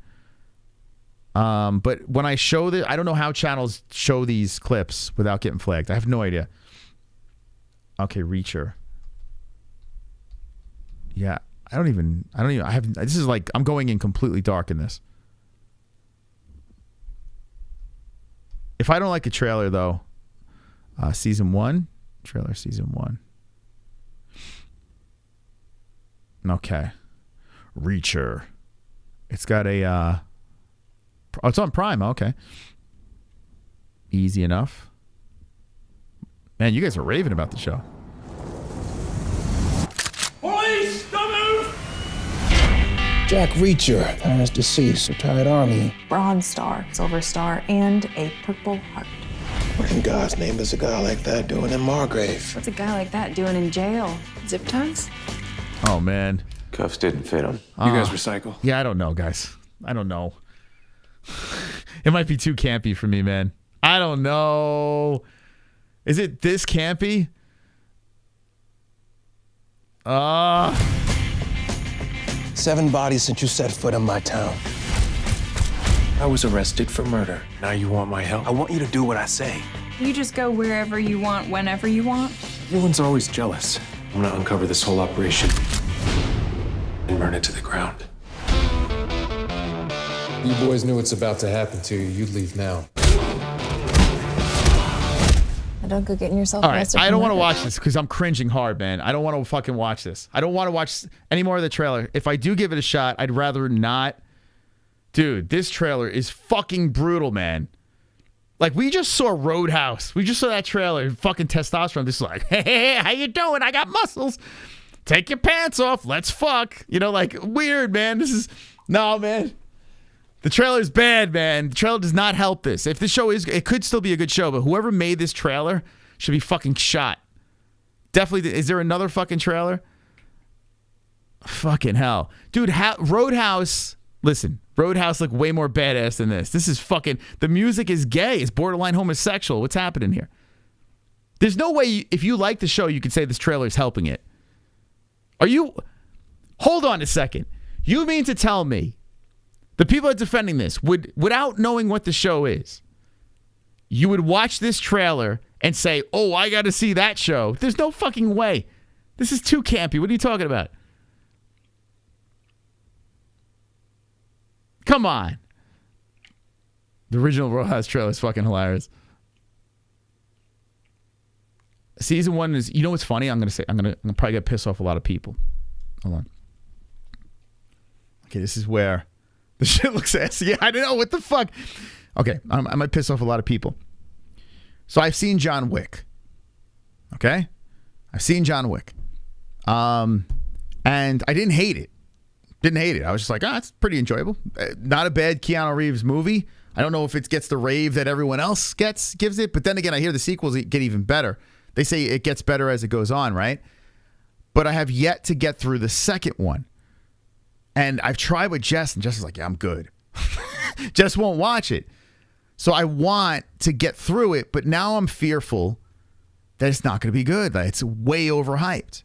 Speaker 3: But when I show I don't know how channels show these clips without getting flagged. I have no idea. Okay, Reacher. Yeah, I have, this is like, I'm going in completely dark in this. If I don't like a trailer though, season 1, trailer season 1. Okay. Reacher. It's got a, oh, it's on Prime. Okay. Easy enough. Man, you guys are raving about the show.
Speaker 1: Police, don't move!
Speaker 19: Jack Reacher, parents deceased, retired Army.
Speaker 20: Bronze Star, Silver Star, and a Purple Heart.
Speaker 19: What in God's name is a guy like that doing in Margrave?
Speaker 20: What's a guy like that doing in jail? Zip ties?
Speaker 3: Oh, man.
Speaker 21: Cuffs didn't fit him. You guys recycle?
Speaker 3: Yeah, I don't know, guys. I don't know. It might be too campy for me, man. I don't know. Is it this campy?
Speaker 19: 7 bodies since you set foot in my town.
Speaker 21: I was arrested for murder. Now you want my help?
Speaker 19: I want you to do what I say.
Speaker 20: You just go wherever you want, whenever you want?
Speaker 21: Everyone's always jealous. I'm gonna uncover this whole operation and burn it to the ground.
Speaker 22: You boys knew what's about to happen to you. You'd leave now.
Speaker 20: Don't go getting yourself
Speaker 3: all right,
Speaker 20: arrested.
Speaker 3: I don't want to watch this because I'm cringing hard, man. I don't want to fucking watch this. I don't want to watch any more of the trailer. If I do give it a shot, I'd rather not. Dude, this trailer is fucking brutal, man. Like, we just saw Roadhouse. We just saw that trailer. Fucking testosterone. Just like, hey, how you doing? I got muscles. Take your pants off. Let's fuck. You know, like, weird, man. This is... No, man. The trailer's bad, man. The trailer does not help this. If this show is... It could still be a good show, but whoever made this trailer should be fucking shot. Definitely... Is there another fucking trailer? Fucking hell. Dude, Roadhouse... Listen, Roadhouse looked way more badass than this. This is fucking... The music is gay. It's borderline homosexual. What's happening here? There's no way... If you like the show, you could say this trailer is helping it. Are you... Hold on a second. You mean to tell me the people that are defending this would, without knowing what the show is, you would watch this trailer and say, oh, I got to see that show? There's no fucking way. This is too campy. What are you talking about? Come on. The original Roadhouse trailer is fucking hilarious. Season 1 is, you know what's funny? I'm gonna probably get pissed off a lot of people. Hold on. Okay, this is where the shit looks ass. Yeah, I don't know what the fuck. Okay, I might piss off a lot of people. So I've seen John Wick. Okay, I've seen John Wick, and I didn't hate it. Didn't hate it. I was just like, it's pretty enjoyable. Not a bad Keanu Reeves movie. I don't know if it gets the rave that everyone else gives it, but then again, I hear the sequels get even better. They say it gets better as it goes on, right? But I have yet to get through the second one. And I've tried with Jess, and Jess is like, yeah, I'm good. Jess won't watch it. So I want to get through it, but now I'm fearful that it's not going to be good, that it's way overhyped.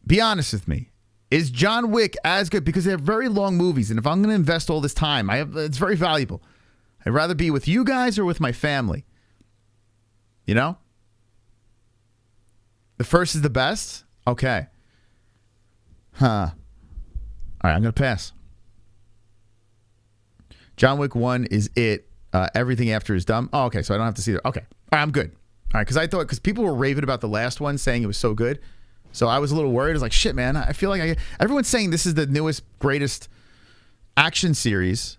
Speaker 3: Be honest with me. Is John Wick as good? Because they're very long movies, and if I'm going to invest all this time, it's very valuable. I'd rather be with you guys or with my family. You know? The first is the best? Okay. Huh. All right, I'm going to pass. John Wick 1 is it. Everything after is dumb. Oh, okay, so I don't have to see it. Okay. All right, I'm good. All right, because people were raving about the last one, saying it was so good. So I was a little worried. I was like, shit, man. I feel like everyone's saying this is the newest, greatest action series.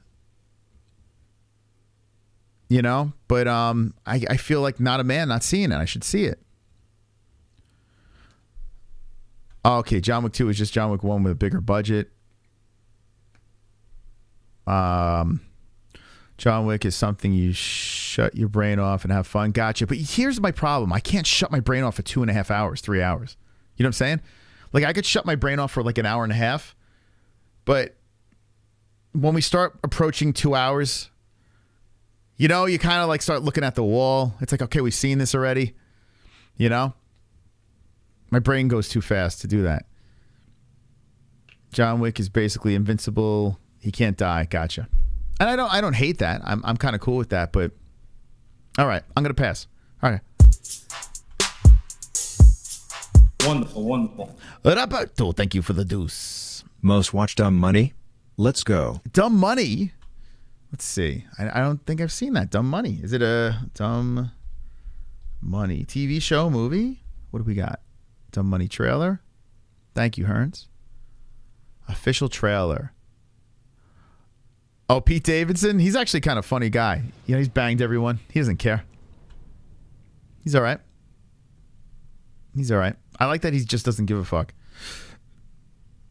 Speaker 3: You know? But I feel like not a man not seeing it. I should see it. Oh, okay, John Wick 2 is just John Wick 1 with a bigger budget. John Wick is something you shut your brain off and have fun. Gotcha. But here's my problem. I can't shut my brain off for 2.5 hours, 3 hours. You know what I'm saying? Like, I could shut my brain off for like an hour and a half. But when we start approaching 2 hours, You know, you kind of like start looking at the wall. It's like, okay, we've seen this already. You know? My brain goes too fast to do that. John Wick is basically invincible. He can't die. Gotcha. And I don't hate that. I'm kind of cool with that, but all right, I'm going to pass. All right.
Speaker 12: Wonderful, wonderful.
Speaker 3: Roberto, thank you for the deuce.
Speaker 7: Most watched Dumb Money? Let's go.
Speaker 3: Dumb Money? Let's see. I don't think I've seen that. Dumb Money. Is it a Dumb Money TV show, movie? What do we got? Dumb Money trailer? Thank you, Hearns. Official trailer. Oh, Pete Davidson? He's actually kind of funny guy. You know, he's banged everyone. He doesn't care. He's all right. He's all right. I like that he just doesn't give a fuck.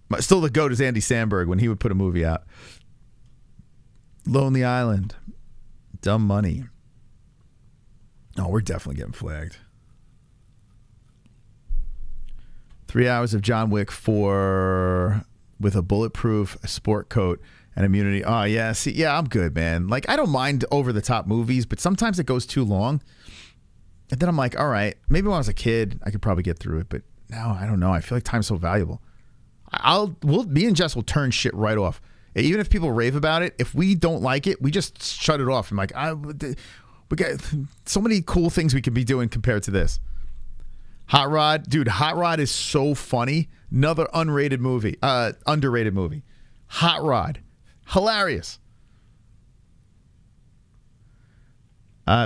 Speaker 3: But still the GOAT is Andy Samberg when he would put a movie out. Lonely Island. Dumb Money. Oh, we're definitely getting flagged. 3 hours of John Wick 4 with a bulletproof sport coat and immunity. Oh, yeah. See, yeah, I'm good, man. Like, I don't mind over-the-top movies, but sometimes it goes too long. And then I'm like, all right, maybe when I was a kid, I could probably get through it. But now, I don't know. I feel like time's so valuable. Me and Jess will turn shit right off. Even if people rave about it, if we don't like it, we just shut it off. I'm like, we got so many cool things we could be doing compared to this. Hot Rod. Dude, Hot Rod is so funny. Another underrated movie. Hot Rod. Hilarious.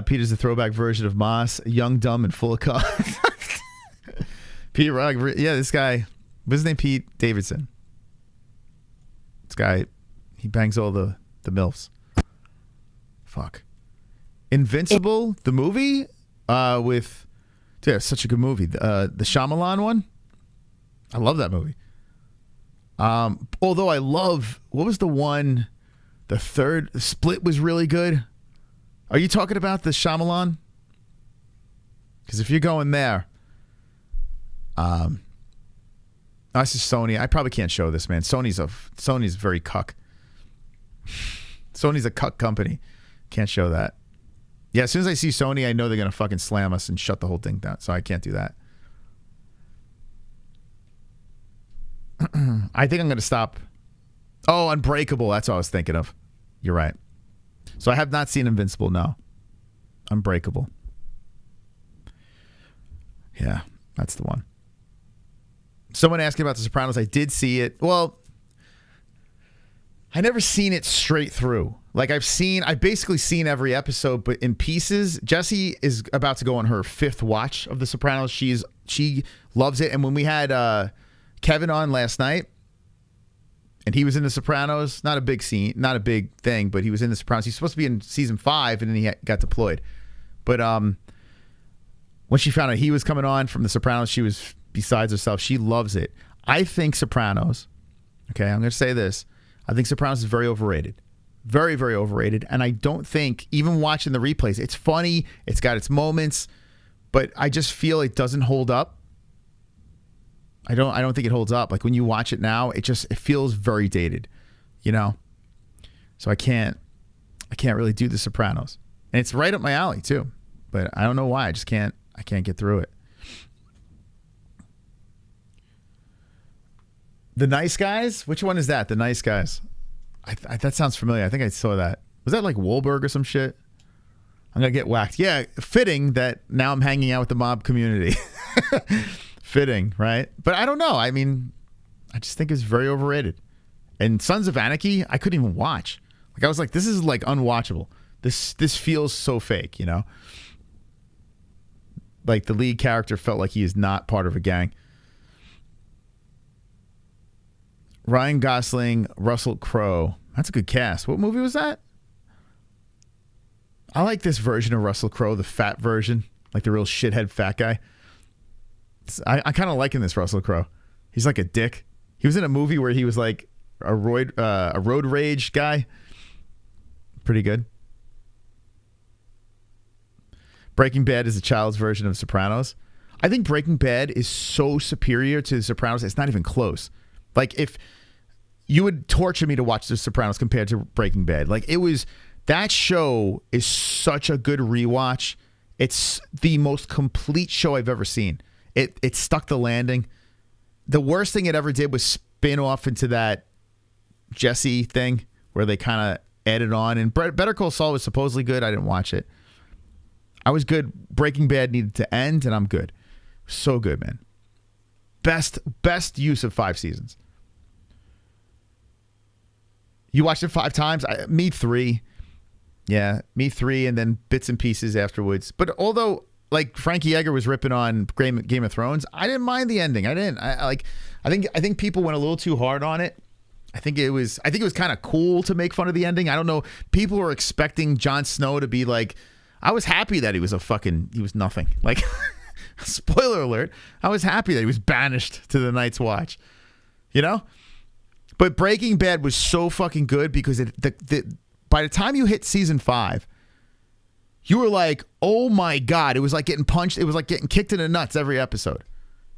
Speaker 3: Peter's the throwback version of Moss. Young, dumb, and full of cock. Pete Rugg. Yeah, this guy. What's his name? Pete Davidson. This guy, he bangs all the MILFs. Fuck. Invincible, the movie with... Dude, it's such a good movie. The Shyamalan one. I love that movie. Although I love... What was the one... The third... Split was really good. Are you talking about the Shyamalan? Because if you're going there... this is Sony. I probably can't show this, man. Sony's very cuck. Sony's a cuck company. Can't show that. Yeah, as soon as I see Sony, I know they're going to fucking slam us and shut the whole thing down. So I can't do that. I think I'm going to stop. Oh, Unbreakable. That's what I was thinking of. You're right. So I have not seen Invincible, no. Unbreakable. Yeah, that's the one. Someone asking about The Sopranos. I did see it. Well, I never seen it straight through. Like I've basically seen every episode, but in pieces. Jessie is about to go on her 5th watch of The Sopranos. She loves it. And when we had Kevin on last night, and he was in The Sopranos, not a big scene, not a big thing, but he was in The Sopranos. He's supposed to be in season 5, and then he got deployed. But when she found out he was coming on from The Sopranos, she was besides herself. She loves it. I think Sopranos, okay, I'm going to say this. I think Sopranos is very overrated. Very, very overrated. And I don't think, even watching the replays, it's funny, it's got its moments, but I just feel it doesn't hold up. I don't think it holds up. Like when you watch it now, it feels very dated, you know? So I can't really do The Sopranos. And it's right up my alley too. But I don't know why. I can't get through it. The Nice Guys? Which one is that? The Nice Guys. That sounds familiar. I think I saw that. Was that like Wahlberg or some shit? I'm going to get whacked. Yeah, fitting that now I'm hanging out with the mob community. Fitting, right? But I don't know. I mean, I just think it's very overrated. And Sons of Anarchy, I couldn't even watch. Like I was like, this is like unwatchable. This feels so fake, you know? Like the lead character felt like he is not part of a gang. Ryan Gosling, Russell Crowe. That's a good cast. What movie was that? I like this version of Russell Crowe, the fat version, like the real shithead fat guy. I kind of liking this Russell Crowe. He's like a dick. He was in a movie where he was like a road rage guy. Pretty good. Breaking Bad is a child's version of Sopranos. I think Breaking Bad is so superior to The Sopranos, it's not even close. Like if you would torture me to watch The Sopranos compared to Breaking Bad. Like it was That show is such a good rewatch. It's the most complete show I've ever seen. It stuck the landing. The worst thing it ever did was spin off into that Jesse thing where they kind of added on. And Better Call Saul was supposedly good. I didn't watch it. I was good. Breaking Bad needed to end, and I'm good. So good, man. Best use of 5 seasons. You watched it 5 times? Me 3. Yeah, me 3, and then bits and pieces afterwards. But although, like, Frankie Edgar was ripping on Game of Thrones, I didn't mind the ending. I didn't. I think people went a little too hard on it. I think it was kind of cool to make fun of the ending. I don't know. People were expecting Jon Snow to be like. I was happy that he was nothing. Like, spoiler alert. I was happy that he was banished to the Night's Watch. You know. But Breaking Bad was so fucking good because by the time you hit season 5, you were like, oh my God. It was like getting punched. It was like getting kicked in the nuts every episode.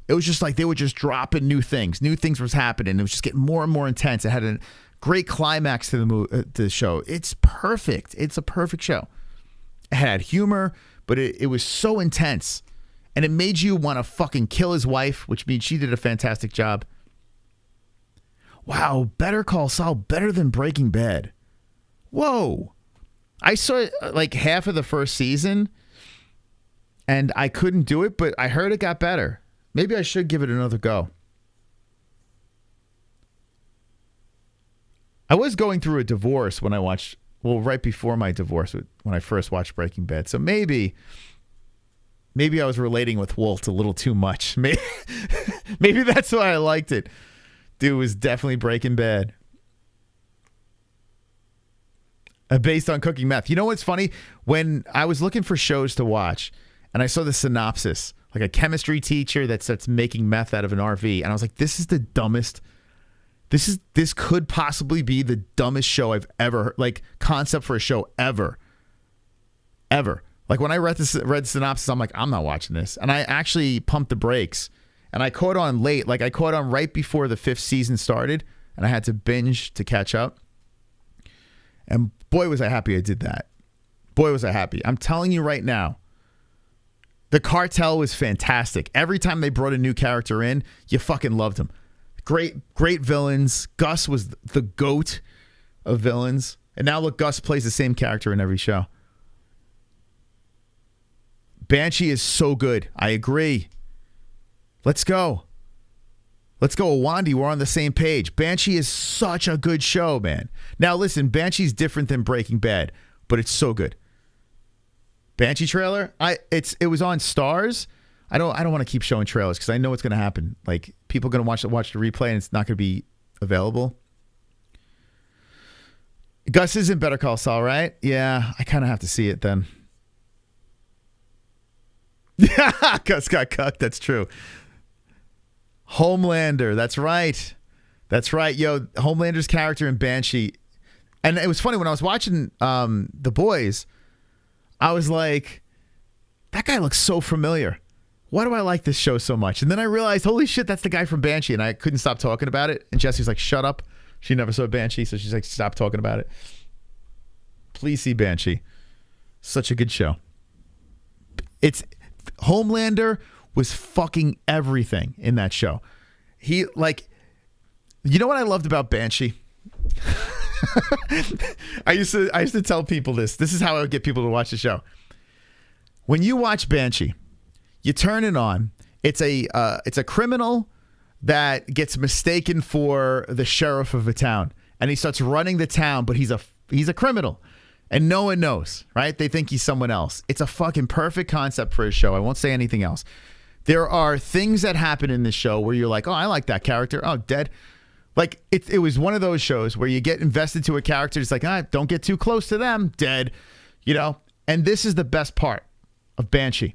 Speaker 3: It was just like they were just dropping new things. New things was happening. It was just getting more and more intense. It had a great climax to the show. It's perfect. It's a perfect show. It had humor, but it was so intense. And it made you want to fucking kill his wife, which means she did a fantastic job. Wow, Better Call Saul better than Breaking Bad. Whoa. I saw like half of the first season and I couldn't do it, but I heard it got better. Maybe I should give it another go. I was going through a divorce when I watched, right before my divorce when I first watched Breaking Bad. So maybe I was relating with Walt a little too much. Maybe that's why I liked it. Dude, it was definitely Breaking Bad. Based on cooking meth. You know what's funny? When I was looking for shows to watch and I saw the synopsis, like a chemistry teacher that's making meth out of an RV, and I was like, this is the dumbest. This could possibly be the dumbest show I've ever heard, like concept for a show ever. Like when I read the synopsis, I'm like, I'm not watching this. And I actually pumped the brakes. And I caught on late. Like I caught on right before the 5th season started. And I had to binge to catch up. And boy, was I happy I did that. Boy, was I happy. I'm telling you right now, the cartel was fantastic. Every time they brought a new character in, you fucking loved him. Great villains. Gus was the GOAT of villains. And now look, Gus plays the same character in every show. Banshee is so good. I agree. Let's go. Awandi. We're on the same page. Banshee is such a good show, man. Now listen, Banshee's different than Breaking Bad, but it's so good. Banshee trailer? It was on Stars. I don't want to keep showing trailers because I know what's going to happen. Like people are going to watch the replay and it's not going to be available. Gus isn't Better Call Saul, right? Yeah, I kind of have to see it then. Yeah, Gus got cucked. That's true. Homelander. That's right. Yo, Homelander's character in Banshee. And it was funny when I was watching The Boys, I was like, that guy looks so familiar. Why do I like this show so much? And then I realized, holy shit, that's the guy from Banshee. And I couldn't stop talking about it. And Jesse's like, shut up. She never saw Banshee, so she's like, stop talking about it. Please see Banshee. Such a good show. Homelander was fucking everything in that show. You know what I loved about Banshee? I used to tell people this. This is how I would get people to watch the show. When you watch Banshee, you turn it on. It's a criminal that gets mistaken for the sheriff of a town, and he starts running the town, but he's a criminal. And no one knows, right? They think he's someone else. It's a fucking perfect concept for a show. I won't say anything else. There are things that happen in this show where you're like, oh, I like that character. Oh, dead. Like, it was one of those shows where you get invested to a character. It's like, don't get too close to them. Dead. You know? And this is the best part of Banshee.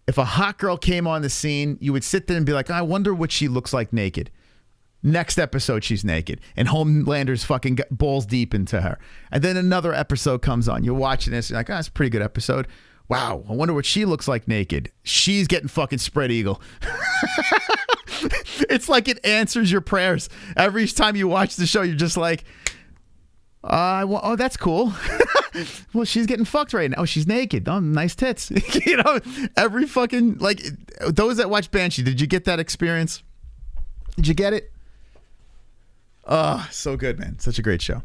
Speaker 3: If a hot girl came on the scene, you would sit there and be like, I wonder what she looks like naked. Next episode, she's naked. And Homelander's fucking balls deep into her. And then another episode comes on. You're watching this. You're like, it's a pretty good episode. Wow, I wonder what she looks like naked. She's getting fucking spread eagle. It's like it answers your prayers. Every time you watch the show, you're just like, Oh, that's cool. Well, she's getting fucked right now. Oh, she's naked. Oh, nice tits. Every fucking, like, those that watch Banshee, did you get that experience? Did you get it? Oh, so good, man. Such a great show.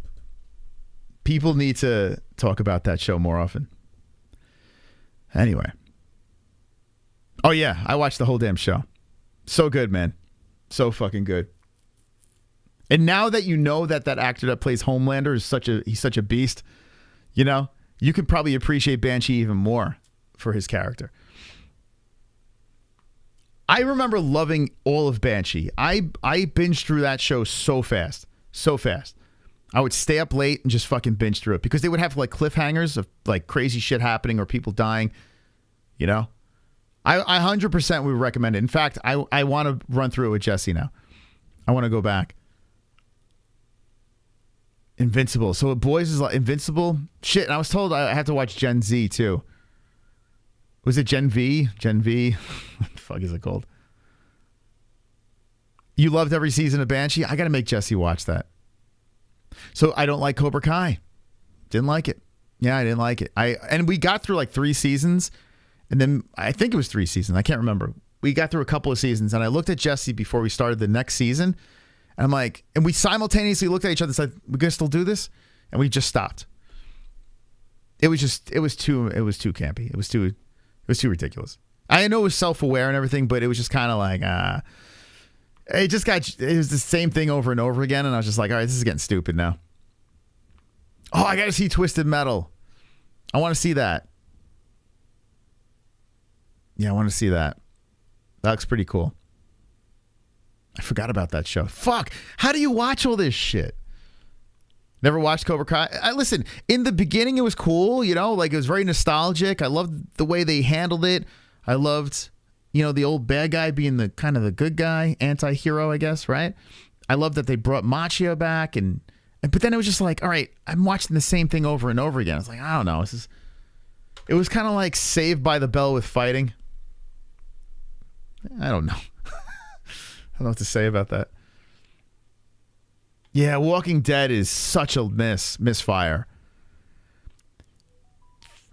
Speaker 3: People need to talk about that show more often. Anyway. Oh, yeah. I watched the whole damn show. So good, man. So fucking good. And now that you know that actor that plays Homelander is he's such a beast, you can probably appreciate Banshee even more for his character. I remember loving all of Banshee. I binged through that show so fast. So fast. I would stay up late and just fucking binge through it because they would have like cliffhangers of like crazy shit happening or people dying. I 100% would recommend it. In fact, I want to run through it with Jesse now. I want to go back. Invincible. So Boys is like Invincible. Shit, and I was told I had to watch Gen Z too. Was it Gen V? Gen V? What the fuck is it called? You loved every season of Banshee? I got to make Jesse watch that. So I don't like Cobra Kai. Didn't like it. Yeah, I didn't like it. And we got through like 3 seasons, and then I think it was 3 seasons. I can't remember. We got through a couple of seasons, and I looked at Jesse before we started the next season, and I'm like, and we simultaneously looked at each other and said, "We're gonna still do this," and we just stopped. It was too campy. It was too ridiculous. I know it was self-aware and everything, but it was just kind of like, it was the same thing over and over again, and I was just like, all right, this is getting stupid now. Oh, I got to see Twisted Metal. I want to see that. Yeah, I want to see that. That looks pretty cool. I forgot about that show. Fuck. How do you watch all this shit? Never watched Cobra Kai. Listen, in the beginning, it was cool, like it was very nostalgic. I loved the way they handled it. I loved, the old bad guy being the kind of the good guy, anti-hero, I guess, right? I loved that they brought Machio back, but then it was just like, all right, I'm watching the same thing over and over again. I was like, I don't know. It was kind of like Saved by the Bell with fighting. I don't know. I don't know what to say about that. Yeah, Walking Dead is such a misfire.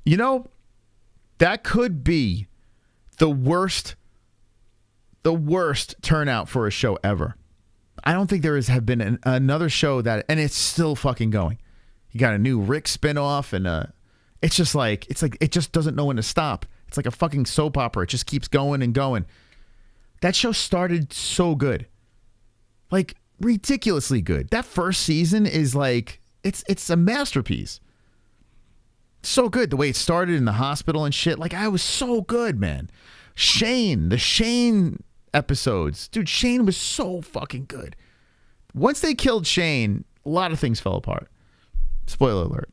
Speaker 3: That could be the worst turnout for a show ever. I don't think there have been another show that, and it's still fucking going. You got a new Rick spinoff, and it's just like it just doesn't know when to stop. It's like a fucking soap opera. It just keeps going and going. That show started so good, like ridiculously good. That first season is like it's a masterpiece. So good the way it started in the hospital and shit. Like I was so good, man. The Shane episodes, dude. Shane was so fucking good. Once they killed Shane, a lot of things fell apart. Spoiler alert.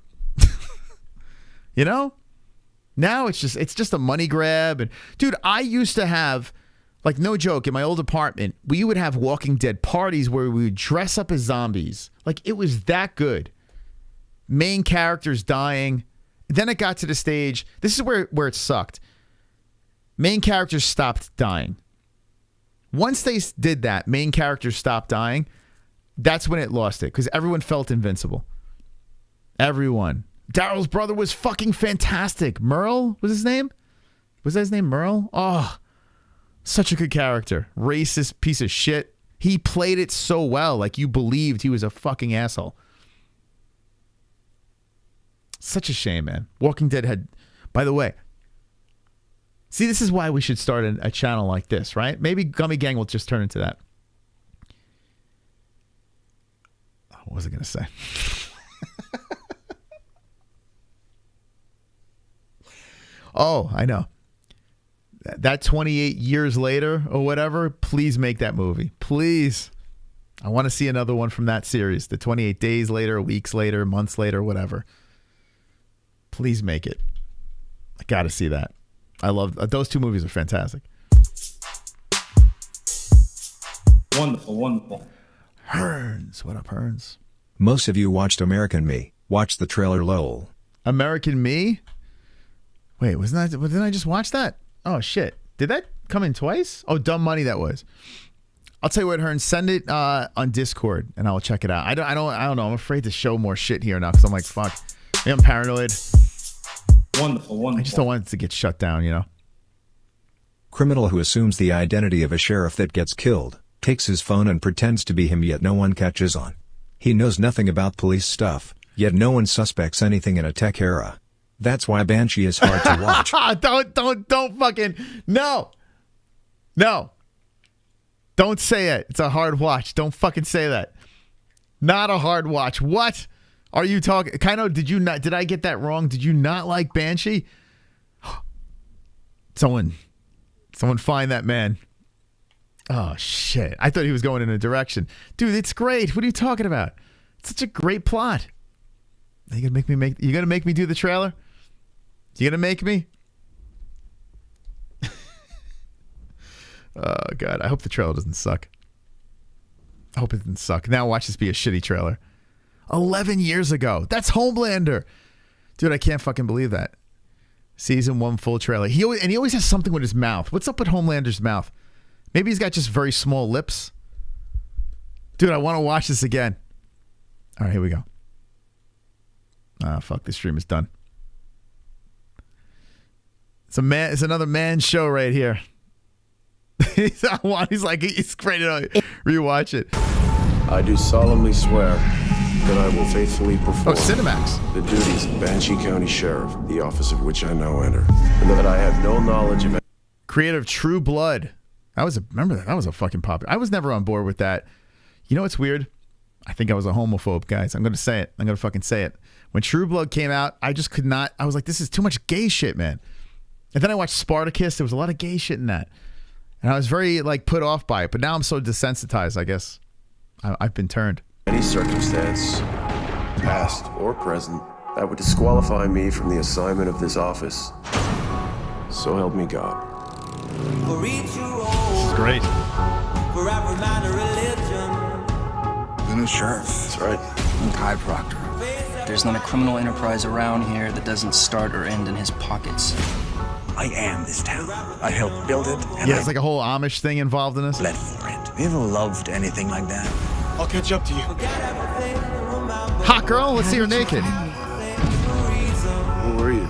Speaker 3: Now it's just a money grab. And dude, I used to have, like, no joke, in my old apartment, we would have Walking Dead parties where we would dress up as zombies. Like, it was that good. Main characters dying. Then it got to the stage. This is where it sucked. Main characters stopped dying. Once they did that, main characters stopped dying. That's when it lost it, because everyone felt invincible. Everyone. Daryl's brother was fucking fantastic. Merle was his name? Was that his name, Merle? Oh, such a good character. Racist piece of shit. He played it so well, like you believed he was a fucking asshole. Such a shame, man. Walking Dead had, by the way, see, this is why we should start a channel like this, right? Maybe Gummy Gang will just turn into that. What was I going to say? Oh, I know. That 28 years later or whatever, please make that movie. Please. I want to see another one from that series. The 28 days later, weeks later, months later, whatever. Please make it. I got to see that. I love those two movies are fantastic.
Speaker 12: Wonderful, wonderful.
Speaker 3: Hearns. What up, Hearns?
Speaker 7: Most of you watched American Me. Watch the trailer, lol.
Speaker 3: American Me? Wait, didn't I just watch that? Oh, shit. Did that come in twice? Oh, Dumb Money that was. I'll tell you what, Hearn, send it on Discord and I'll check it out. I don't know. I'm afraid to show more shit here now because I'm like, fuck. Maybe I'm paranoid.
Speaker 12: Wonderful, wonderful.
Speaker 3: I just don't want it to get shut down, you know?
Speaker 7: Criminal who assumes the identity of a sheriff that gets killed, takes his phone and pretends to be him yet no one catches on. He knows nothing about police stuff, yet no one suspects anything in a tech era. That's why Banshee is hard to watch.
Speaker 3: Don't fucking, no. Don't say it. It's a hard watch. Don't fucking say that. Not a hard watch. What are you talking? Kino, did I get that wrong? Did you not like Banshee? Someone find that man. Oh shit. I thought he was going in a direction. Dude, it's great. What are you talking about? It's such a great plot. You gonna make me do the trailer? You gonna make me? Oh God, I hope the trailer doesn't suck. I hope it doesn't suck. Now watch this be a shitty trailer. 11 years ago. That's Homelander. Dude, I can't fucking believe that. Season 1 full trailer. He always has something with his mouth. What's up with Homelander's mouth? Maybe he's got just very small lips. Dude, I want to watch this again. All right, here we go. Ah, fuck, this stream is done. It's another man show right here. He's like, he's ready to rewatch it.
Speaker 19: I do solemnly swear that I will faithfully perform
Speaker 3: Cinemax.
Speaker 19: the duties of Banshee County Sheriff, the office of which I now enter, and that I have no knowledge of...
Speaker 3: Creator of True Blood. Remember that? That was a fucking popular. I was never on board with that. You know what's weird? I think I was a homophobe, guys. I'm going to say it. I'm going to fucking say it. When True Blood came out, I just could not. I was like, this is too much gay shit, man. And then I watched Spartacus. There was a lot of gay shit in that. And I was very, like, put off by it. But now I'm so desensitized, I guess. I've been turned.
Speaker 19: Any circumstance, past or present, that would disqualify me from the assignment of this office. So help me God.
Speaker 3: This is great.
Speaker 2: The new sheriff.
Speaker 19: That's right.
Speaker 2: I'm Kai Proctor. There's not a criminal enterprise around here that doesn't start or end in his pockets. I am this town. I helped build it. And
Speaker 3: Yeah, it's like a whole Amish thing involved in this.
Speaker 2: bled for it. Have you ever loved anything like that?
Speaker 17: I'll catch up to you.
Speaker 3: Hot girl, let's see her naked.
Speaker 19: Who were you?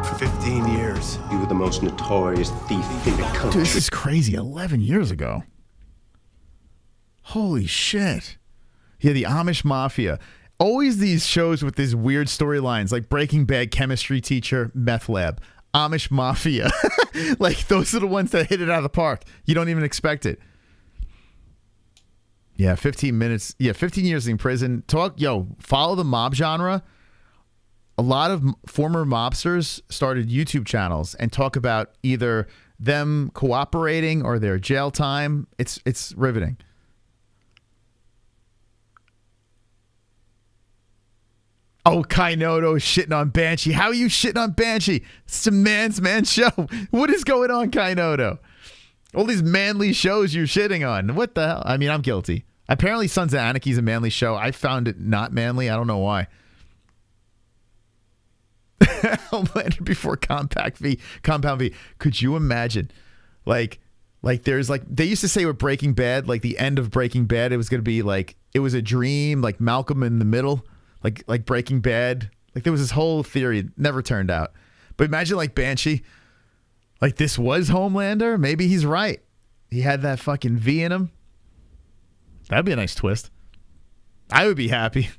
Speaker 17: For 15 years.
Speaker 19: You were the most notorious thief in the country.
Speaker 3: Dude, this is crazy. 11 years ago. Holy shit. Yeah, the Amish Mafia. Always these shows with these weird storylines, like Breaking Bad, chemistry teacher, meth lab. Amish Mafia. Like, those are the ones that hit it out of the park. You don't even expect it. Yeah, 15 minutes. Yeah, 15 years in prison. Follow the mob genre. A lot of former mobsters started YouTube channels and talk about either them cooperating or their jail time. It's riveting. Oh, Kainoto shitting on Banshee. How are you shitting on Banshee? It's a man's man show. What is going on, Kainoto? All these manly shows you're shitting on. What the hell? I mean, I'm guilty. Apparently, Sons of Anarchy is a manly show. I found it not manly. I don't know why. Homelander before Compound V. Could you imagine? Like there's like, they used to say with Breaking Bad, like the end of Breaking Bad, it was going to be like, it was a dream, like Malcolm in the Middle. Like Breaking Bad. Like there was this whole theory. It never turned out. But imagine like Banshee. Like this was Homelander. Maybe he's right. He had that fucking V in him. That'd be a nice twist. I would be happy.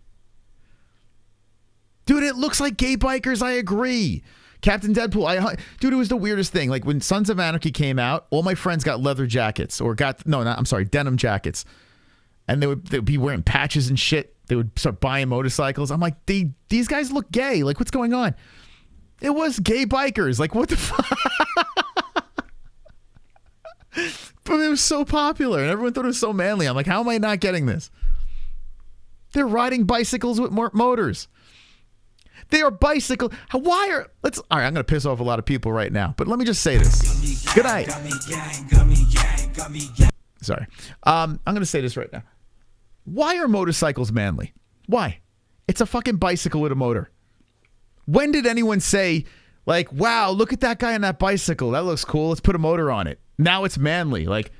Speaker 3: Dude, it looks like gay bikers. I agree. Captain Deadpool. Dude, it was the weirdest thing. Like when Sons of Anarchy came out, all my friends got leather jackets denim jackets. And they would be wearing patches and shit. They would start buying motorcycles. I'm like, these guys look gay. Like, what's going on? It was gay bikers. Like, what the fuck? But it was so popular, and everyone thought it was so manly. I'm like, how am I not getting this? They're riding bicycles with motors. They are bicycle. All right, I'm going to piss off a lot of people right now, but let me just say this. Good night. Sorry. I'm going to say this right now. Why are motorcycles manly? Why? It's a fucking bicycle with a motor. When did anyone say, like, wow, look at that guy on that bicycle. That looks cool. Let's put a motor on it. Now it's manly. Like,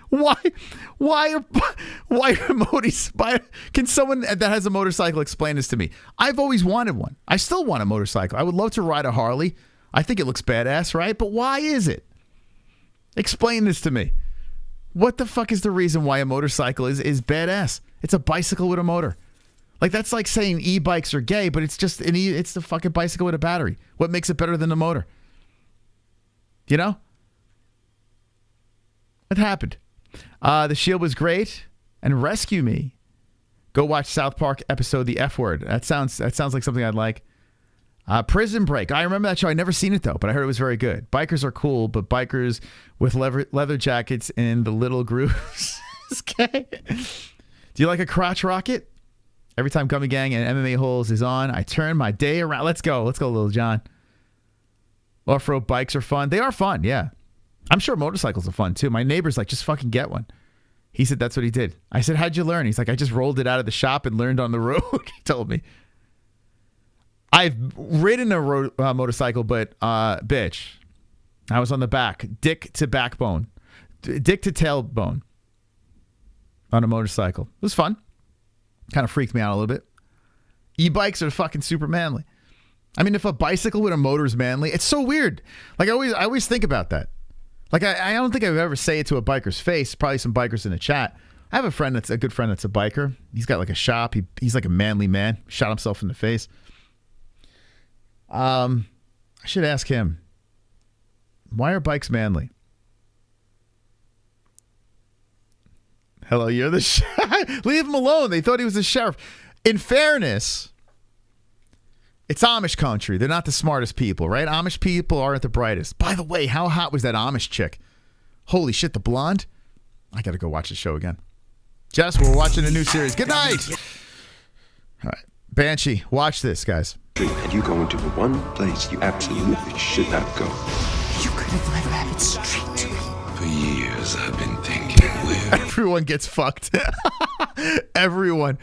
Speaker 3: Why are can someone that has a motorcycle explain this to me? I've always wanted one. I still want a motorcycle. I would love to ride a Harley. I think it looks badass, right? But why is it? Explain this to me. What the fuck is the reason why a motorcycle is badass? It's a bicycle with a motor. Like, that's like saying e-bikes are gay, but it's just it's the fucking bicycle with a battery. What makes it better than the motor? You know? What happened? The Shield was great. And Rescue Me. Go watch South Park episode The F Word. That sounds like something I'd like. Prison Break. I remember that show. I never seen it though, but I heard it was very good. Bikers are cool, but bikers with leather jackets in the little grooves. Okay. Do you like a crotch rocket? Every time Gummy Gang and MMA-HOLES is on, I turn my day around. Let's go, Little John. Off-road bikes are fun. They are fun, yeah. I'm sure motorcycles are fun too. My neighbor's like, just fucking get one. He said that's what he did. I said, how'd you learn? He's like, I just rolled it out of the shop and learned on the road. He told me. I've ridden a motorcycle, but bitch, I was on the back, dick to tailbone on a motorcycle. It was fun. Kind of freaked me out a little bit. E-bikes are fucking super manly. I mean, if a bicycle with a motor is manly, it's so weird. Like I always think about that. Like I don't think I would ever say it to a biker's face. Probably some bikers in the chat. I have a friend that's a good friend that's a biker. He's got like a shop. He's like a manly man. Shot himself in the face. I should ask him. Why are bikes manly? Hello, you're the sheriff. Leave him alone. They thought he was the sheriff. In fairness, it's Amish country. They're not the smartest people, right? Amish people aren't the brightest. By the way, how hot was that Amish chick? Holy shit, the blonde? I got to go watch the show again. Jess, we're watching a new series. Good night. All right. Banshee, watch this, guys.
Speaker 4: And you go into the one place you absolutely should not go.
Speaker 1: You could have let Rabbit straight to me.
Speaker 4: For years, I've been thinking where...
Speaker 3: Everyone gets fucked. Everyone's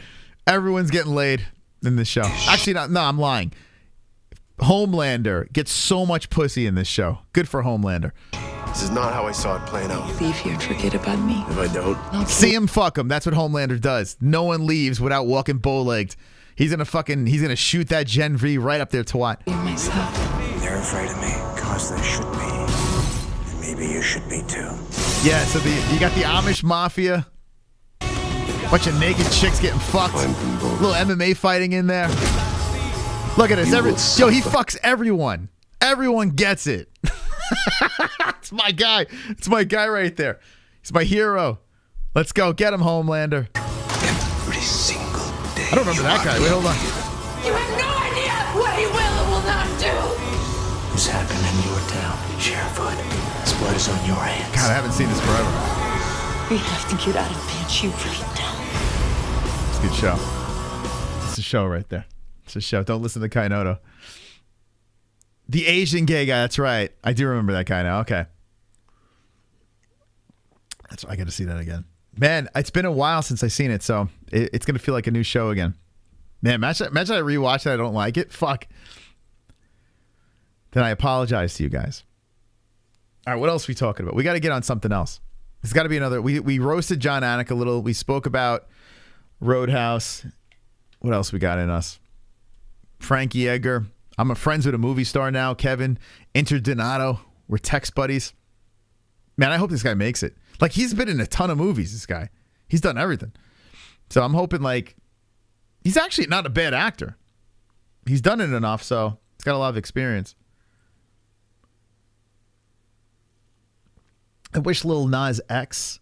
Speaker 3: getting laid in this show. Actually, no, I'm lying. Homelander gets so much pussy in this show. Good for Homelander.
Speaker 19: This is not how I saw it playing out.
Speaker 18: Leave here and forget about me.
Speaker 19: If I don't...
Speaker 3: See him fuck him. That's what Homelander does. No one leaves without walking bow-legged. He's gonna shoot that Gen V right up their twat.
Speaker 18: Myself.
Speaker 5: They're afraid of me because they should be. And maybe you should be too.
Speaker 3: Yeah, so you got the Amish Mafia. Bunch of naked chicks getting fucked. Little MMA fighting in there. Look at this. Yo, he fucks everyone. Everyone gets it. It's my guy. It's my guy right there. He's my hero. Let's go. Get him, Homelander.
Speaker 4: Every single day.
Speaker 3: I don't remember that guy. Wait, hold on.
Speaker 18: You have no idea what he will or will not do.
Speaker 5: This happened in your town, Sheriff Hood. This blood is on your hands.
Speaker 3: God, I haven't seen this forever.
Speaker 18: We have to get out of Banshee right now.
Speaker 3: It's a good show. It's a show right there. It's a show. Don't listen to Kainoto. The Asian gay guy. That's right. I do remember that guy now. Okay. I got to see that again. Man, it's been a while since I've seen it, so it's going to feel like a new show again. Man, imagine I rewatch it, I don't like it. Fuck. Then I apologize to you guys. All right, what else are we talking about? We got to get on something else. There's got to be another. We roasted John Anik a little. We spoke about Roadhouse. What else we got in us? Frankie Edgar. I'm friends with a movie star now, Kevin Interdonato. We're text buddies. Man, I hope this guy makes it. Like, he's been in a ton of movies, this guy. He's done everything. So I'm hoping, like, he's actually not a bad actor. He's done it enough, so he's got a lot of experience. I wish Lil Nas X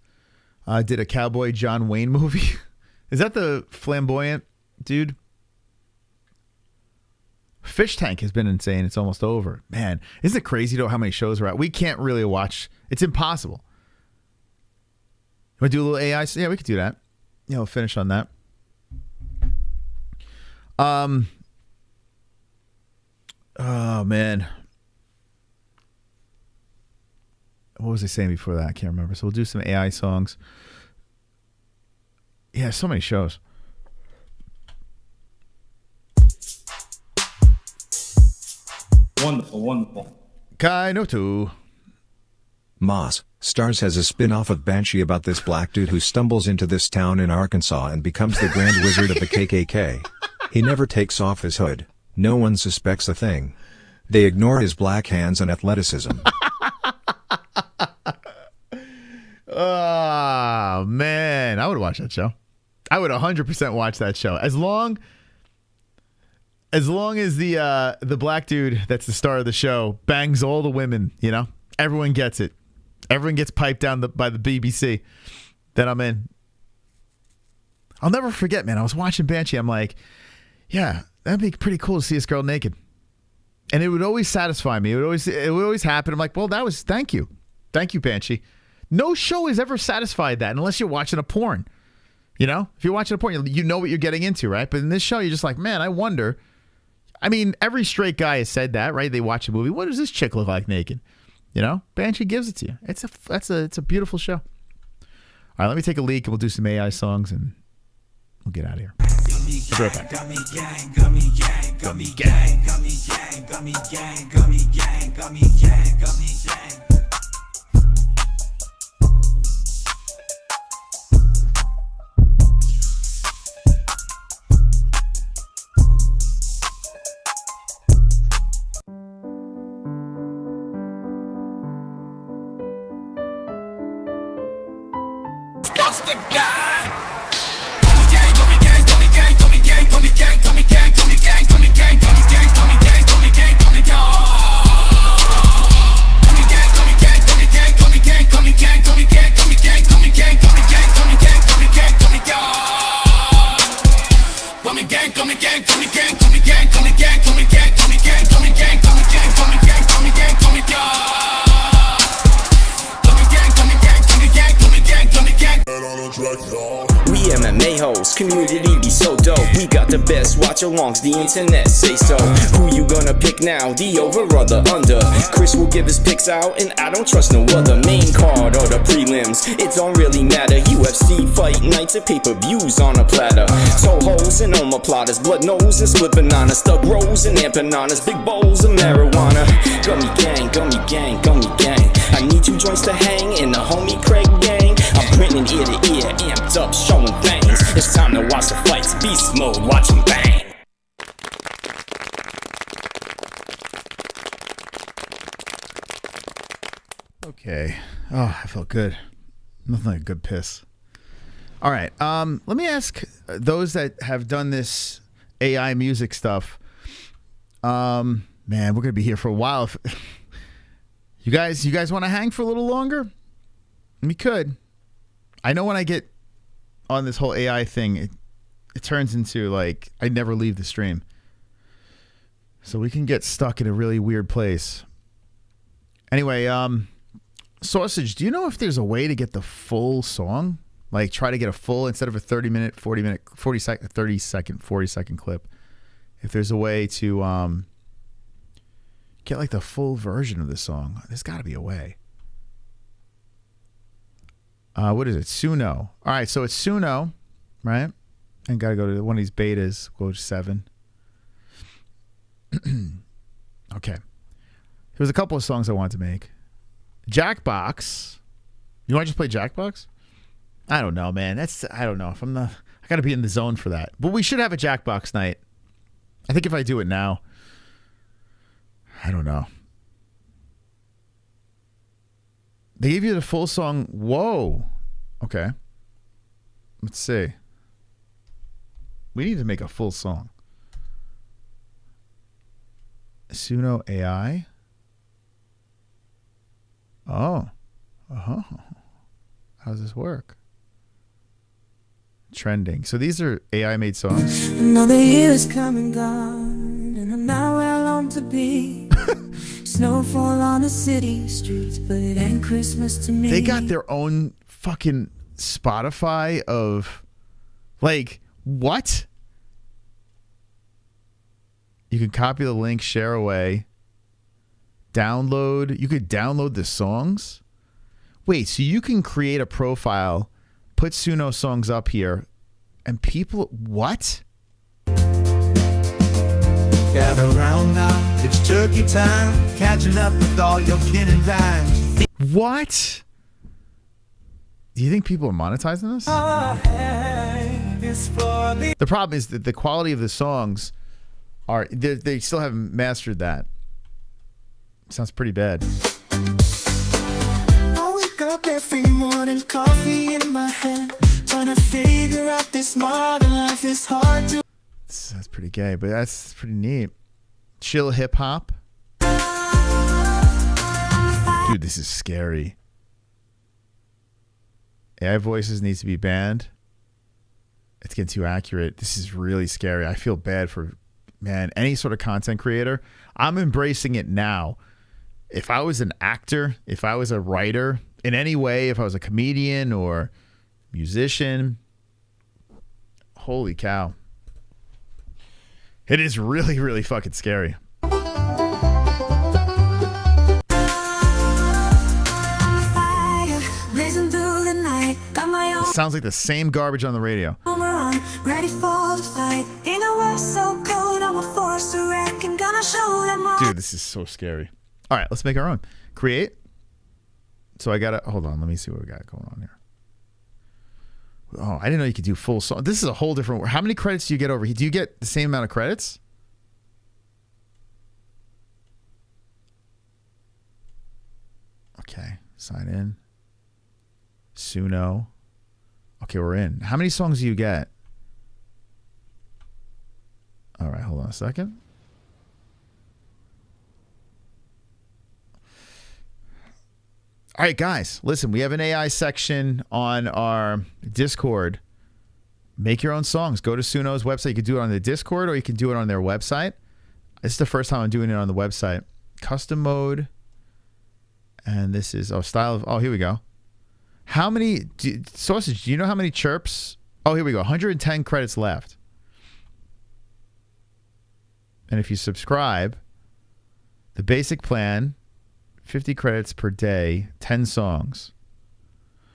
Speaker 3: did a Cowboy John Wayne movie. Is that the flamboyant dude? Fish Tank has been insane. It's almost over. Man, isn't it crazy though how many shows are out? We can't really watch. It's impossible. You want to do a little AI? Yeah, we could do that. Yeah, we'll finish on that. Oh, man. What was I saying before that? I can't remember. So we'll do some AI songs. Yeah, so many shows.
Speaker 12: Wonderful, wonderful.
Speaker 3: Kainoto.
Speaker 7: Moss, Stars has a spin-off of Banshee about this black dude who stumbles into this town in Arkansas and becomes the Grand Wizard of the KKK. He never takes off his hood. No one suspects a thing. They ignore his black hands and athleticism.
Speaker 3: Oh, man. I would watch that show. I would 100% watch that show. As long as the black dude that's the star of the show bangs all the women, you know? Everyone gets it. Everyone gets piped down by the BBC. Then I'm in. I'll never forget, man. I was watching Banshee. I'm like, yeah, that'd be pretty cool to see this girl naked. And it would always satisfy me. It would always happen. I'm like, well, thank you. Thank you, Banshee. No show has ever satisfied that unless you're watching a porn. You know? If you're watching a porn, you know what you're getting into, right? But in this show, you're just like, man, I wonder. I mean, every straight guy has said that, right? They watch a movie. What does this chick look like naked? You know? Banshee gives it to you. It's a beautiful show. All right, let me take a leak and we'll do some AI songs and we'll get out of here. I'll be right back.
Speaker 1: Gummy gang, gummy gang, gummy gang, gummy gang, gummy gang, gummy gang, gummy gang, gummy gang.
Speaker 6: We MMA-HOLES, community be so dope. We got the best watch-alongs, the internet say so. Who you gonna pick now, the over or the under? Chris will give his picks out, and I don't trust no other. Main card or the prelims, it don't really matter. UFC fight nights and pay-per-views on a platter. Toe holes and omoplatas, blood nose and split bananas, thug rolls and empanadas, big bowls of marijuana. Gummy gang, gummy gang, gummy gang. I need 2 joints to hang in the homie Craig gang. I'm grinning ear to ear, amped up, showing things. It's time to watch the fights, beast mode, watch them bang.
Speaker 3: Okay. Oh, I felt good. Nothing like a good piss. All right. Let me ask those that have done this AI music stuff. Man, we're gonna be here for a while. You guys want to hang for a little longer? We could. I know when I get on this whole AI thing, it turns into like I never leave the stream. So we can get stuck in a really weird place. Anyway, Sausage, do you know if there's a way to get the full song? Like try to get a full instead of a 30-minute, 40-second clip. If there's a way to get like the full version of the song. There's got to be a way. What is it? Suno. All right, so it's Suno, right? And got to go to one of these betas. Go to 7. Okay. There's a couple of songs I wanted to make. Jackbox. You want to just play Jackbox? I don't know, man. I don't know if I got to be in the zone for that. But we should have a Jackbox night. I think if I do it now, I don't know. They gave you the full song. Whoa. Okay. Let's see. We need to make a full song. Suno AI. Oh. Uh-huh. How does this work? Trending. So these are AI made songs.
Speaker 8: Another year's come and gone, and I'm not where I long to be. Snowfall on the city streets, but it ain't Christmas to me.
Speaker 3: They got their own fucking Spotify of, like, what? You can copy the link, share away, download. You could download the songs. Wait, so you can create a profile, put Suno songs up here, and people, what?
Speaker 1: Gather round now, it's turkey time. Catching up with all your kin and dimes.
Speaker 3: What? Do you think people are monetizing this? The problem is that the quality of the songs are, they still haven't mastered that. Sounds pretty bad.
Speaker 8: I wake up every morning, coffee in my hand, trying to figure out this modern life is hard to.
Speaker 3: That's pretty gay, but that's pretty neat. Chill hip hop. Dude, this is scary. AI voices needs to be banned. It's getting too accurate. This is really scary. I feel bad for, man, any sort of content creator. I'm embracing it now. If I was an actor, if I was a writer, in any way, if I was a comedian or musician, holy cow. It is really, really fucking scary. Sounds like the same garbage on the radio.
Speaker 8: Ready for the fight. In a world so cold, I'm a force to reckon. Gonna show them all.
Speaker 3: Dude, this is so scary. All right, let's make our own. Create. So I gotta, hold on, let me see what we got going on here. Oh, I didn't know you could do full song. This is a whole different, how many credits do you get over here? Do you get the same amount of credits? Okay, sign in. Suno. Okay, we're in. How many songs do you get? All right, hold on a second. All right, guys, listen, we have an AI section on our Discord. Make your own songs. Go to Suno's website. You can do it on the Discord or you can do it on their website. This is the first time I'm doing it on the website. Custom mode. And this is, style of, here we go. How many, Sausage, do you know how many chirps? Oh, here we go. 110 credits left. And if you subscribe, the basic plan, 50 credits per day, 10 songs.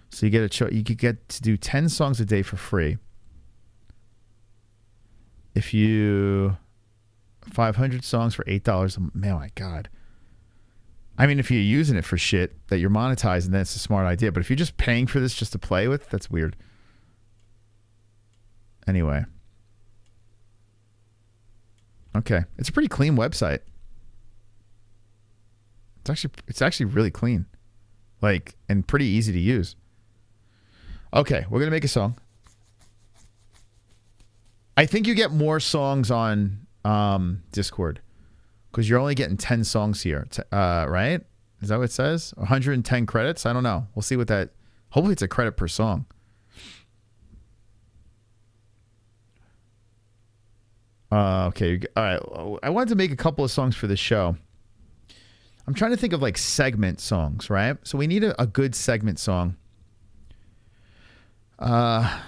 Speaker 3: So you could get to do 10 songs a day for free. If you 500 songs for $8, man, my God. I mean, if you're using it for shit that you're monetizing, then it's a smart idea. But if you're just paying for this just to play with, that's weird. Anyway. Okay. It's a pretty clean website. It's actually really clean. Like, and pretty easy to use. Okay, we're going to make a song. I think you get more songs on Discord. Because you're only getting 10 songs here, right? Is that what it says? 110 credits? I don't know. We'll see what that... Hopefully it's a credit per song. Okay. All right. I wanted to make a couple of songs for this show. I'm trying to think of like segment songs, right? So we need a good segment song. I'm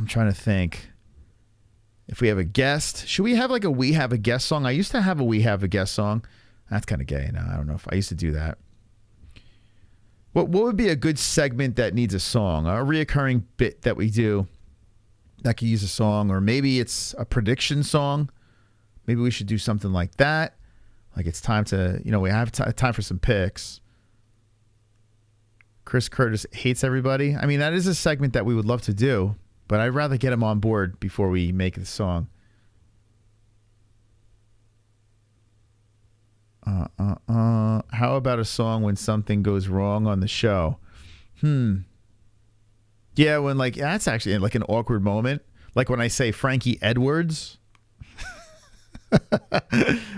Speaker 3: trying to think... If we have a guest, should we have like a We Have a Guest song? I used to have a We Have a Guest song. That's kind of gay. No, I don't know if I used to do that. What would be a good segment that needs a song? A reoccurring bit that we do that could use a song, or maybe it's a prediction song. Maybe we should do something like that. Like it's time to, we have time for some picks. Chris Curtis hates everybody. I mean, that is a segment that we would love to do. But I'd rather get him on board before we make the song. How about a song when something goes wrong on the show? Yeah, when that's actually like an awkward moment. Like when I say Frankie Edwards.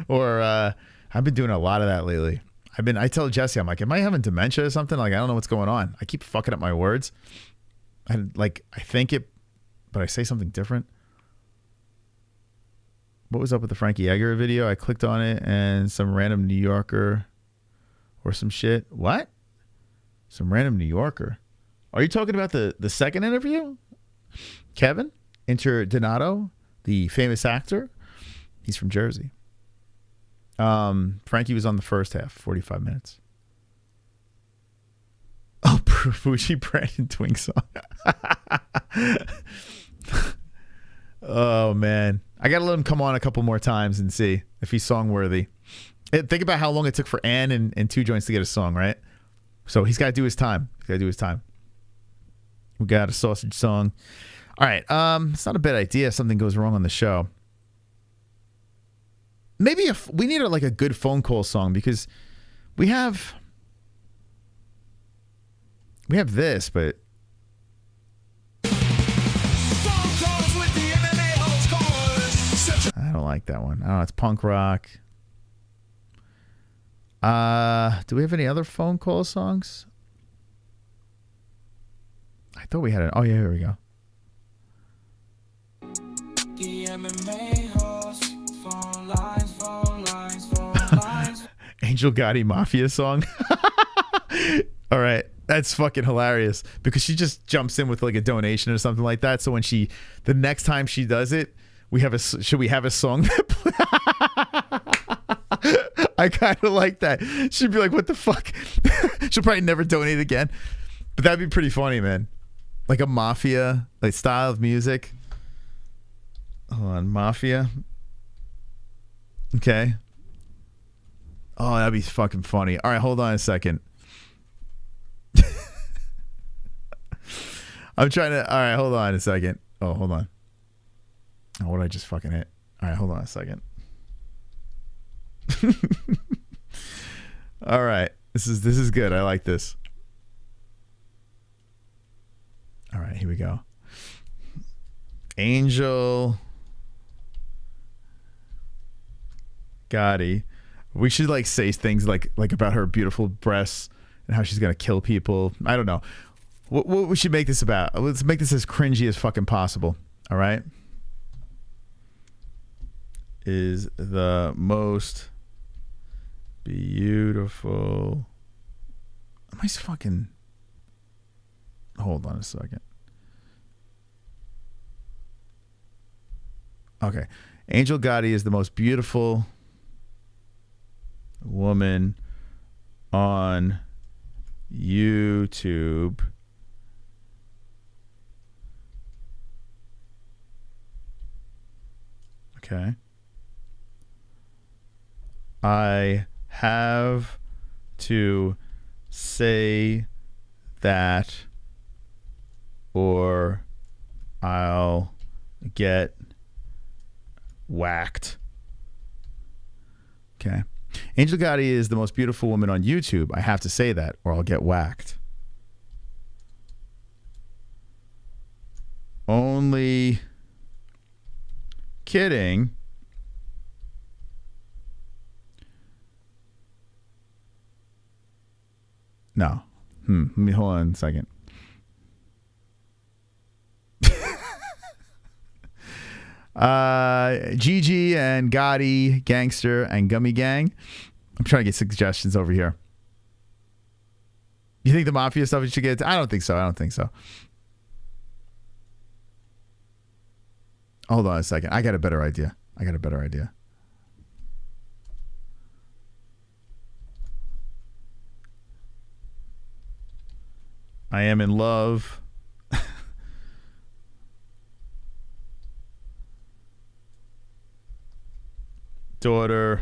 Speaker 3: Or I've been doing a lot of that lately. I tell Jesse, I'm like, am I having dementia or something? Like, I don't know what's going on. I keep fucking up my words. I think it, but I say something different. What was up with the Frankie Edgar video? I clicked on it and some random New Yorker or some shit. What? Some random New Yorker. Are you talking about the second interview? Kevin Interdonato, the famous actor. He's from Jersey. Frankie was on the first half, 45 minutes. Oh, Fuji Brandon Twink song. Oh, man. I got to let him come on a couple more times and see if he's song worthy. Think about how long it took for Ann and Two Joints to get a song, right? So he's got to do his time. He's got to do his time. We got a sausage song. All right. It's not a bad idea if something goes wrong on the show. Maybe if we need like a good phone call song, because we have this, but I don't like that one. I don't know. It's punk rock. Do we have any other phone call songs? I thought we had it. Oh yeah, here we go. Angel Gotti Mafia song. All right, that's fucking hilarious because she just jumps in with like a donation or something like that. So when the next time she does it, should we have a song? I kind of like that. She'd be like, what the fuck? She'll probably never donate again. But that'd be pretty funny, man. Like a mafia like style of music. Hold on, mafia. Okay. Oh, that'd be fucking funny. All right, hold on a second. I'm trying to. All right, hold on a second. Oh, hold on. Oh, what did I just fucking hit? All right, hold on a second. All right, this is good. I like this. All right, here we go. Angel Gotti. We should like say things like about her beautiful breasts and how she's gonna kill people. I don't know. What we should make this about? Let's make this as cringy as fucking possible. All right. Is the most beautiful. Am I fucking? Hold on a second. Okay. Angel Gotti is the most beautiful woman on YouTube. Okay. I have to say that or I'll get whacked. Okay. Angel Gotti is the most beautiful woman on YouTube. I have to say that or I'll get whacked. Only kidding. No. Let me hold on a second. Gigi and Gotti, Gangster, and Gummy Gang. I'm trying to get suggestions over here. You think the mafia stuff you should get? I don't think so. Hold on a second. I got a better idea. I am in love. Daughter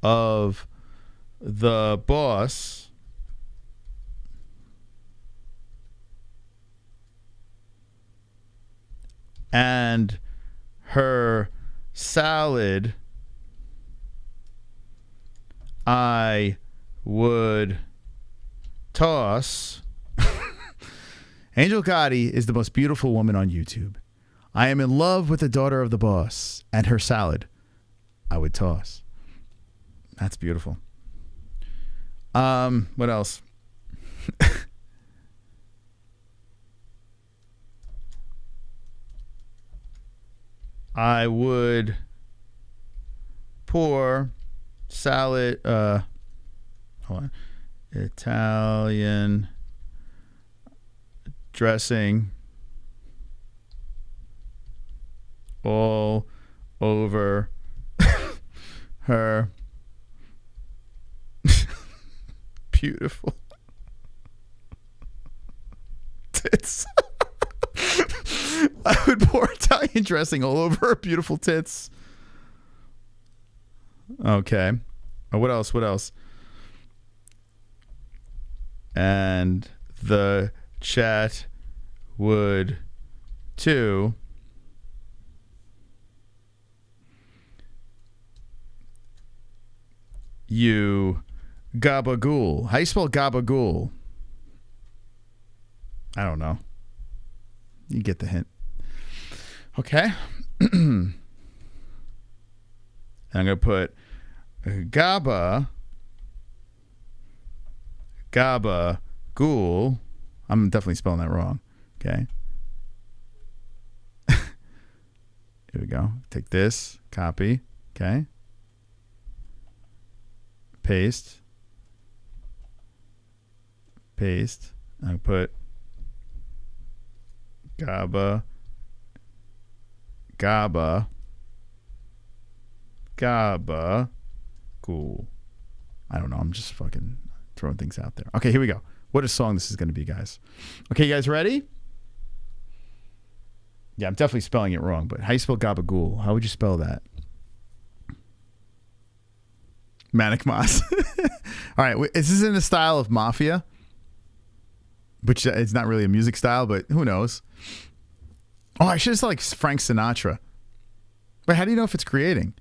Speaker 3: of the boss and her salad I would toss. Angel Gotti is the most beautiful woman on YouTube. I am in love with the daughter of the boss and her salad I would toss. That's beautiful. What else? I would pour salad, hold on, Italian dressing all over her beautiful tits. I would pour Italian Italian dressing all over her beautiful tits. Okay. What else? What else? And the chat would too. You gabagool. How you spell gabagool? I don't know. You get the hint. Okay. I'm going to put gaba ghoul. I'm definitely spelling that wrong. Okay. Here we go. Take this, copy. Okay. Paste. I put gaba cool. I don't know. I'm just fucking throwing things out there. Okay, here we go. What a song this is going to be, guys. Okay, you guys ready? Yeah, I'm definitely spelling it wrong, but how you spell gabagool? How would you spell that? Manic Moss. All right, is this in the style of Mafia? Which it's not really a music style, but who knows? Oh, I should have said like Frank Sinatra. But how do you know if it's creating?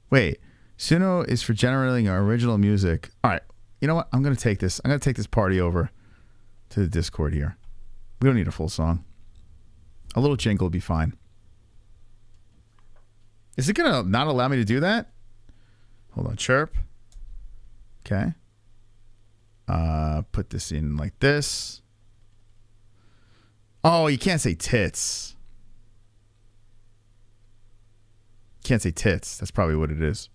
Speaker 3: Wait, Suno is for generating our original music. All right, you know what? I'm going to take this. I'm going to take this party over to the Discord here. We don't need a full song. A little jingle will be fine. Is it going to not allow me to do that? Hold on, chirp. Okay. Put this in like this. Oh, you can't say tits. Can't say tits. That's probably what it is.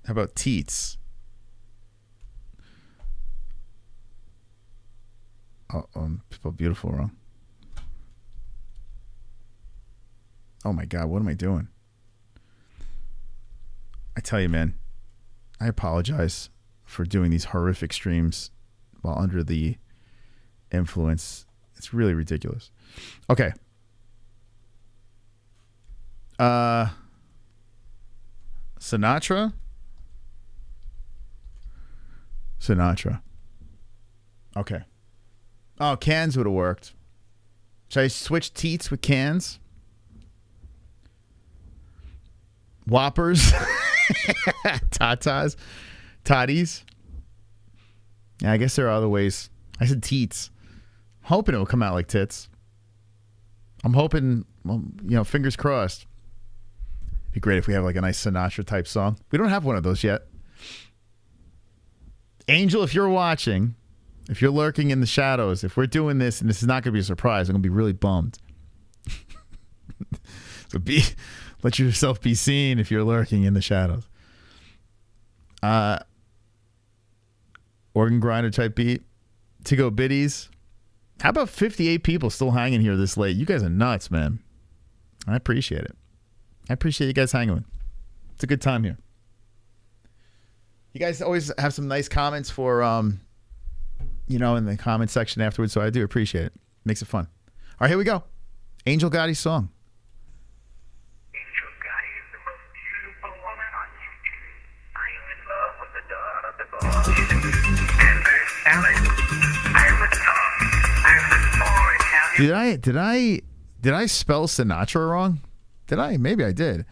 Speaker 3: How about teats? Oh, spelled beautiful wrong. Oh my God, what am I doing? I tell you, man, I apologize for doing these horrific streams while under the influence. It's really ridiculous. Okay. Sinatra. Okay. Oh, cans would have worked. Should I switch teats with cans? Whoppers. Tatas. Toddies. Yeah, I guess there are other ways. I said teats. I'm hoping it will come out like tits. I'm hoping, well, you know, fingers crossed. It'd be great if we have like a nice Sinatra type song. We don't have one of those yet. Angel, if you're watching, if you're lurking in the shadows, if we're doing this and this is not going to be a surprise, I'm going to be really bummed. So let yourself be seen if you're lurking in the shadows. Organ grinder type beat. To go biddies. How about 58 people still hanging here this late? You guys are nuts, man. I appreciate it. I appreciate you guys hanging. It's a good time here. You guys always have some nice comments for, you know, in the comment section afterwards, so I do appreciate it. Makes it fun. All right, here we go. Angel Gotti's song. Did I spell Sinatra wrong? Did I? Maybe I did.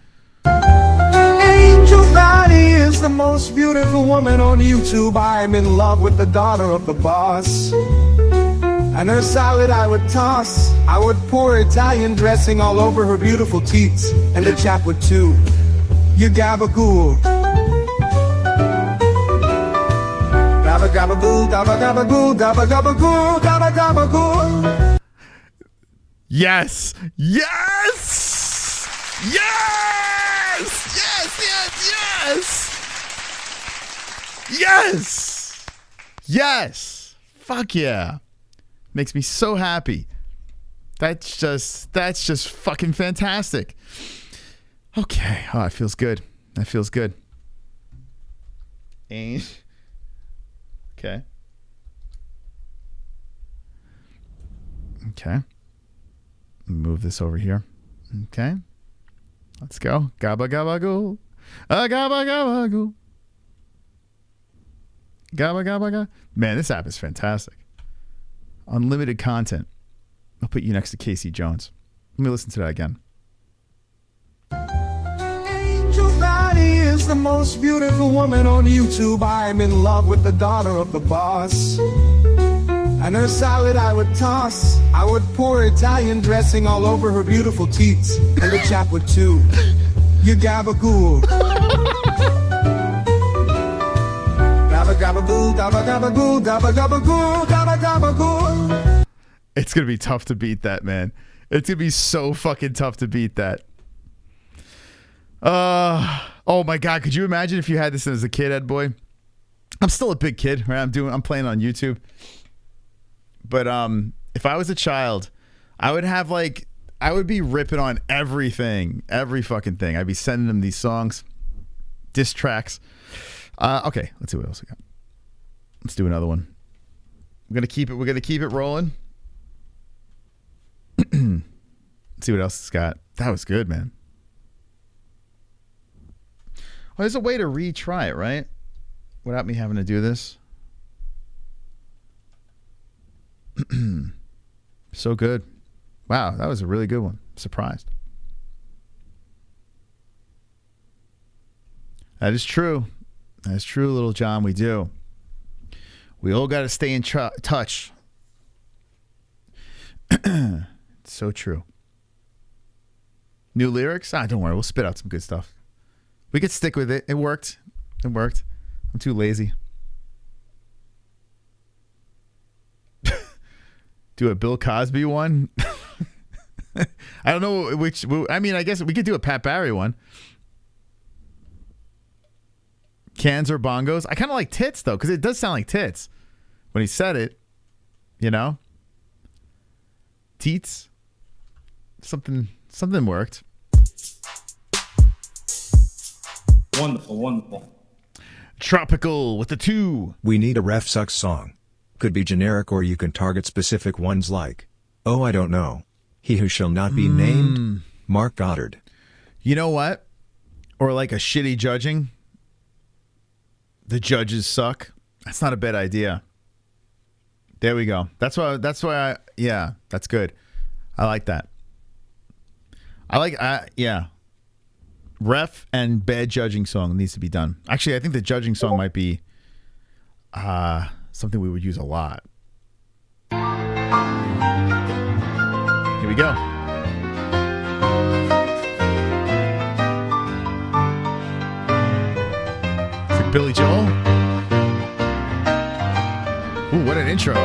Speaker 18: Angel Gotti is the most beautiful woman on YouTube. I'm in love with the daughter of the boss. And her salad I would toss. I would pour Italian dressing all over her beautiful teats. And the chap would too. You gabagool. Gabba gabagool, gabba gabagool, gabba gabagool, gabba gabagool.
Speaker 3: Yes! Yes! Yes! Yes! Yes! Fuck yeah. Makes me so happy. That's just fucking fantastic. Okay. Oh, it feels good. That feels good. Okay. Okay. Move this over here. Okay. Let's go. Gabba gabba goo. Gabba gabba goo. Gabba gabba gabba. Man, this app is fantastic. Unlimited content. I'll put you next to Casey Jones. Let me listen to that again.
Speaker 18: Angel Valley is the most beautiful woman on YouTube. I'm in love with the daughter of the boss. And her salad I would toss. I would pour Italian dressing all over her beautiful teats. And the chap would too. You gabagool. Gabba gabagoo, gabba gabagoo, gabba gabagoo, gabba gabagoo.
Speaker 3: It's going to be tough to beat that, man. It's going to be so fucking tough to beat that. Oh my God. Could you imagine if you had this as a kid, Ed Boy? I'm still a big kid, right? I'm playing on YouTube. But if I was a child, I would be ripping on everything, every fucking thing. I'd be sending them these songs, diss tracks. Okay, let's see what else we got. Let's do another one. We're gonna keep it rolling. Let's see what else it's got. That was good, man. Oh, there's a way to retry it, right? Without me having to do this. So good. Wow, that was a really good one. Surprised. That is true. That is true, Little John. We do. We all got to stay in touch. It's so true. New lyrics? Don't worry. We'll spit out some good stuff. We could stick with it. It worked. It worked. I'm too lazy. Do a Bill Cosby one. I don't know which. I mean, I guess we could do a Pat Barry one. Cans or bongos? I kind of like tits though, because it does sound like tits when he said it. You know, teats. Something worked.
Speaker 12: Wonderful, wonderful.
Speaker 3: Tropical with the 2.
Speaker 7: We need a ref sucks song. Could be generic or you can target specific ones like, oh, I don't know. He who shall not be named, Mark Goddard.
Speaker 3: You know what? Or like a shitty judging. The judges suck. That's not a bad idea. There we go. That's why yeah, that's good. I like that. Yeah. Ref and bad judging song needs to be done. Actually, I think the judging song might be something we would use a lot. Here we go. It's like Billy Joel. Ooh, what an intro.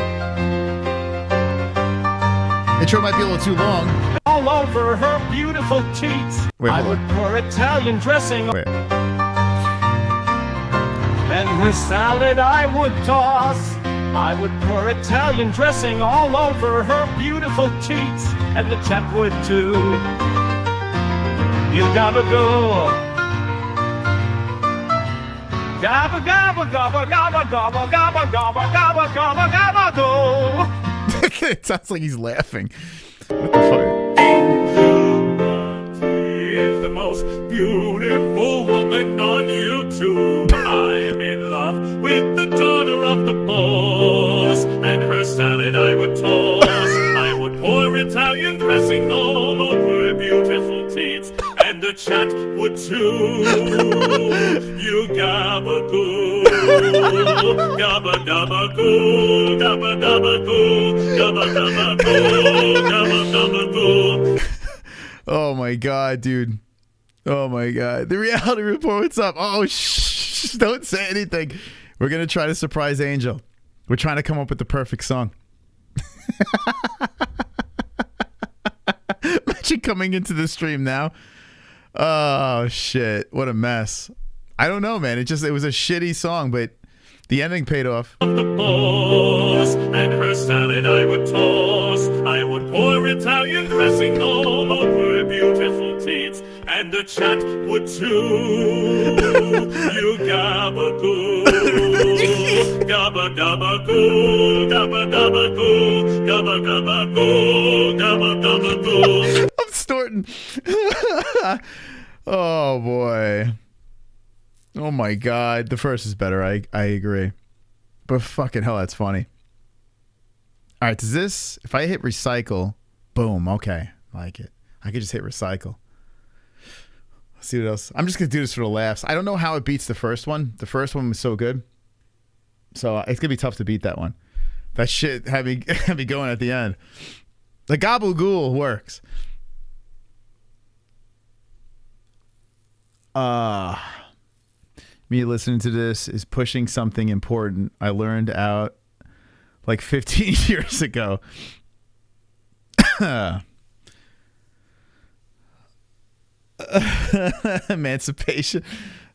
Speaker 3: Intro might be a little too long.
Speaker 1: All over her beautiful cheeks.
Speaker 3: Wait,
Speaker 1: I would pour Italian dressing.
Speaker 3: Wait.
Speaker 1: And her salad I would toss. I would pour Italian dressing all over her beautiful cheeks. And the chap would too. You gotta go. Gabba gabba gabba gabba gabba gabba gabba gabba gabba gabba go.
Speaker 3: It sounds like he's laughing. What the fuck?
Speaker 1: She is the most beautiful woman on YouTube. I'm in love with the daughter of the boss. And her salad I would toss. I would pour Italian dressing all over her beautiful teeth. And the chat would too. You gabba-goo. Gabba dabba goo. Gabba dabba goo. Gabba dabba goo. Gabba dabba goo.
Speaker 3: Oh my God, dude. Oh my God. The reality report, what's up? Oh, shh. Don't say anything. We're going to try to surprise Angel. We're trying to come up with the perfect song. Imagine coming into the stream now. Oh, shit. What a mess. I don't know, man. It was a shitty song, but the ending paid off.
Speaker 1: The boss and her salad I would toss. I would pour Italian dressing all over her beautiful teeth. And the chat would too. You gabba-goo. Gabba-dabba-goo. Gabba-dabba-goo. gabba gabba goo, gabba gabba goo.
Speaker 3: I'm snorting. Oh boy. Oh my god. The first is better. I agree. But fucking hell, that's funny. All right, does this, if I hit recycle, boom, okay, I like it. I could just hit recycle. Let's see what else. I'm just going to do this for the laughs. I don't know how it beats the first one. The first one was so good. So it's going to be tough to beat that one. That shit had me going at the end. The gabagool works. Me listening to this is pushing something important I learned out like 15 years ago. Emancipation.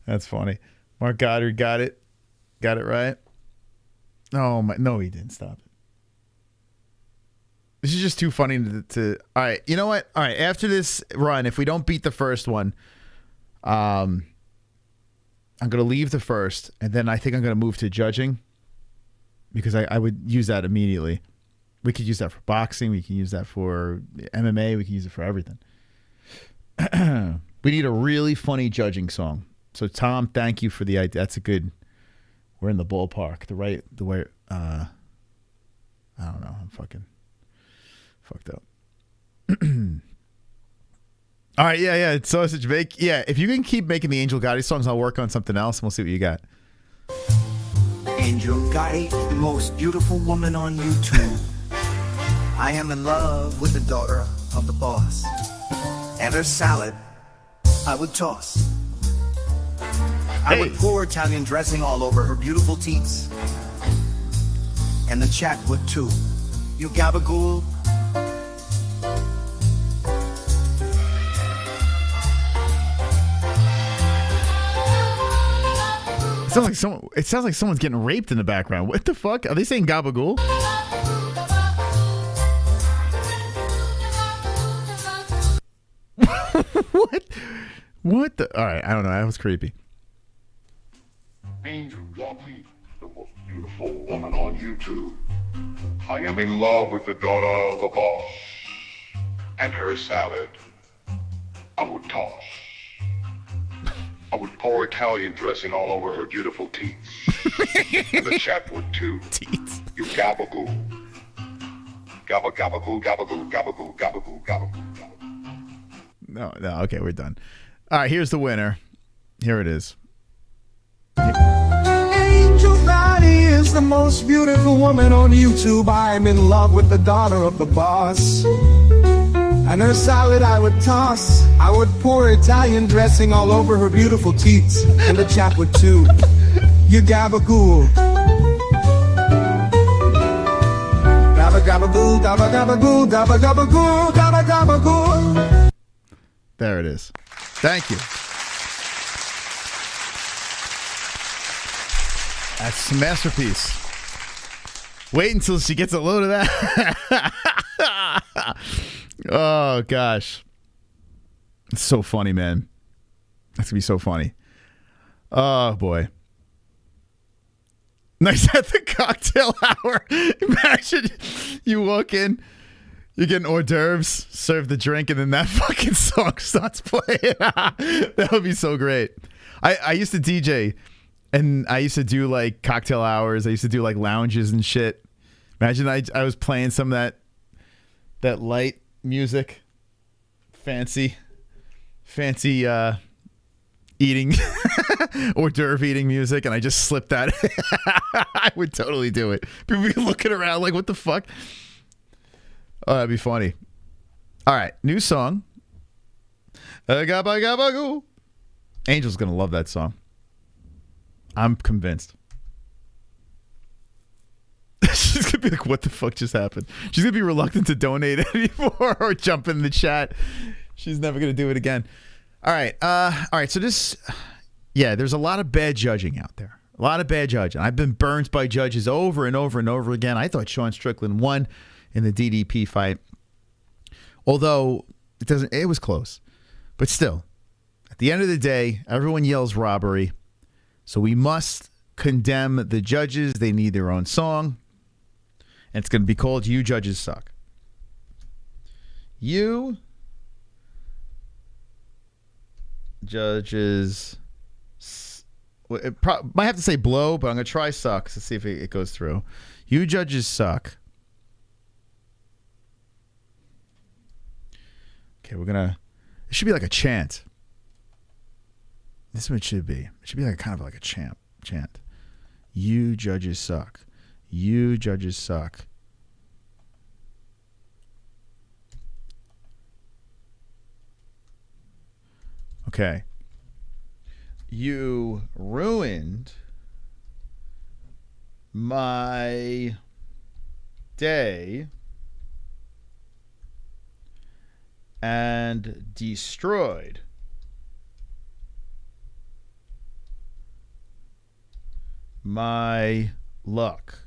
Speaker 3: That's funny. Mark Goddard got it. Got it right. Oh my! No, he didn't. Stop it. This is just too funny to. All right, you know what? All right, after this run, if we don't beat the first one, I'm gonna leave the first, and then I think I'm gonna move to judging, because I would use that immediately. We could use that for boxing. We can use that for MMA. We can use it for everything. We need a really funny judging song. So Tom, thank you for the idea. That's a good. We're in the ballpark. The way. I don't know. I'm fucking fucked up. All right, yeah. It's sausage bake. Yeah, if you can keep making the Angel Gotti songs, I'll work on something else, and we'll see what you got.
Speaker 18: Angel Gotti, the most beautiful woman on YouTube. I am in love with the daughter of the boss. And her salad, I would toss. I would pour Italian dressing all over her beautiful teats. And the chat would too. You gabagool.
Speaker 3: It sounds like someone's getting raped in the background. What the fuck? Are they saying gabagool? What the? All right, I don't know. That was creepy.
Speaker 9: Angel Gotti, the most beautiful woman on YouTube. I am in love with the daughter of the boss. And her salad, I would toss. I would pour Italian dressing all over her beautiful teeth. And the chat would too.
Speaker 3: Teeth.
Speaker 9: You gabagool. Gabba gabagool, gabagool, gabagool, gabagool, gabagool.
Speaker 3: No, okay, we're done. All right, here's the winner. Here it is.
Speaker 18: Angel Gotti is the most beautiful woman on YouTube. I'm in love with the daughter of the boss. And her salad I would toss. I would pour Italian dressing all over her beautiful teats. And the chat would too. You gabagool. Gabba gabagool, gabba gabagool, gabba gabagool, gabba gabagool.
Speaker 3: There it is. Thank you. That's a masterpiece. Wait until she gets a load of that. Oh, gosh. It's so funny, man. That's going to be so funny. Oh, boy. Nice at the cocktail hour. Imagine you walk in, you're getting hors d'oeuvres, serve the drink, and then that fucking song starts playing. That would be so great. I used to DJ, and I used to do like cocktail hours. I used to do like lounges and shit. Imagine I was playing some of that light music, fancy eating hors d'oeuvre eating music, and I just slipped that. I would totally do it. People be looking around like, what the fuck? Oh, that'd be funny. All right, new song. Angel's gonna love that song. I'm convinced. She's gonna be like, what the fuck just happened? She's gonna be reluctant to donate anymore or jump in the chat. She's never gonna do it again. All right. So this, yeah, there's a lot of bad judging out there. A lot of bad judging. I've been burned by judges over and over and over again. I thought Sean Strickland won in the DDP fight, although it was close. But still, at the end of the day, everyone yells robbery. So we must condemn the judges. They need their own song. And it's going to be called You Judges Suck. You Judges... might have to say blow, but I'm going to try suck to see if it goes through. You Judges Suck. Okay, we're going to... It should be like a chant. This is what it should be. It should be like kind of like a chant. You Judges Suck. You Judges Suck. Okay. You ruined my day and destroyed my luck.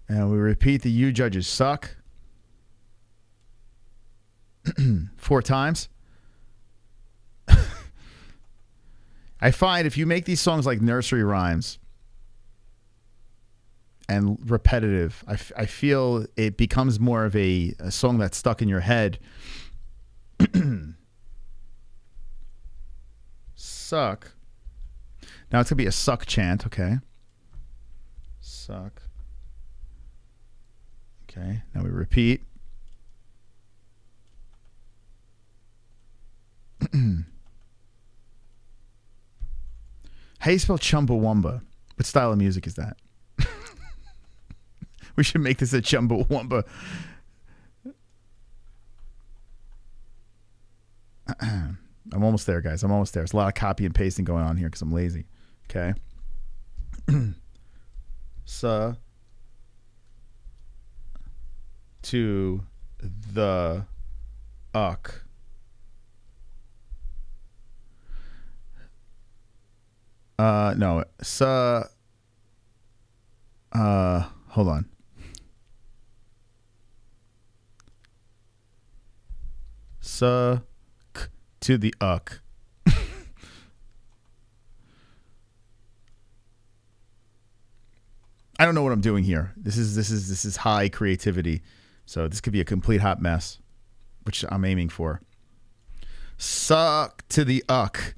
Speaker 3: And we repeat the You Judges Suck 4 times. I find if you make these songs like nursery rhymes and repetitive, I feel it becomes more of a song that's stuck in your head. Suck. Now it's going to be a suck chant, okay? Suck. Okay, now we repeat. How do you spell Chumbawamba? What style of music is that? We should make this a Chumbawamba. I'm almost there, guys. I'm almost there. There's a lot of copy and pasting going on here because I'm lazy. Okay. To the uck. No. Hold on. To the uck. I don't know what I'm doing here. This is high creativity. So this could be a complete hot mess, which I'm aiming for. Suck to the uck.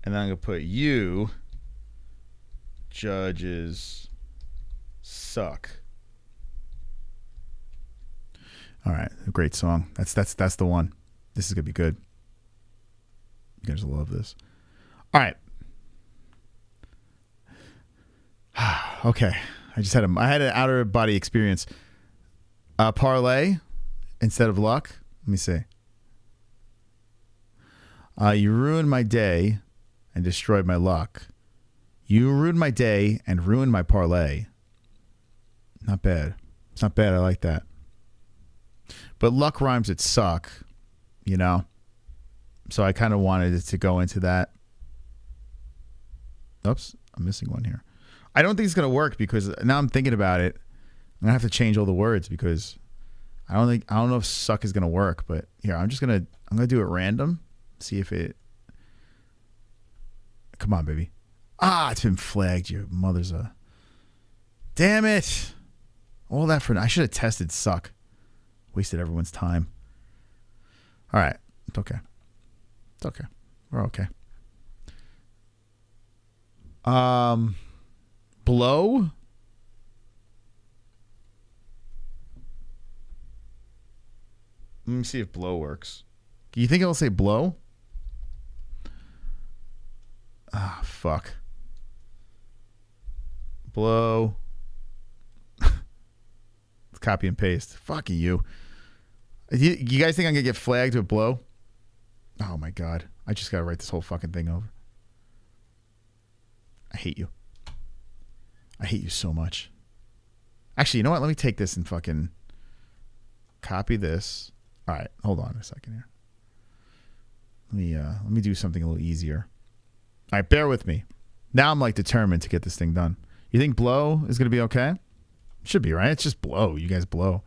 Speaker 3: And then I'm going to put You Judges Suck. All right, a great song. That's the one. This is going to be good. You guys will love this. All right. Okay. I had an outer body experience. Parlay instead of luck. Let me see. You ruined my day and destroyed my luck. You ruined my day and ruined my parlay. Not bad. It's not bad. I like that. But luck rhymes with suck, you know? So I kind of wanted it to go into that. Oops, I'm missing one here. I don't think it's going to work because now I'm thinking about it. I'm going to have to change all the words because I don't know if suck is going to work, but here, I'm going to do it random. See if it, come on, baby. Ah, it's been flagged. Your mother's a, damn it. All that for, I should have tested suck. Wasted everyone's time. All right. It's okay. It's okay. We're okay. Blow. Let me see if blow works. Do you think it'll say blow? Ah, fuck. Blow. Let's copy and paste. Fuck you. You guys think I'm going to get flagged with blow? Oh my God. I just got to write this whole fucking thing over. I hate you. I hate you so much. Actually, you know what? Let me take this and fucking copy this. All right. Hold on a second here. Let me do something a little easier. All right. Bear with me. Now I'm like determined to get this thing done. You think blow is going to be okay? Should be, right? It's just blow. You guys blow.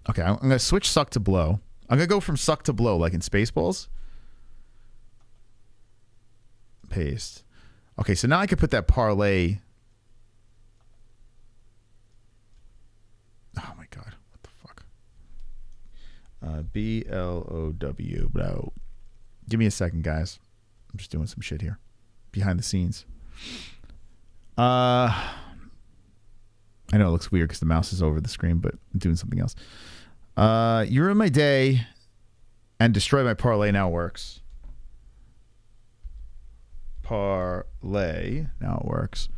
Speaker 3: Okay. I'm going to switch suck to blow. I'm going to go from suck to blow like in Spaceballs. Paste. Okay, so now I can put that parlay. Oh my god, what the fuck? BLOW, bro. Give me a second, guys. I'm just doing some shit here behind the scenes. I know it looks weird because the mouse is over the screen, but I'm doing something else. You ruin my day and destroy my parlay now works. Parlay now it works.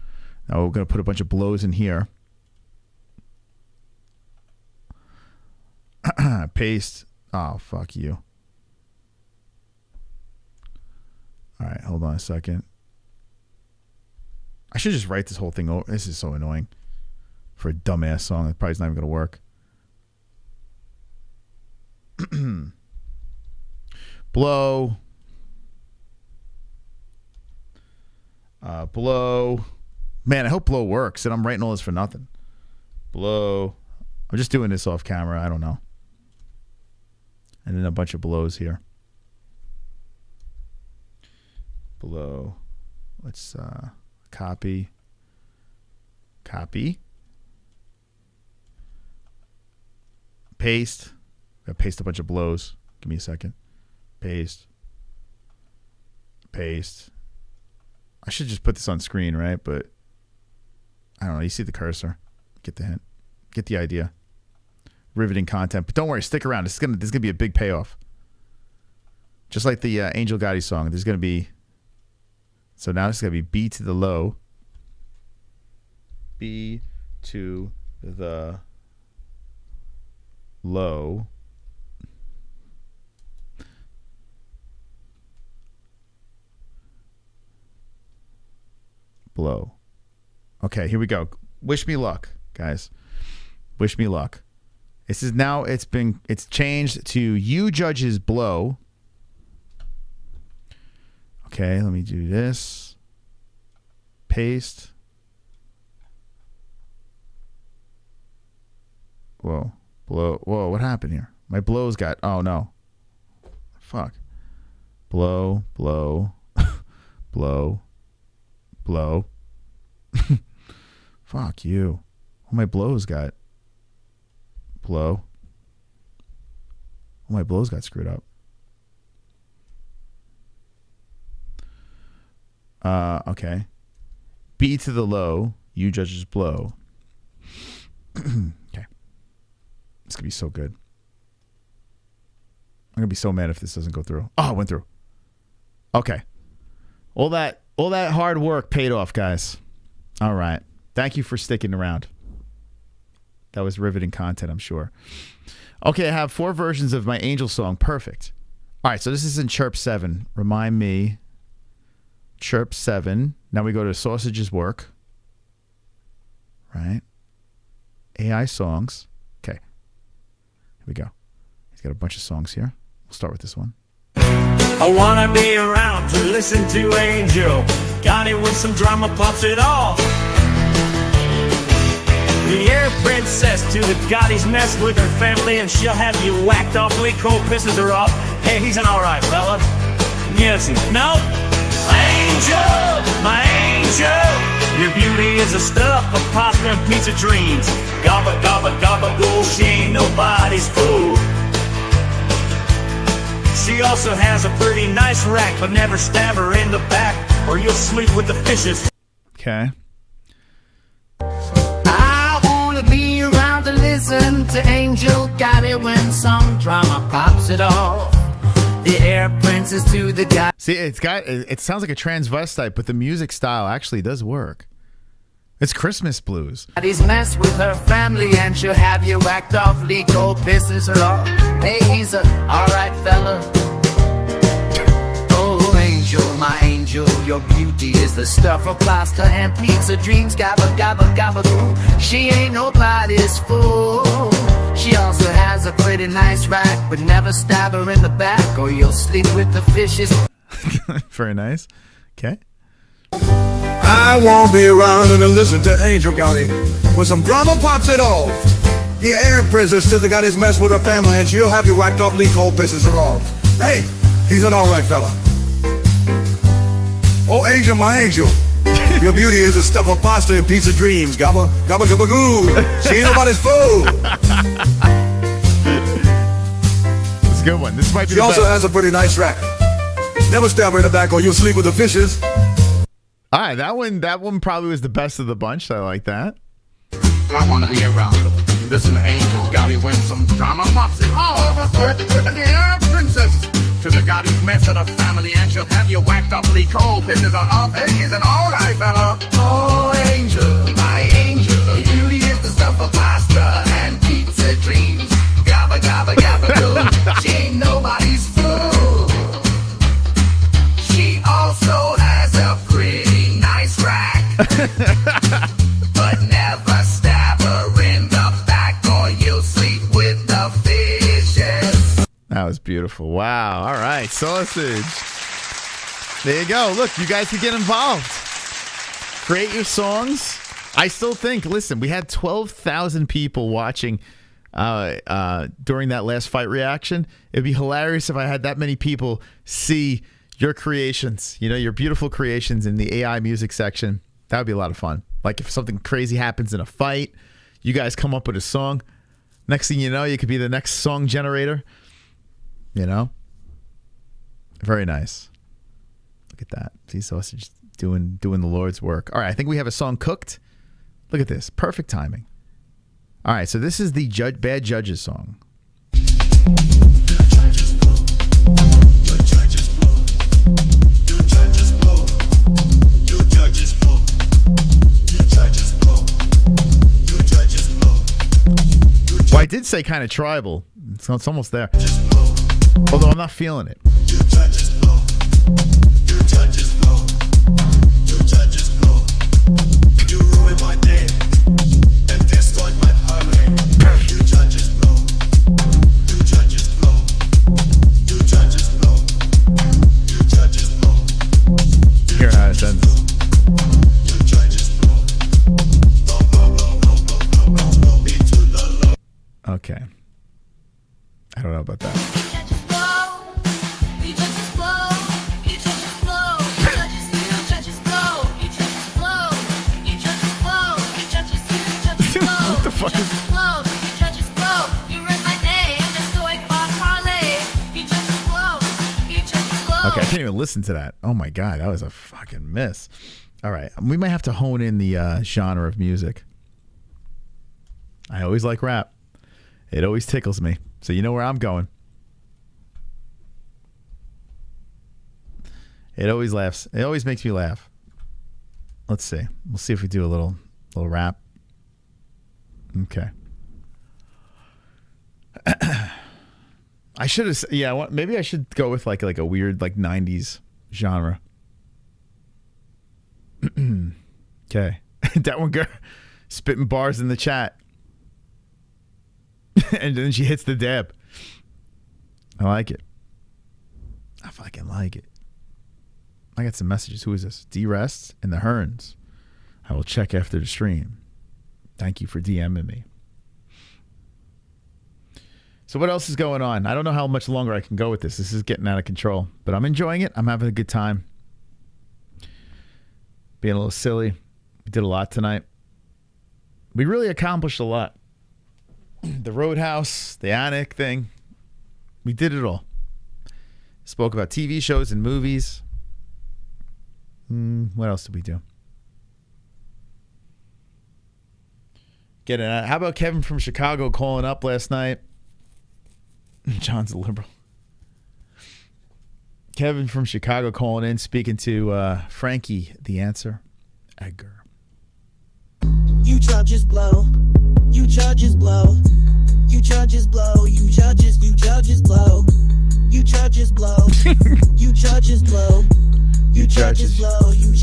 Speaker 3: Now we're going to put a bunch of blows in here. Paste. Oh, fuck you. All right, hold on a second. I should just write this whole thing over. This is so annoying. For a dumbass song, it probably not even going to work. Blow. Blow. Man, I hope blow works. And I'm writing all this for nothing. Blow. I'm just doing this off camera. I don't know. And then a bunch of blows here. Blow. Let's copy. Copy. Paste. Gotta paste a bunch of blows. Give me a second. Paste. Paste. I should just put this on screen, right? But I don't know. You see the cursor. Get the hint. Get the idea. Riveting content. But don't worry, stick around. This is gonna be a big payoff. Just like the Angel Gotti song. There's gonna be. So now it's gonna be B to the low. B to the low. Blow. Okay, here we go. Wish me luck, guys. Wish me luck. This is now, it's changed to you judges blow. Okay, let me do this. Paste. Whoa. Blow. Whoa, what happened here? My blows got, oh no. Fuck. Blow, blow, blow, blow. Fuck you. Oh, my blows got blow. Oh, my blows got screwed up. Okay. B to the low. You judges blow. Okay. This could be so good. I'm gonna be so mad if this doesn't go through. Oh, it went through. Okay. All that hard work paid off, guys. All right. Thank you for sticking around. That was riveting content, I'm sure. Okay, I have 4 versions of my Angel song. Perfect. All right, so this is in Chirp 7. Remind me. Chirp 7. Now we go to Sausages Work. Right. AI songs. Okay. Here we go. He's got a bunch of songs here. We'll start with this one.
Speaker 1: I wanna be around to listen to Angel. Got it with some drama, pops it off. The air princess to the Gotti's mess with her family, and she'll have you whacked off. Lee Cole pisses her off. Hey, he's an alright fella. Yes, no. Angel, my angel. Your beauty is the stuff of pasta and pizza dreams. Gabba, gabba, gabba, goo. She ain't nobody's fool. She also has a pretty nice rack, but never stab her in the back, or you'll sleep with the fishes.
Speaker 3: Okay.
Speaker 8: I wanna be around to listen to Angel. Got it when some drama pops it off. The air princess to the guy.
Speaker 3: See, it sounds like a transvestite, but the music style actually does work. It's Christmas blues.
Speaker 8: He's messed with her family and she'll have you whacked off. Lee Cole pisses her off. Hey, he's a alright fella. Oh, Angel, my angel, your beauty is the stuff of pasta and pizza dreams. Gabba, gabba, gabba, goo. She ain't nobody's fool. She also has a pretty nice rack, but never stab her in the back, or you'll sleep with the fishes.
Speaker 3: Very nice. Okay.
Speaker 18: I won't be around and listen to Angel Gotti with some drama pops it off. The air princess to the Gotti's mess with her family, and she'll have you whacked off. Lee Cole pisses her off. Hey, he's an alright fella. Oh, Angel, my angel. Your beauty is the stuff of pasta and pizza dreams. Gabba, gabba, gabba, goo. She ain't nobody's fool.
Speaker 3: It's a good one. This might be
Speaker 18: She
Speaker 3: the
Speaker 18: also
Speaker 3: best.
Speaker 18: has a pretty nice rack. Never stab her in the back or you'll sleep with the fishes.
Speaker 3: All right, that one probably was the best of the bunch. I like that.
Speaker 10: I wanna hear listen to Angel, Gotti win some drama, Mopsy. All of us worth the dear princess. To the Gotti's mess of the family, and she'll have you whacked up, leak cold. This is an off, is an alright fella. Oh, Angel, my angel, beauty is the stuff of pasta and pizza dreams. Gabba, gabba, gabba, goo. She ain't nobody's fool. She also has a pretty nice rack. But never stab her in the back or you'll sleep with the fishes.
Speaker 3: That was beautiful. Wow. All right. Sausage. There you go. Look, you guys can get involved. Create your songs. I still think, listen, we had 12,000 people watching during that last fight reaction. It'd be hilarious if I had that many people see your creations, you know, your beautiful creations in the AI music section. That would be a lot of fun. Like if something crazy happens in a fight, you guys come up with a song. Next thing you know, you could be the next song generator. You know? Very nice. Look at that. See Sausage doing the Lord's work. All right, I think we have a song cooked. Look at this. Perfect timing. All right, so this is the Bad Judges song. Well, I did say kind of tribal. It's almost there. Although I'm not feeling it. Here, how it sounds. Okay. I don't know about that. What the fuck is Okay, I can't even listen to that. Oh my god, that was a fucking miss. All right, we might have to hone in the genre of music. I always like rap. It always tickles me. So you know where I'm going. It always laughs. It always makes me laugh. Let's see. We'll see if we do a little rap. Okay. I should have. Yeah. Maybe I should go with like a weird like 90s genre. Okay. That one girl spitting bars in the chat. And then she hits the dab. I like it. I fucking like it. I got some messages. Who is this? D-Rests and the Hearns. I will check after the stream. Thank you for DMing me. So what else is going on? I don't know how much longer I can go with this. This is getting out of control. But I'm enjoying it. I'm having a good time. Being a little silly. We did a lot tonight. We really accomplished a lot. The Roadhouse, the Anik thing. We did it all. Spoke about TV shows and movies. What else did we do? How about Kevin from Chicago calling up last night? John's a liberal. Kevin from Chicago calling in, speaking to Frankie, the answer, Edgar.
Speaker 16: You judges blow. You judges blow. You judges blow. You judges blow. You judges blow. You judges blow. You judges blow. You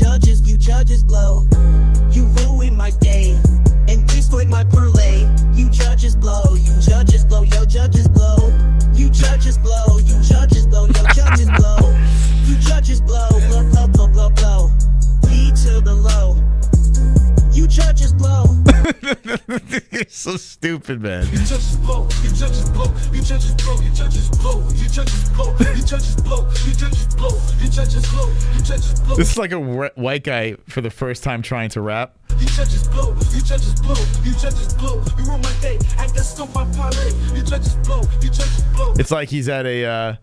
Speaker 16: judges blow. You ruin my day and destroyed my parlay. You judges blow. You judges blow. Yo judges blow. You judges blow. You judges blow. Yo judges blow. You judges blow. Blow blow blow blow blow. B to the low. You judges blow.
Speaker 3: So stupid, man.
Speaker 13: You judges blow, you judges blow, you judges blow, you judges blow, you judges blow, you judges blow, you judges blow, you judges blow, you judges blow.
Speaker 3: This is like a white guy for the first time trying to rap.
Speaker 13: You judges blow, you judges blow, you judges blow. You ruin my day, act that stump my parlay. You judges blow, you judges blow.
Speaker 3: It's like he's at a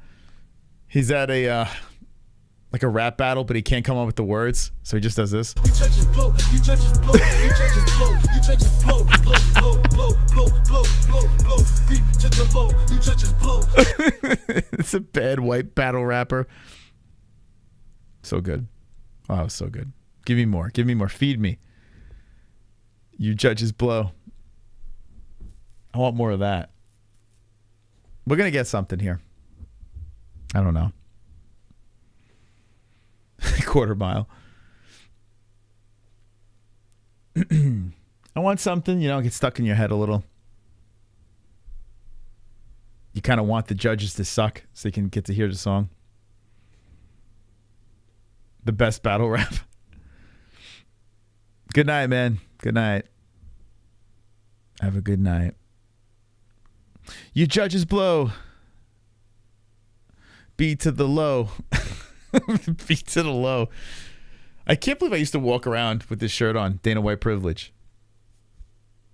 Speaker 3: like a rap battle, but he can't come up with the words, so he just does this.
Speaker 13: You judges blow, you judges blow, you judges blow, you judges blow, blow, blow, blow, blow, blow, blow, blow. Beat to the low, you judges blow.
Speaker 3: It's a bad white battle rapper. So good. Oh, so good. Give me more. Give me more. Feed me. You judges blow. I want more of that. We're going to get something here. I don't know. Quarter mile. I want something, you know, get stuck in your head a little. You kind of want the judges to suck so you can get to hear the song. The best battle rap. Good night, man. Good night. Have a good night. You judges blow. Beat to the low. Beat to the low. I can't believe I used to walk around with this shirt on. Dana White privilege.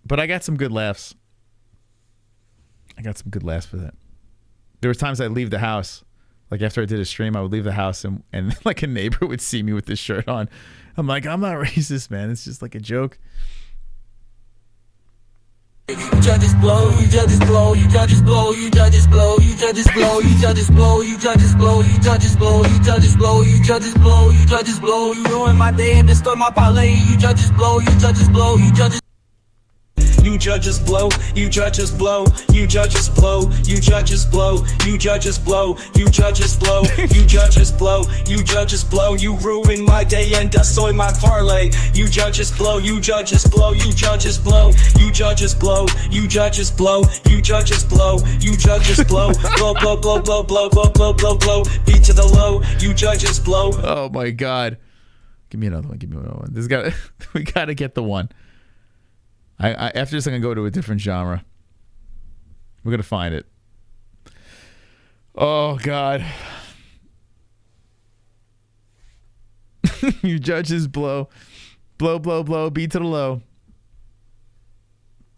Speaker 3: But I got some good laughs. I got some good laughs with it. There were times I'd leave the house. Like after I did a stream, I would leave the house and like a neighbor would see me with this shirt on. I'm like, I'm not racist, man. It's just like a joke.
Speaker 8: You judges blow, you judges blow, you judges blow, you judges blow, you judges blow, you judges blow, you judges blow, you judges blow, you judges blow, you judges blow, you judges blow, you ruin my day and destroy my parlay. You judges blow, you judges blow, you judges.
Speaker 15: You judges blow, you judges blow, you judges blow, you judges blow, you judges blow, you judges blow, you judges blow, you judges blow, you ruin my day and destroy my parlay. You judges blow, you judges blow, you judges blow, you judges blow, you judges blow, you judges blow, you judges blow, blow, blow, blow, blow, blow, blow, blow, blow, blow, beat to the low, you judges blow.
Speaker 3: Oh my God. Give me another one, give me another one. We gotta get the one. I after this I'm gonna go to a different genre. We're gonna find it. Oh God. You judges blow. Blow, blow, blow, beat to the low.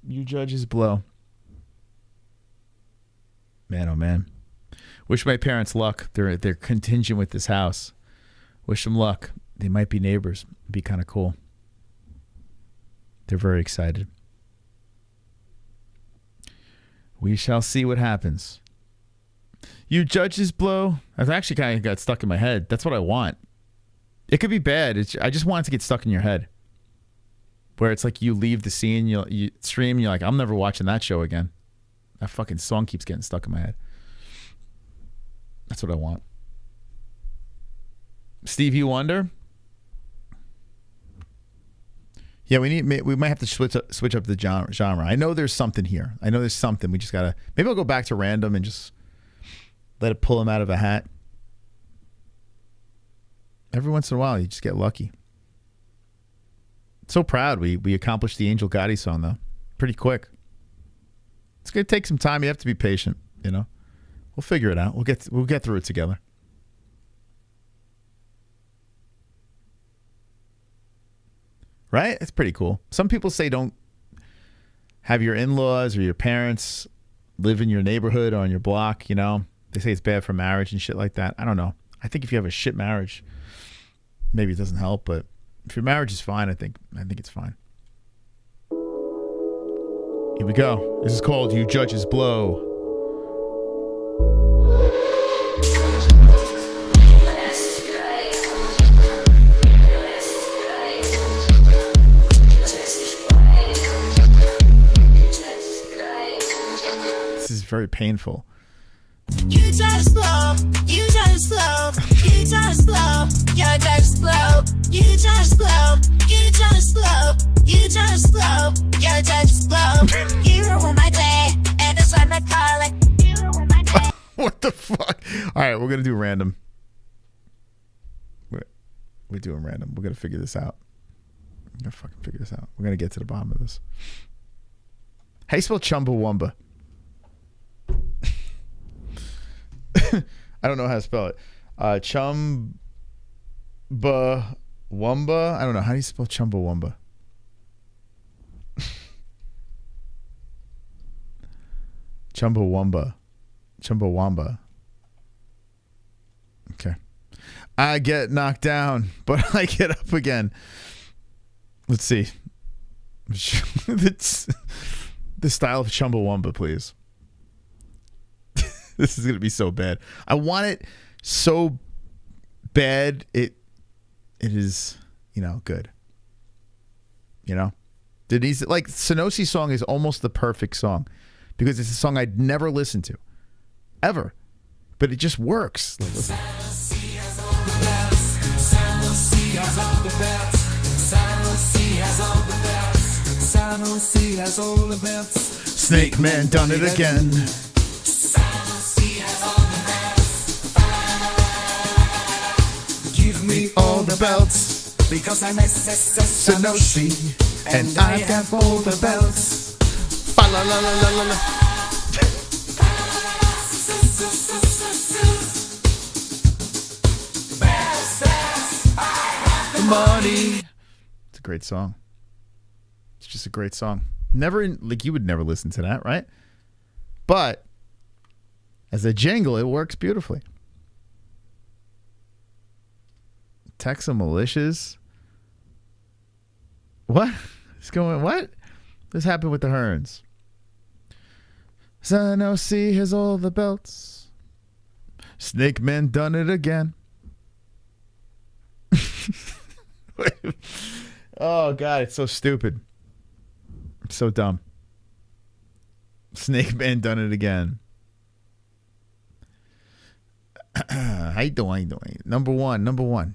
Speaker 3: You judges blow. Man, oh man. Wish my parents luck. They're contingent with this house. Wish them luck. They might be neighbors. It'd be kind of cool. They're very excited. We shall see what happens. You judges blow. I've actually kind of got stuck in my head. That's what I want. It could be bad. I just want it to get stuck in your head. Where it's like you leave the scene, you stream, you're like, I'm never watching that show again. That fucking song keeps getting stuck in my head. That's what I want. Stevie Wonder. Yeah, we might have to switch up the genre. I know there's something here. I know there's something. We just gotta. Maybe I'll go back to random and just let it pull him out of a hat. Every once in a while, you just get lucky. So proud we accomplished the Angel Gotti song though, pretty quick. It's gonna take some time. You have to be patient. You know, we'll figure it out. We'll get through it together. Right? It's pretty cool. Some people say don't have your in-laws or your parents live in your neighborhood or on your block, you know. They say it's bad for marriage and shit like that. I don't know. I think if you have a shit marriage, maybe it doesn't help, but if your marriage is fine, I think it's fine. Here we go. This is called You Judges Blow. This is very painful.
Speaker 16: You just blow, you just blow, you just blow, you just blow, you just blow, you just blow, you just blow, you just blow. You ruin my day, and it's on the calling. You ruin my day.
Speaker 3: What the fuck? All right, we're gonna do random. We're doing random. We're gonna figure this out. We're gonna fucking figure this out. We're gonna get to the bottom of this. How you spell Chumbawamba? I don't know how to spell it. Chumbawamba. I don't know. How do you spell Chumbawamba? Chumbawamba. Okay. I get knocked down, but I get up again. Let's see. The style of Chumbawamba, please. This is going to be so bad. I want it so bad. It is, good. Denise, like Senosi's song is almost the perfect song because it's a song I'd never listen to ever, but it just works. Like, listen. Snake Man done it again. Give me all the belts because I'm Senoshi and I have all the belts. Fa la la la la la la. Money. It's a great song. It's just a great song. You would never listen to that, right? But as a jingle, it works beautifully. Texas militias. What? What? This happened with the Hearns. Sanosi has all the belts. Snake Man done it again. Oh God, it's so stupid. It's so dumb. Snake Man done it again. How you doing? Number one.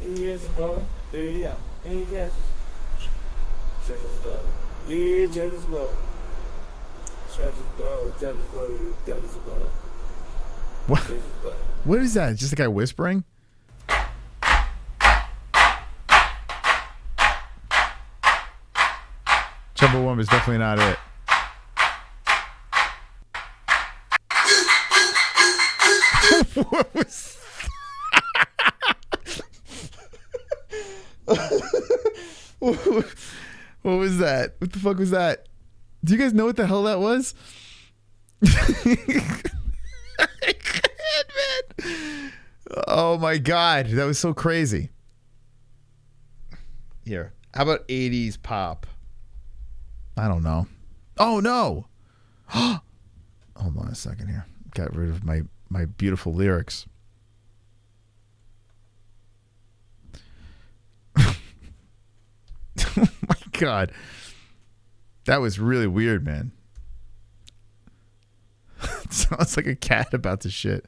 Speaker 13: Yes, bro. Yeah. Yes. Yeah, just blow.
Speaker 3: What? What is that? Just a guy whispering? Chumbawamba is definitely not it. What was what was that? What the fuck was that? Do you guys know what the hell that was? Oh my God, that was so crazy. Here, how about 80s pop? I don't know. Oh no. Hold on a second here. Got rid of my beautiful lyrics. Oh my God. That was really weird, man. It sounds like a cat about to shit.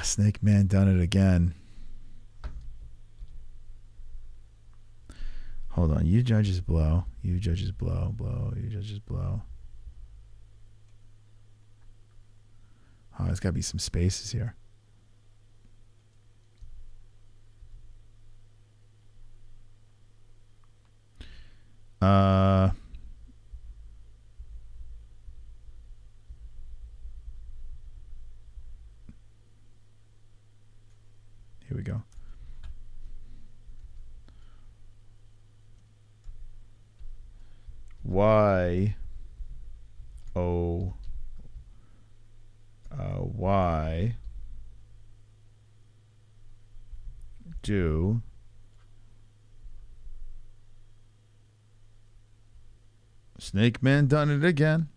Speaker 3: Snake Man done it again. Hold on. You judges blow. You judges blow. You judges blow. Oh, there's got to be some spaces here. Here we go. Why do Snake Man done it again?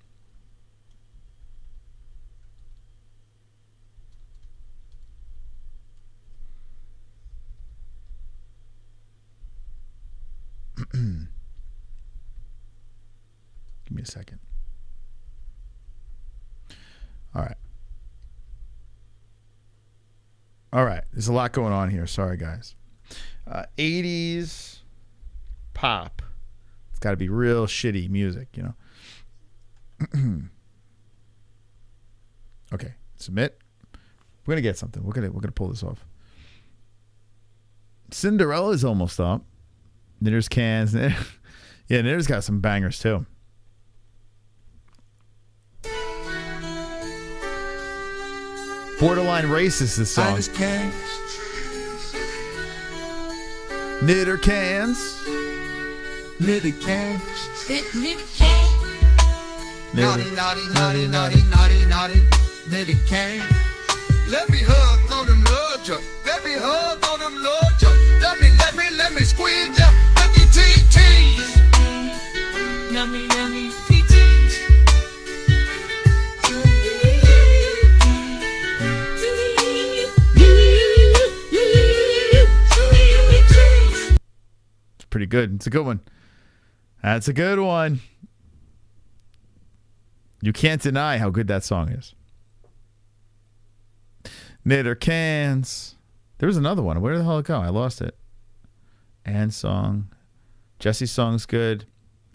Speaker 3: Give me a second. All right. There's a lot going on here. Sorry, guys. 80s pop. It's got to be real shitty music, you know. Okay. Submit. We're gonna get something. We're gonna pull this off. Cinderella's almost up. Then there's cans. Yeah, Nitter's got some bangers too. Borderline racist, this song. Knitter cans.
Speaker 8: Knitted cans.
Speaker 3: Naughty,
Speaker 8: naughty, knitted cans. Let me hug on them love ya. Let me hug on them love ya. Let me squeeze ya. Let me tease. Yummy,
Speaker 3: It's pretty good. It's a good one. That's a good one. You can't deny how good that song is. Knitter cans. There was another one. Where the hell did it go? I lost it. And song. Jesse's song's good.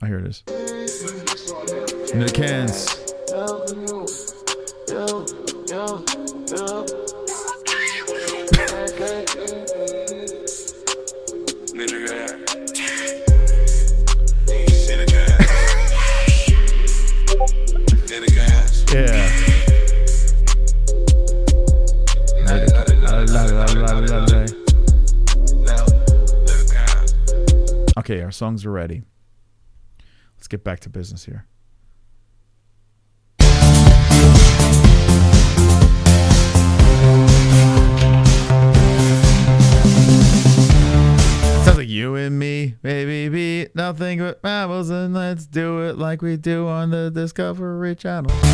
Speaker 3: Oh, here it is. Knitter cans. Yeah. Okay, our songs are ready. Let's get back to business here. Sounds like you and me, baby, be nothing but mammals, and let's do it like we do on the Discovery Channel. And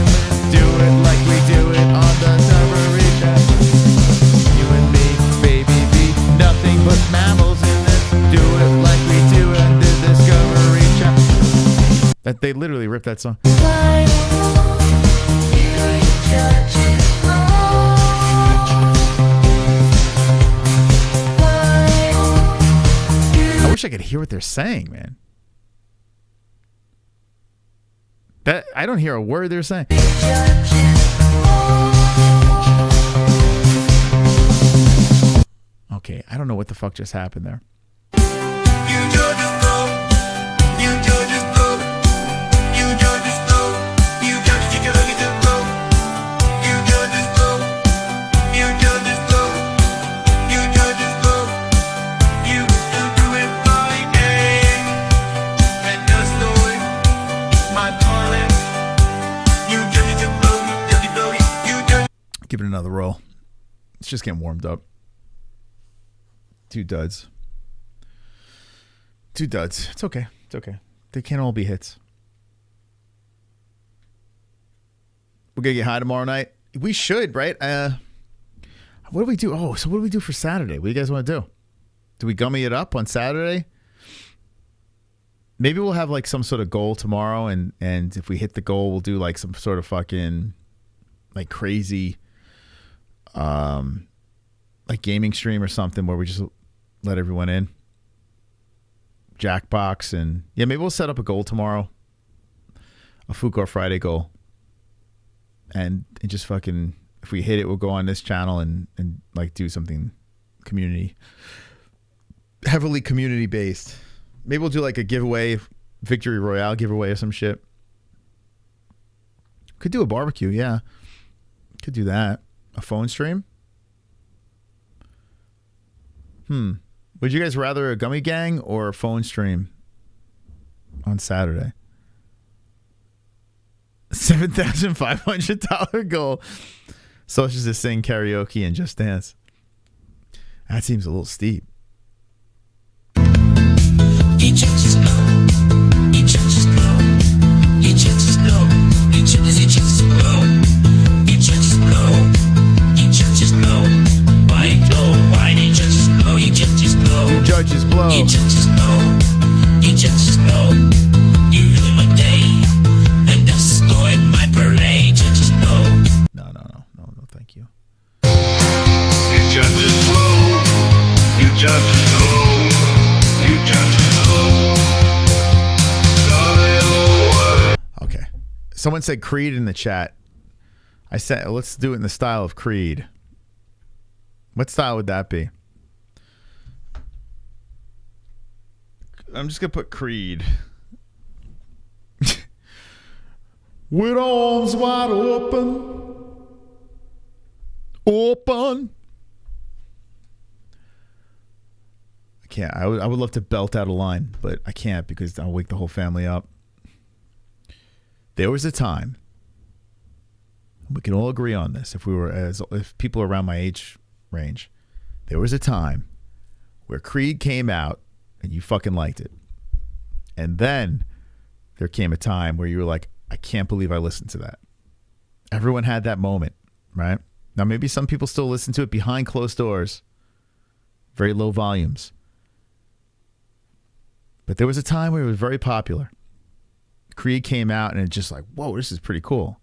Speaker 3: let's do it like we do it on the Discovery Channel. You and me, baby, be nothing but mammals, and let's do it like we do on the Discovery Channel. That they literally ripped that song. I wish I could hear what they're saying, man. That I don't hear a word they're saying. Okay, I don't know what the fuck just happened there. Give it another roll. It's just getting warmed up. Two duds. It's okay. It's okay. They can't all be hits. We're going to get high tomorrow night. We should, right? What do we do? Oh, so what do we do for Saturday? What do you guys want to do? Do we gummy it up on Saturday? Maybe we'll have like some sort of goal tomorrow, and if we hit the goal, we'll do like some sort of fucking like crazy like gaming stream or something where we just let everyone in. Jackbox, and yeah, maybe we'll set up a goal tomorrow. A Fuko Friday goal. And just fucking, if we hit it, we'll go on this channel and like do something heavily community based. Maybe we'll do like a giveaway, Victory Royale giveaway or some shit. Could do a barbecue, yeah. Could do that. A phone stream? Would you guys rather a gummy gang or a phone stream on Saturday? $7,500 goal. So it's just to sing karaoke and just dance. That seems a little steep. You judges blow. You judges blow. You judges blow. You ruin my day and destroyed my parade. Judges blow. No, thank you.
Speaker 9: You judges blow. You judges blow. You judges blow.
Speaker 3: Okay. Someone said Creed in the chat. I said, let's do it in the style of Creed. What style would that be? I'm just gonna put Creed. With arms wide open. Open. I can't. I would love to belt out a line, but I can't because I'll wake the whole family up. There was a time, we can all agree on this, if people around my age range, there was a time where Creed came out and you fucking liked it. And then there came a time where you were like, I can't believe I listened to that. Everyone had that moment, right? Now, maybe some people still listen to it behind closed doors, very low volumes. But there was a time where it was very popular. Creed came out and it just like, whoa, this is pretty cool.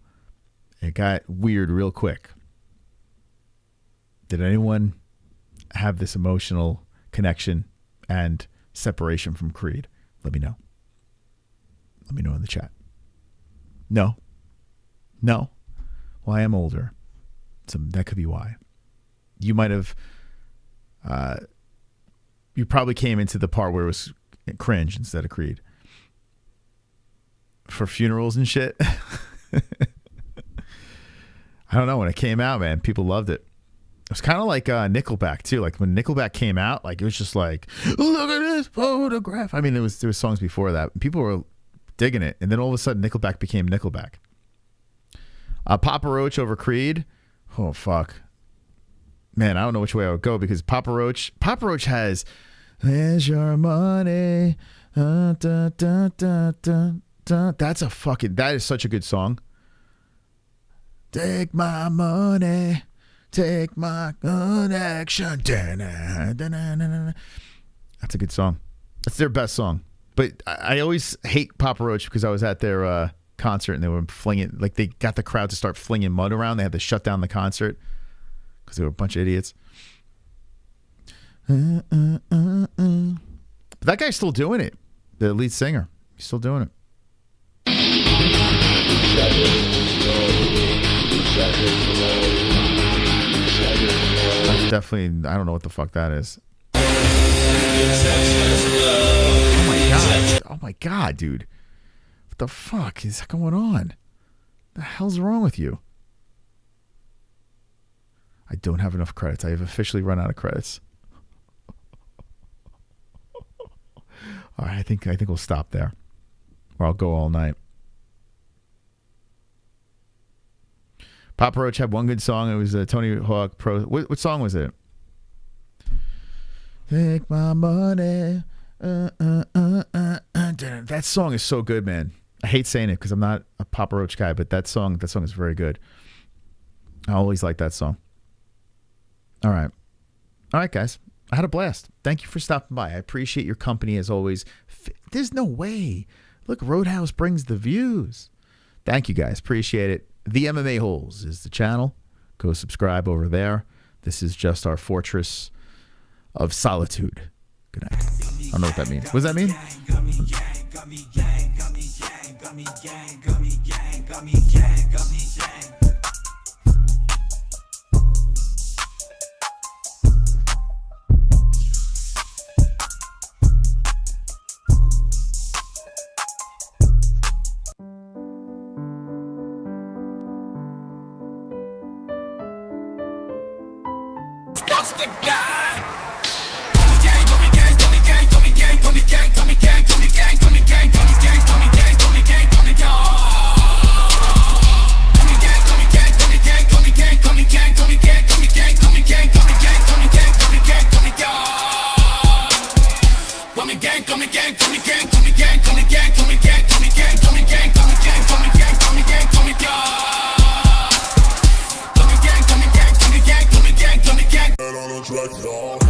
Speaker 3: It got weird real quick. Did anyone have this emotional connection and separation from Creed? Let me know. Let me know in the chat. No. Well, I am older. So that could be why. You might have, you probably came into the part where it was cringe instead of Creed. For funerals and shit. I don't know. When it came out, man, people loved it. It was kind of like Nickelback too. Like when Nickelback came out, like it was just like, look at this photograph. I mean, there was songs before that. People were digging it, and then all of a sudden, Nickelback became Nickelback. Papa Roach over Creed. Oh fuck, man, I don't know which way I would go because Papa Roach has, "Where's your money?" That's a fucking. That is such a good song. Take my money. Take my connection. That's a good song. That's their best song. But I always hate Papa Roach because I was at their concert and they were flinging, like they got the crowd to start flinging mud around. They had to shut down the concert because they were a bunch of idiots. But that guy's still doing it. The lead singer. He's still doing it. That's definitely, I don't know what the fuck that is. Oh my god, dude. What the fuck is going on? The hell's wrong with you? I don't have enough credits. I have officially run out of credits. All right, I think we'll stop there. Or I'll go all night. Papa Roach had one good song. It was Tony Hawk Pro. What song was it? Take my money. That song is so good, man. I hate saying it because I'm not a Papa Roach guy, but that song is very good. I always like that song. All right, guys. I had a blast. Thank you for stopping by. I appreciate your company as always. There's no way. Look, Roadhouse brings the views. Thank you, guys. Appreciate it. The MMA-HOLES is the channel. Go subscribe over there. This is just our fortress of solitude. Good night. I don't know what that means. What does that mean?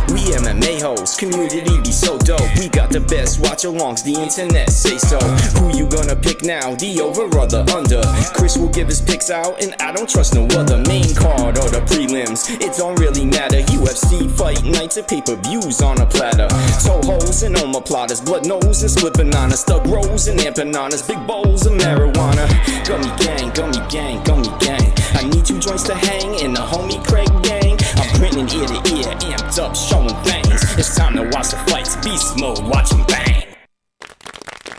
Speaker 6: We MMA-HOLES, community be so dope. We got the best watch-alongs, the internet say so. Who you gonna pick now, the over or the under? Chris will give his picks out, and I don't trust no other. Main card or the prelims, it don't really matter. UFC fight nights and pay-per-views on a platter. Toe holes and omoplatas, blood nose and split bananas, thug rolls and empanadas, big bowls of marijuana. Gummy gang, gummy gang, gummy gang. I need 2 joints to hang in the homie Craig gang. I'm grinning ear to ear, amped up, showing things. It's time to watch the fights, beast mode, watching bang.